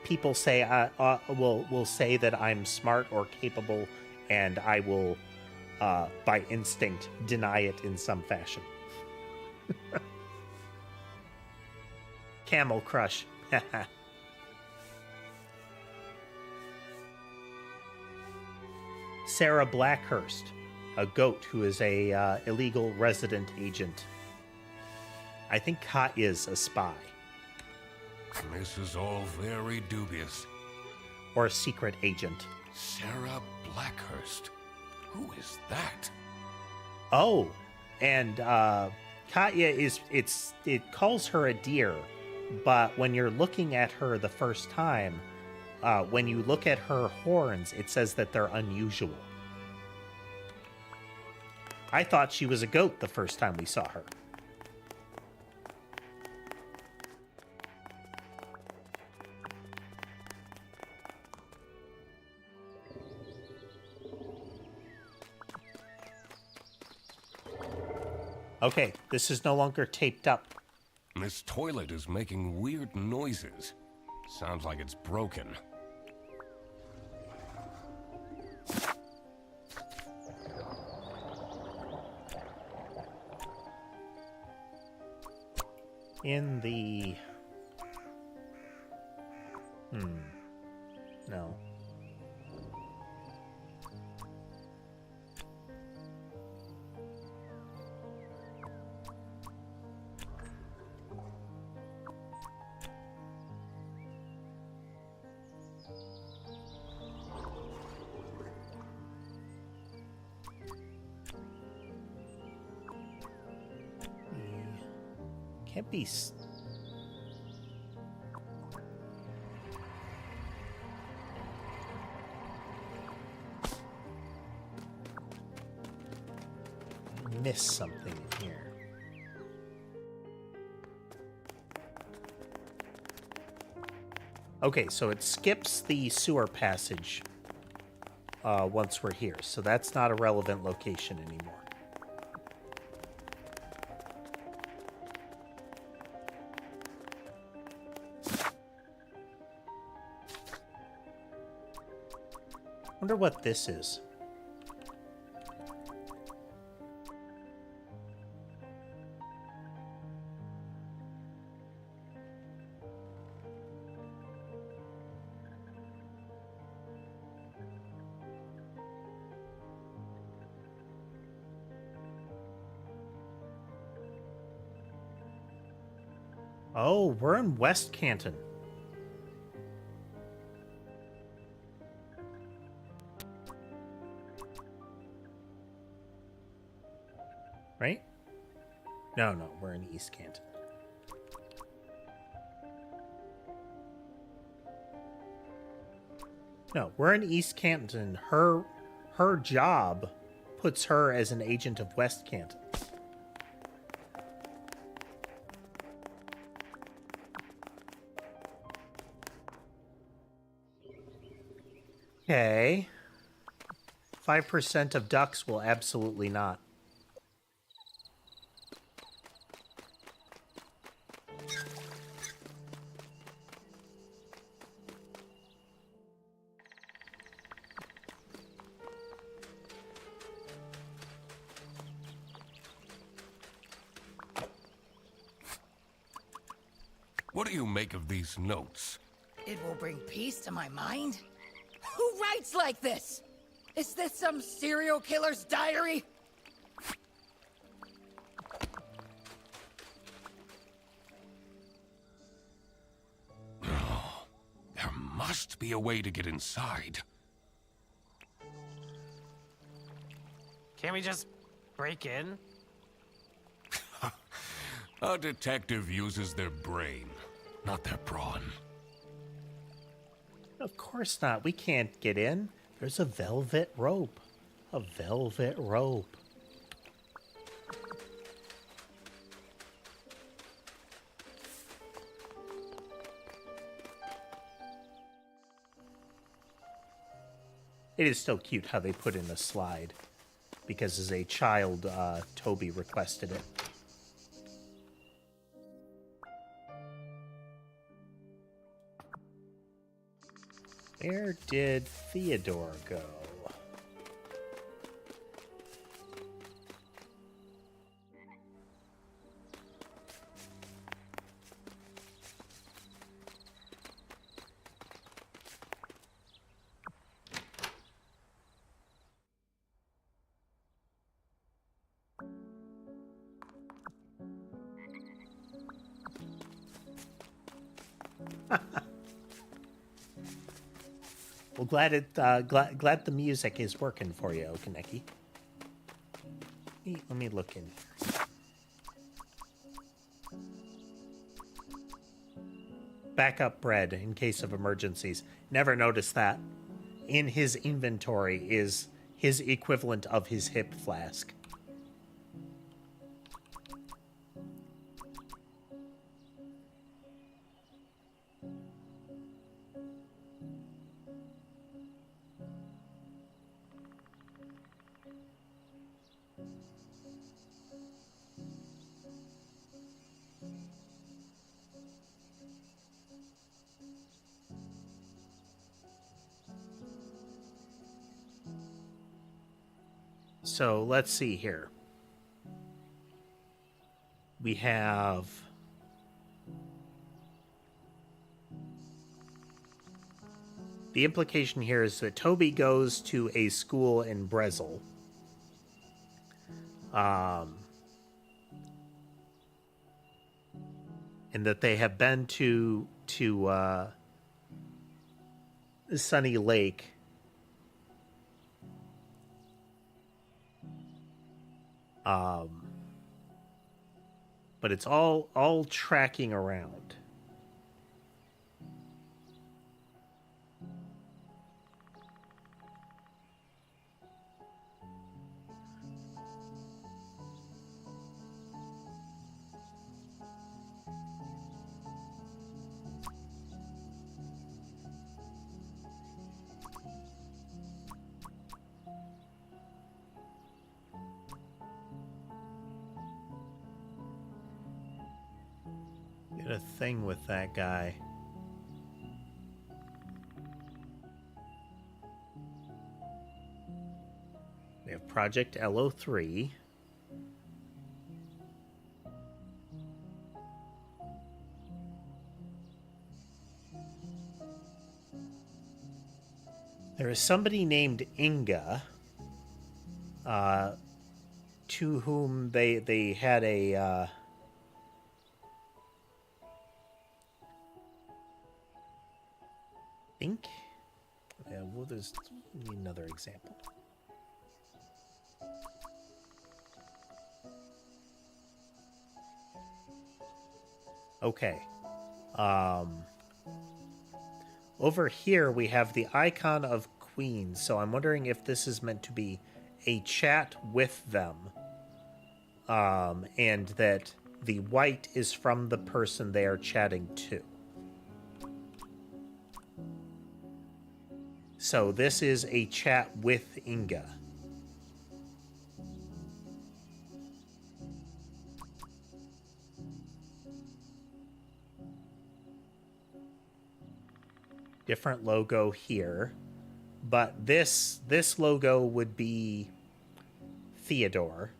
People say will say that I'm smart or capable, and I will, by instinct, deny it in some fashion. Camel Crush. Sarah Blackhurst, a goat who is a illegal resident agent. I think Katya's a spy. This is all very dubious. Or a secret agent. Sarah Blackhurst. Who is that? Oh, and Katya it calls her a deer, but when you're looking at her the first time, when you look at her horns, it says that they're unusual. I thought she was a goat the first time we saw her. Okay, this is no longer taped up. This toilet is making weird noises. Sounds like it's broken. In the... No. Can't be... Miss something here. Okay, so it skips the sewer passage once we're here, so that's not a relevant location anymore. Wonder what this is. Oh, we're in West Canton. Right? No, we're in East Canton. No, we're in East Canton. Her job puts her as an agent of West Canton. Okay. 5% of ducks will absolutely not. What do you make of these notes? It will bring peace to my mind? Who writes like this? Is this some serial killer's diary? Oh, there must be a way to get inside. Can't we just break in? A detective uses their brain, not their brawn. Of course not. We can't get in. There's a velvet rope. A velvet rope. It is still cute how they put in a slide. Because as a child, Toby requested it. Where did Theodore go? Well, glad the music is working for you, Kaneki. Let me look in here. Backup bread in case of emergencies. Never noticed that. In his inventory is his equivalent of his hip flask. So let's see here. We have the implication here is that Toby goes to a school in Brezel. And that they have been to Sunny Lake. But it's all tracking around. Get a thing with that guy. We have Project LO3. There is somebody named Inga, to whom they had a think. Yeah, well, there's need another example. Okay. Over here we have the icon of Queens, so I'm wondering if this is meant to be a chat with them. And that the white is from the person they are chatting to. So this is a chat with Inga. Different logo here, but this logo would be Theodore.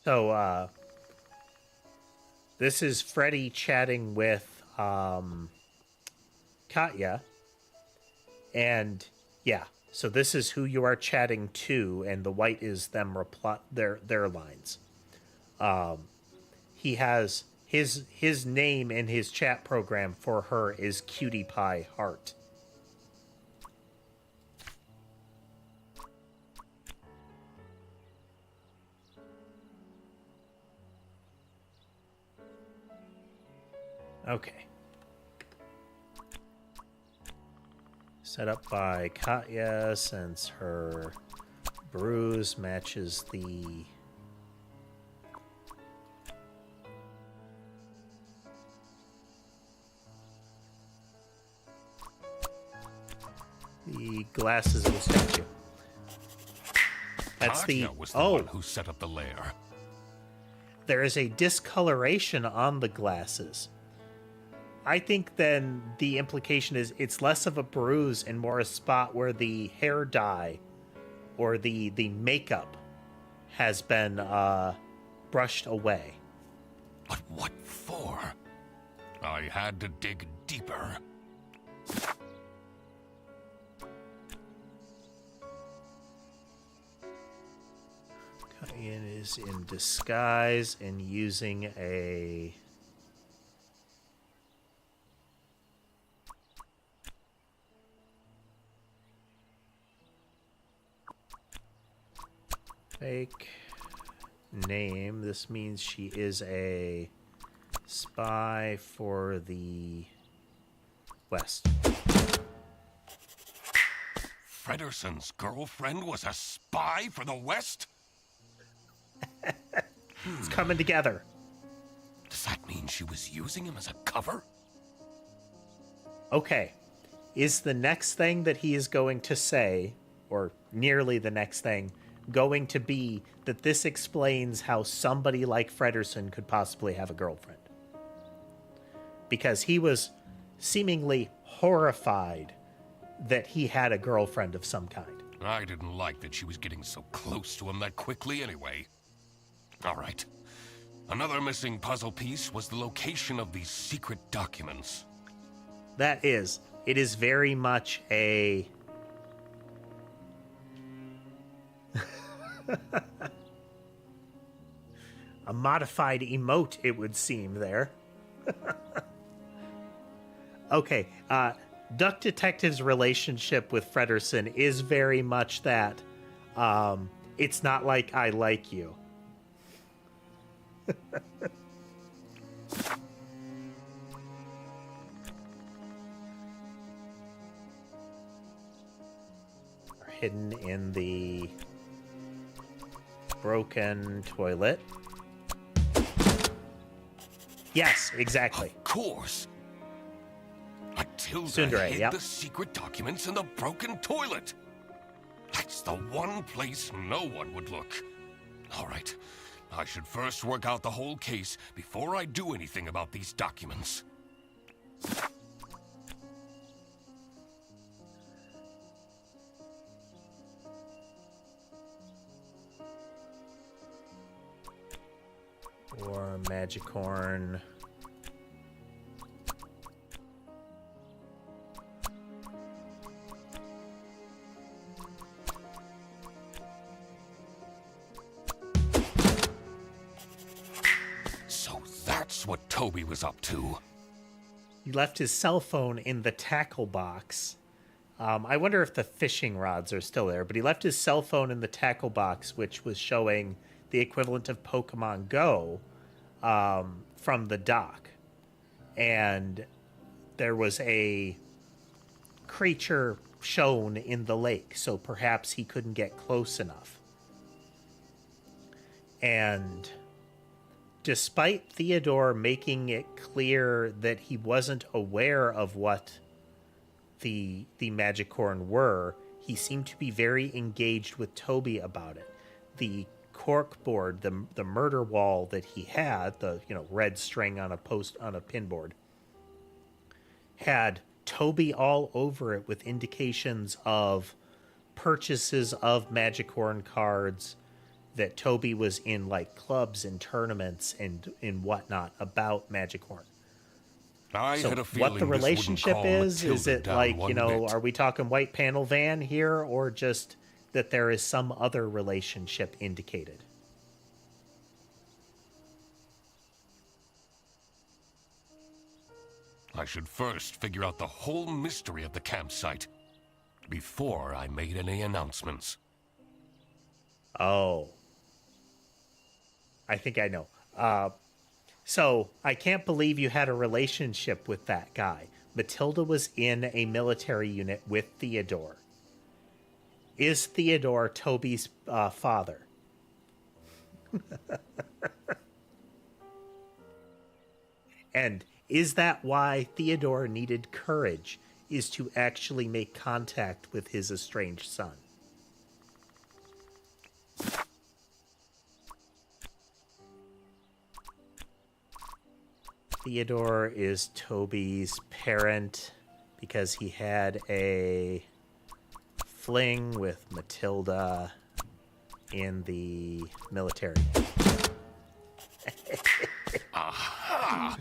So, this is Freddy chatting with, Katya. And, yeah, So this is who you are chatting to, and the white is them their lines. He has his name in his chat program for her is Cutie Pie Heart. Okay. Set up by Katya, since her bruise matches the glasses of the statue. That's Katya the was the one who set up the lair. There is a discoloration on the glasses. I think then the implication is it's less of a bruise and more a spot where the hair dye or the makeup has been brushed away. But what for? I had to dig deeper. Ian is in disguise and using a fake name. This means she is a spy for the West. Frederson's girlfriend was a spy for the West? It's coming together. Does that mean she was using him as a cover? Okay. Is the next thing that he is going to say, or nearly the next thing, going to be that this explains how somebody like Frederson could possibly have a girlfriend? Because he was seemingly horrified that he had a girlfriend of some kind. I didn't like that she was getting so close to him that quickly anyway. All right. Another missing puzzle piece was the location of these secret documents. That is. It is very much a... a modified emote, it would seem, there. Okay, Duck Detective's relationship with Frederson is very much that. It's not like I like you. Hidden in the broken toilet. Yes, exactly. Of course. Matilda Tsundere, hid yep. the secret documents in the broken toilet. That's the one place no one would look. All right. I should first work out the whole case before I do anything about these documents. Or Magicorn. So that's what Toby was up to. He left his cell phone in the tackle box. I wonder if the fishing rods are still there, but he left his cell phone in the tackle box, which was showing the equivalent of Pokemon Go from the dock. And there was a creature shown in the lake, so perhaps he couldn't get close enough. And despite Theodore making it clear that he wasn't aware of what the Magicorn were, he seemed to be very engaged with Toby about it. The cork board, the murder wall that he had, the red string on a post on a pinboard, had Toby all over it with indications of purchases of Magicorn cards, that Toby was in like clubs and tournaments and whatnot about Magicorn. I So had a feeling what the this wouldn't relationship calm is Matilda it down like, one you know, bit. are we talking white panel van here, or just that there is some other relationship indicated? I should first figure out the whole mystery of the campsite before I made any announcements. Oh. I think I know. So, I can't believe you had a relationship with that guy. Matilda was in a military unit with Theodore. Is Theodore Toby's father? And is that why Theodore needed courage, is to actually make contact with his estranged son? Theodore is Toby's parent because he had a fling with Matilda in the military. Aha!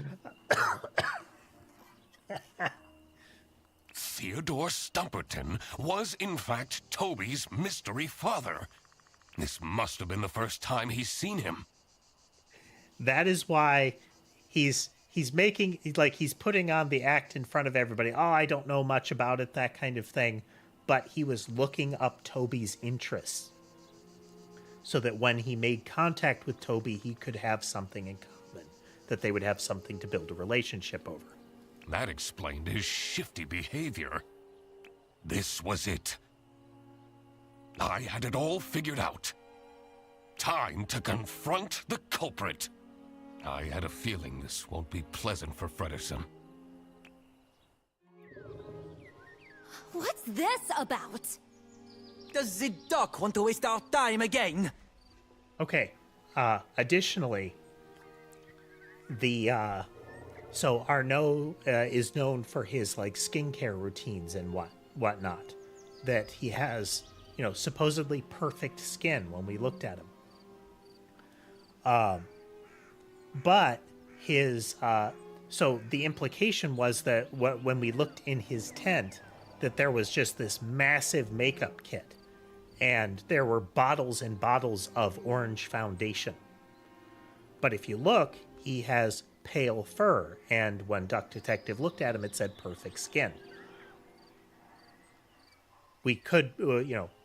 Theodore Stumperton was in fact Toby's mystery father. This must have been the first time he's seen him. That is why he's making, like, he's putting on the act in front of everybody. Oh, I don't know much about it, that kind of thing. But he was looking up Toby's interests so that when he made contact with Toby, he could have something in common, that they would have something to build a relationship over. That explained his shifty behavior. This was it. I had it all figured out. Time to confront the culprit. I had a feeling this won't be pleasant for Frederson. What's this about? Does the doc want to waste our time again? Okay. Additionally, the so Arnaud is known for his like skincare routines and whatnot. That he has, you know, supposedly perfect skin when we looked at him. But his so the implication was that when we looked in his tent, that there was just this massive makeup kit, and there were bottles and bottles of orange foundation. But if you look, he has pale fur, and when Duck Detective looked at him, it said perfect skin. We could,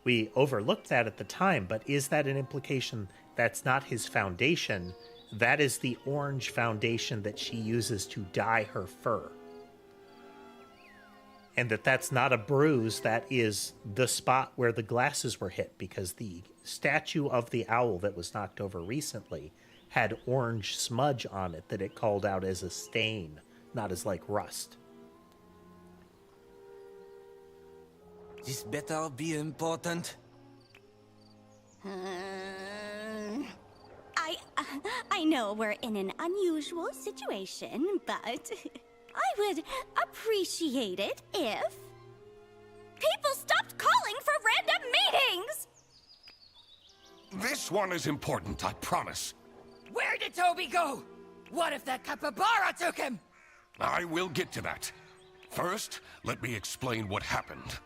we overlooked that at the time, but is that an implication that's not his foundation? That is the orange foundation that she uses to dye her fur. And that's not a bruise, that is the spot where the glasses were hit, because the statue of the owl that was knocked over recently had orange smudge on it that it called out as a stain, not as like rust. This better be important. I know we're in an unusual situation, but I would appreciate it if people stopped calling for random meetings! This one is important, I promise. Where did Toby go? What if that capybara took him? I will get to that. First, let me explain what happened.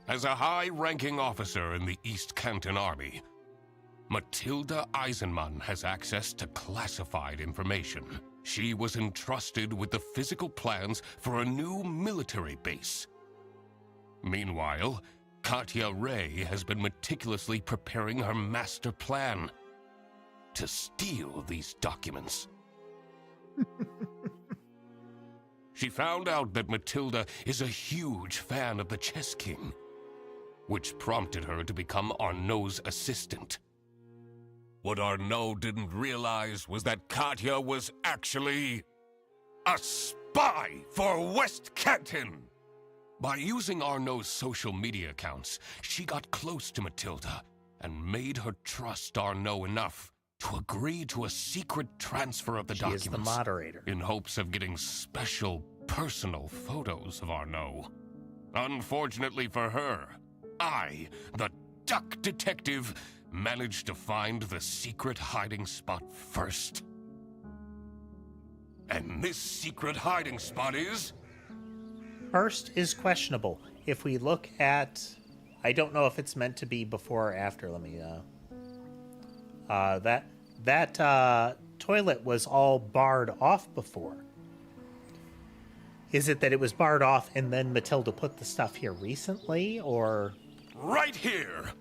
As a high-ranking officer in the East Canton Army, Matilda Eisenman has access to classified information. She was entrusted with the physical plans for a new military base. Meanwhile, Katya Ray has been meticulously preparing her master plan to steal these documents. She found out that Matilda is a huge fan of the Chess King, which prompted her to become Arnaud's assistant. What Arnaud didn't realize was that Katya was actually a spy for West Canton. By using Arnaud's social media accounts, she got close to Matilda and made her trust Arnaud enough to agree to a secret transfer of the documents. She is the moderator. In hopes of getting special, personal photos of Arnaud. Unfortunately for her, I, the Duck Detective, managed to find the secret hiding spot first. And this secret hiding spot is... First is questionable. If we look at... I don't know if it's meant to be before or after. Let me... That toilet was all barred off before. Is it that it was barred off and then Matilda put the stuff here recently, or... Right here!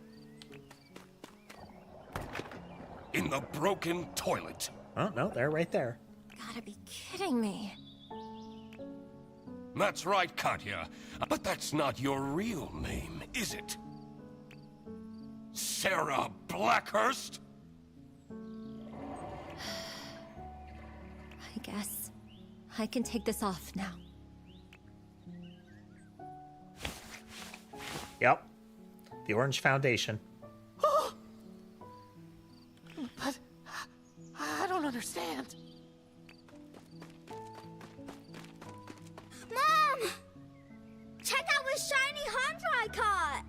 In the broken toilet. Oh, no, they're right there. Gotta be kidding me. That's right, Katya. But that's not your real name, is it? Sarah Blackhurst? I guess I can take this off now. Yep. The orange foundation. But I don't understand. Mom! Check out this shiny hunter I caught!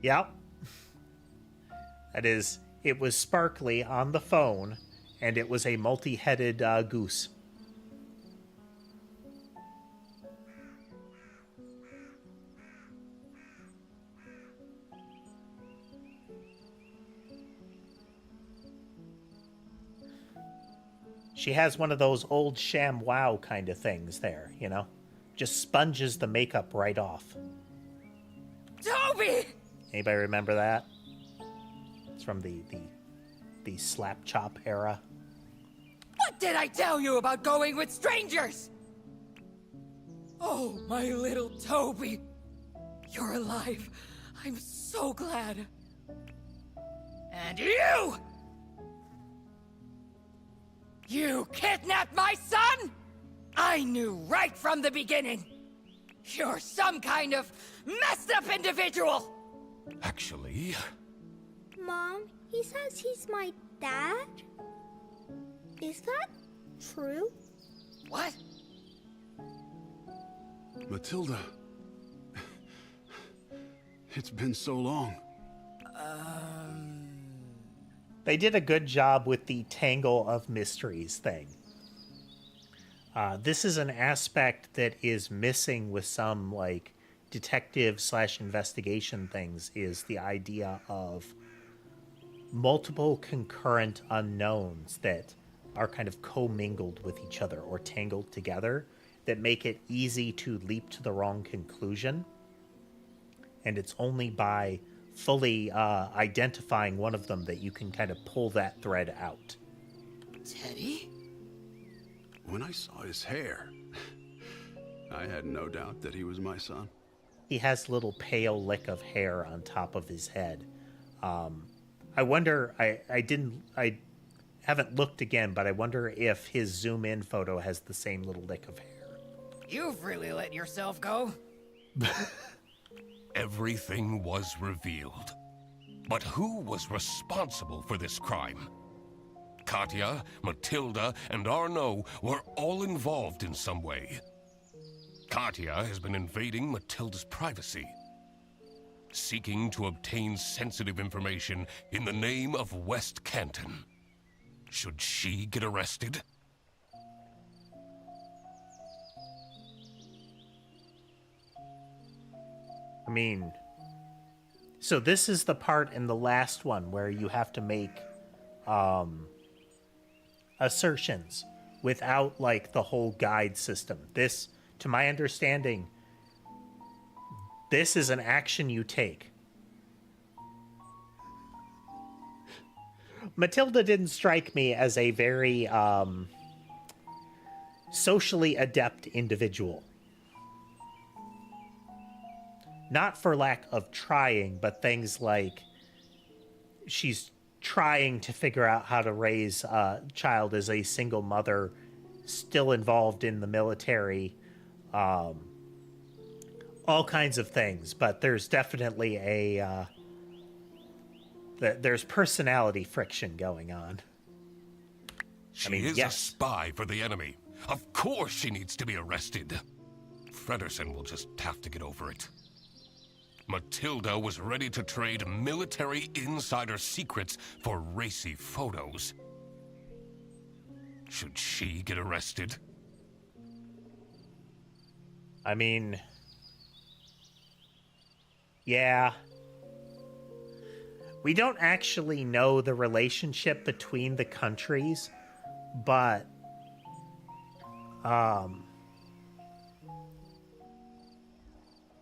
Yep. That is, it was sparkly on the phone, and it was a multi-headed goose. She has one of those old ShamWow kind of things there, you know? Just sponges the makeup right off. Toby! Anybody remember that? It's from the slap chop era. What did I tell you about going with strangers? Oh, my little Toby. You're alive. I'm so glad. And you! You kidnapped my son? I knew right from the beginning. You're some kind of messed up individual. Actually... Mom, he says he's my dad? Is that true? What? Matilda. It's been so long. They did a good job with the Tangle of Mysteries thing. This is an aspect that is missing with some, like, detective/investigation things, is the idea of multiple concurrent unknowns that are kind of commingled with each other or tangled together that make it easy to leap to the wrong conclusion. And it's only by fully identifying one of them that you can kind of pull that thread out. Teddy? When I saw his hair, I had no doubt that he was my son. He has a little pale lick of hair on top of his head. I wonder, I haven't looked again, but I wonder if his zoom in photo has the same little lick of hair. You've really let yourself go. Everything was revealed. But who was responsible for this crime? Katya, Matilda, and Arnaud were all involved in some way. Katya has been invading Matilda's privacy, seeking to obtain sensitive information in the name of West Canton. Should she get arrested? I mean, so this is the part in the last one where you have to make assertions without, like, the whole guide system. This, to my understanding, this is an action you take. Matilda didn't strike me as a very socially adept individual. Not for lack of trying, but things like she's trying to figure out how to raise a child as a single mother, still involved in the military, all kinds of things. But there's definitely a there's personality friction going on. She is a spy for the enemy. Of course she needs to be arrested. Fredersen will just have to get over it. Matilda was ready to trade military insider secrets for racy photos. Should she get arrested? I mean, yeah. We don't actually know the relationship between the countries, but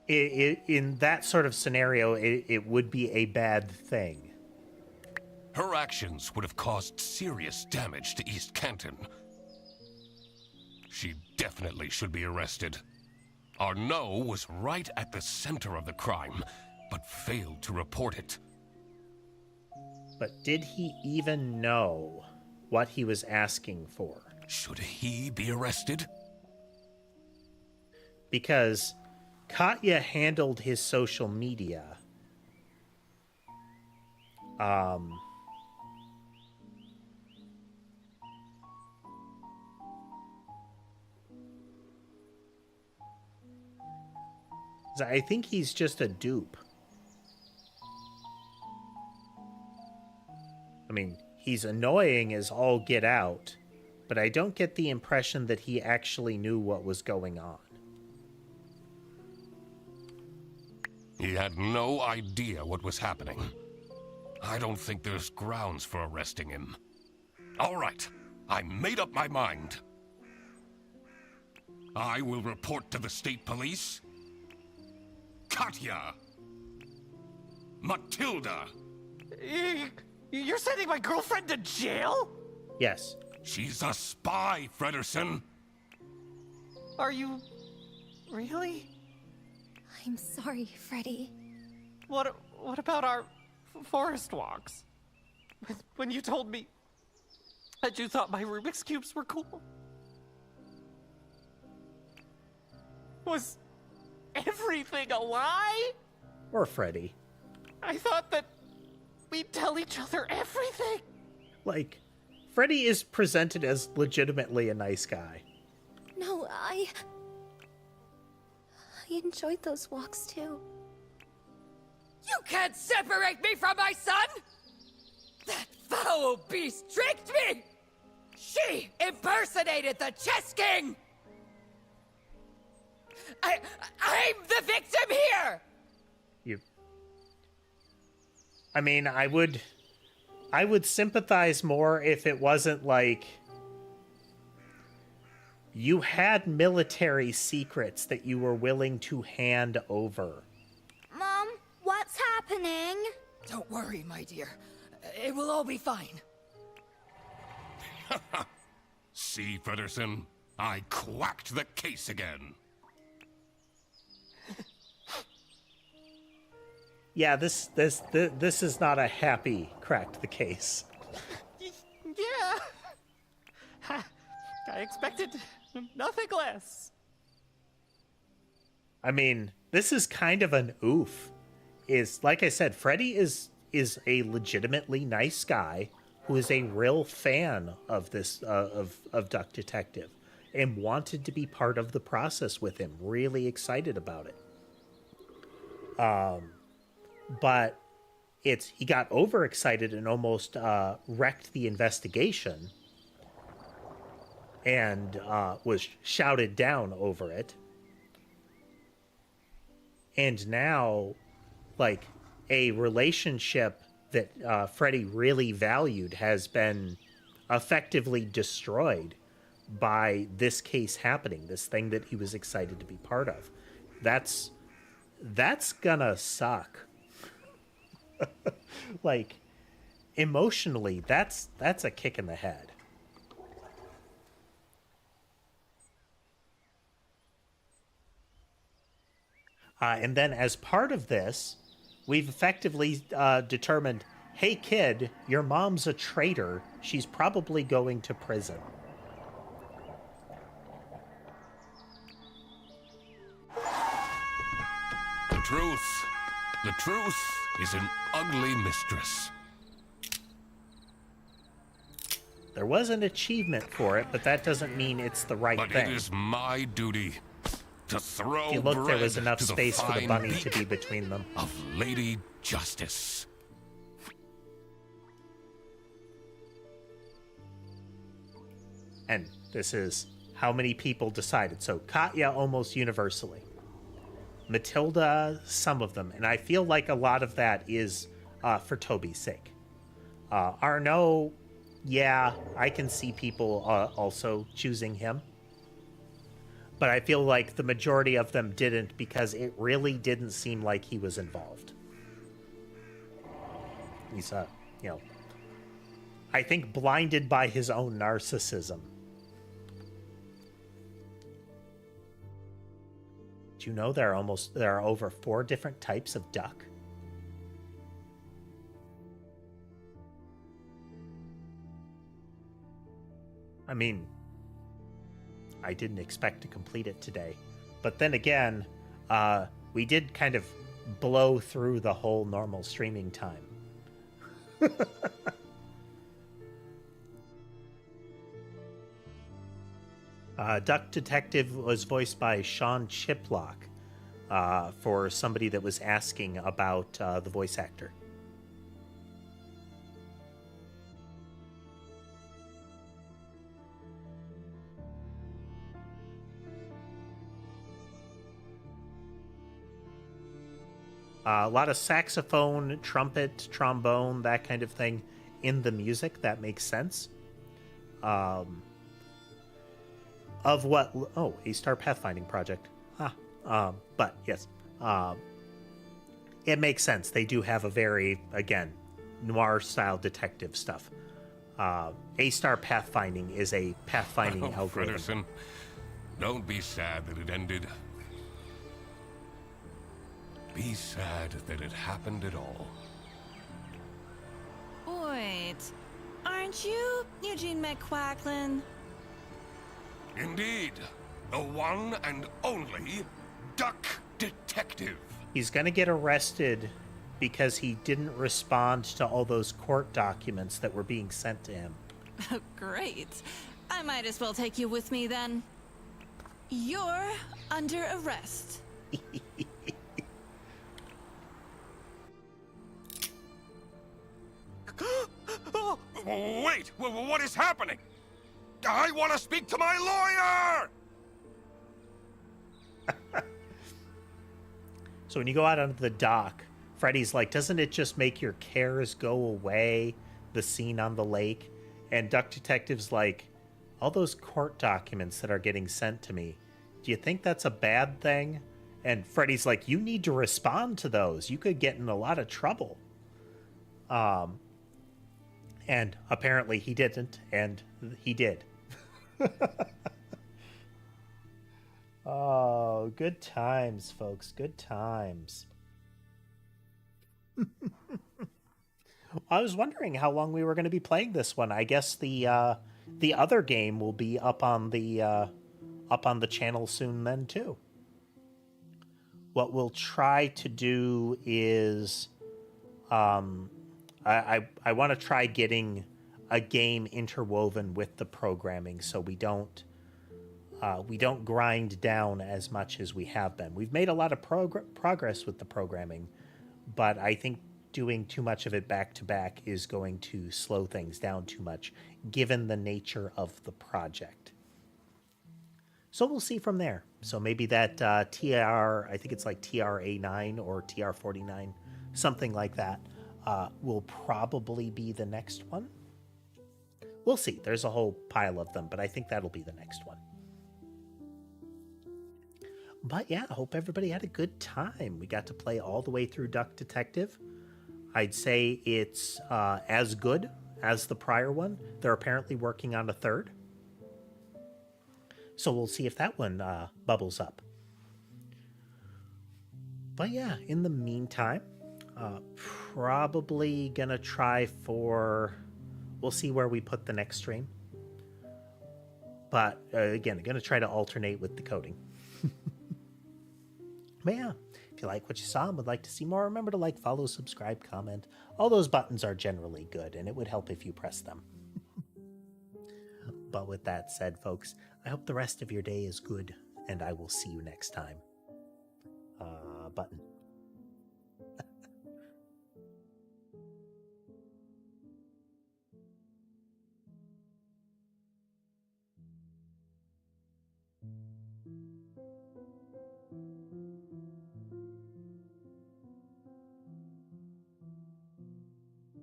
in that sort of scenario, it would be a bad thing. Her actions would have caused serious damage to East Canton. She definitely should be arrested. Arnaud was right at the center of the crime, but failed to report it. But did he even know what he was asking for? Should he be arrested? Because Katya handled his social media. I think he's just a dupe. I mean, he's annoying as all get out, but I don't get the impression that he actually knew what was going on. He had no idea what was happening. I don't think there's grounds for arresting him. All right, I made up my mind. I will report to the state police. Katya! Matilda! You're sending my girlfriend to jail? Yes. She's a spy, Fredersen. Are you... really? I'm sorry, Freddy. What about our forest walks? When you told me that you thought my Rubik's Cubes were cool? Was everything a lie? Or Freddy. I thought that we'd tell each other everything. Like, Freddy is presented as legitimately a nice guy. No, I enjoyed those walks too. You can't separate me from my son! That foul beast tricked me! She impersonated the Chess King! I'm the victim here! I mean, I would sympathize more if it wasn't like you had military secrets that you were willing to hand over. Mom, what's happening? Don't worry, my dear. It will all be fine. See, Fredersen, I quacked the case again. Yeah, this is not a happy cracked the case. Yeah. I expected nothing less. I mean, this is kind of an oof. Is like I said, Freddy is a legitimately nice guy who is a real fan of this of Duck Detective and wanted to be part of the process with him. Really excited about it. But he got overexcited and almost wrecked the investigation and was shouted down over it. And now, like, a relationship that Freddy really valued has been effectively destroyed by this case happening, this thing that he was excited to be part of. That's gonna suck. Like, emotionally, that's a kick in the head. And then as part of this, we've effectively determined, hey kid, your mom's a traitor. She's probably going to prison. The truth is an ugly mistress. There was an achievement for it, but that doesn't mean it's the right But thing. it is my duty to throw If you look, there was bread enough to the space for the fine bunny to beak be between them. of Lady Justice. And this is how many people decided. So Katya almost universally. Matilda, some of them. And I feel like a lot of that is for Toby's sake. Arnaud, yeah, I can see people also choosing him. But I feel like the majority of them didn't because it really didn't seem like he was involved. He's, I think blinded by his own narcissism. Do you know there are over 4 different types of duck? I mean, I didn't expect to complete it today. But then again, we did kind of blow through the whole normal streaming time. Duck Detective was voiced by Sean Chiplock, for somebody that was asking about the voice actor. A lot of saxophone, trumpet, trombone, that kind of thing in the music. That makes sense. Of what? Oh, A-Star Pathfinding Project. But yes, it makes sense. They do have a very, again, noir-style detective stuff. A-Star Pathfinding is a pathfinding algorithm. Frederson, don't be sad that it ended. Be sad that it happened at all. Wait, aren't you Eugene McQuacklin? Indeed, the one and only Duck Detective. He's going to get arrested because he didn't respond to all those court documents that were being sent to him. Great. I might as well take you with me then. You're under arrest. Wait, what is happening? I want to speak to my lawyer! So when you go out onto the dock, Freddy's like, doesn't it just make your cares go away? The scene on the lake. And Duck Detective's like, all those court documents that are getting sent to me, do you think that's a bad thing? And Freddy's like, you need to respond to those. You could get in a lot of trouble. And apparently he didn't, and he did. Oh, good times, folks. Good times. I was wondering how long we were going to be playing this one. I guess the other game will be up on the channel soon then too. What we'll try to do is I want to try getting a game interwoven with the programming so we don't grind down as much as we have been. We've made a lot of progress with the programming, but I think doing too much of it back to back is going to slow things down too much, given the nature of the project. So we'll see from there. So maybe that TR, I think it's like TRA9 or TR49, something like that, will probably be the next one. We'll see. There's a whole pile of them, but I think that'll be the next one. But yeah, I hope everybody had a good time. We got to play all the way through Duck Detective. I'd say it's as good as the prior one. They're apparently working on a third. So we'll see if that one bubbles up. But yeah, in the meantime, probably gonna try for... We'll see where we put the next stream. But again, I'm gonna try to alternate with the coding. But yeah, if you like what you saw and would like to see more, remember to like, follow, subscribe, comment. All those buttons are generally good, and it would help if you press them. But with that said, folks, I hope the rest of your day is good, and I will see you next time. Button.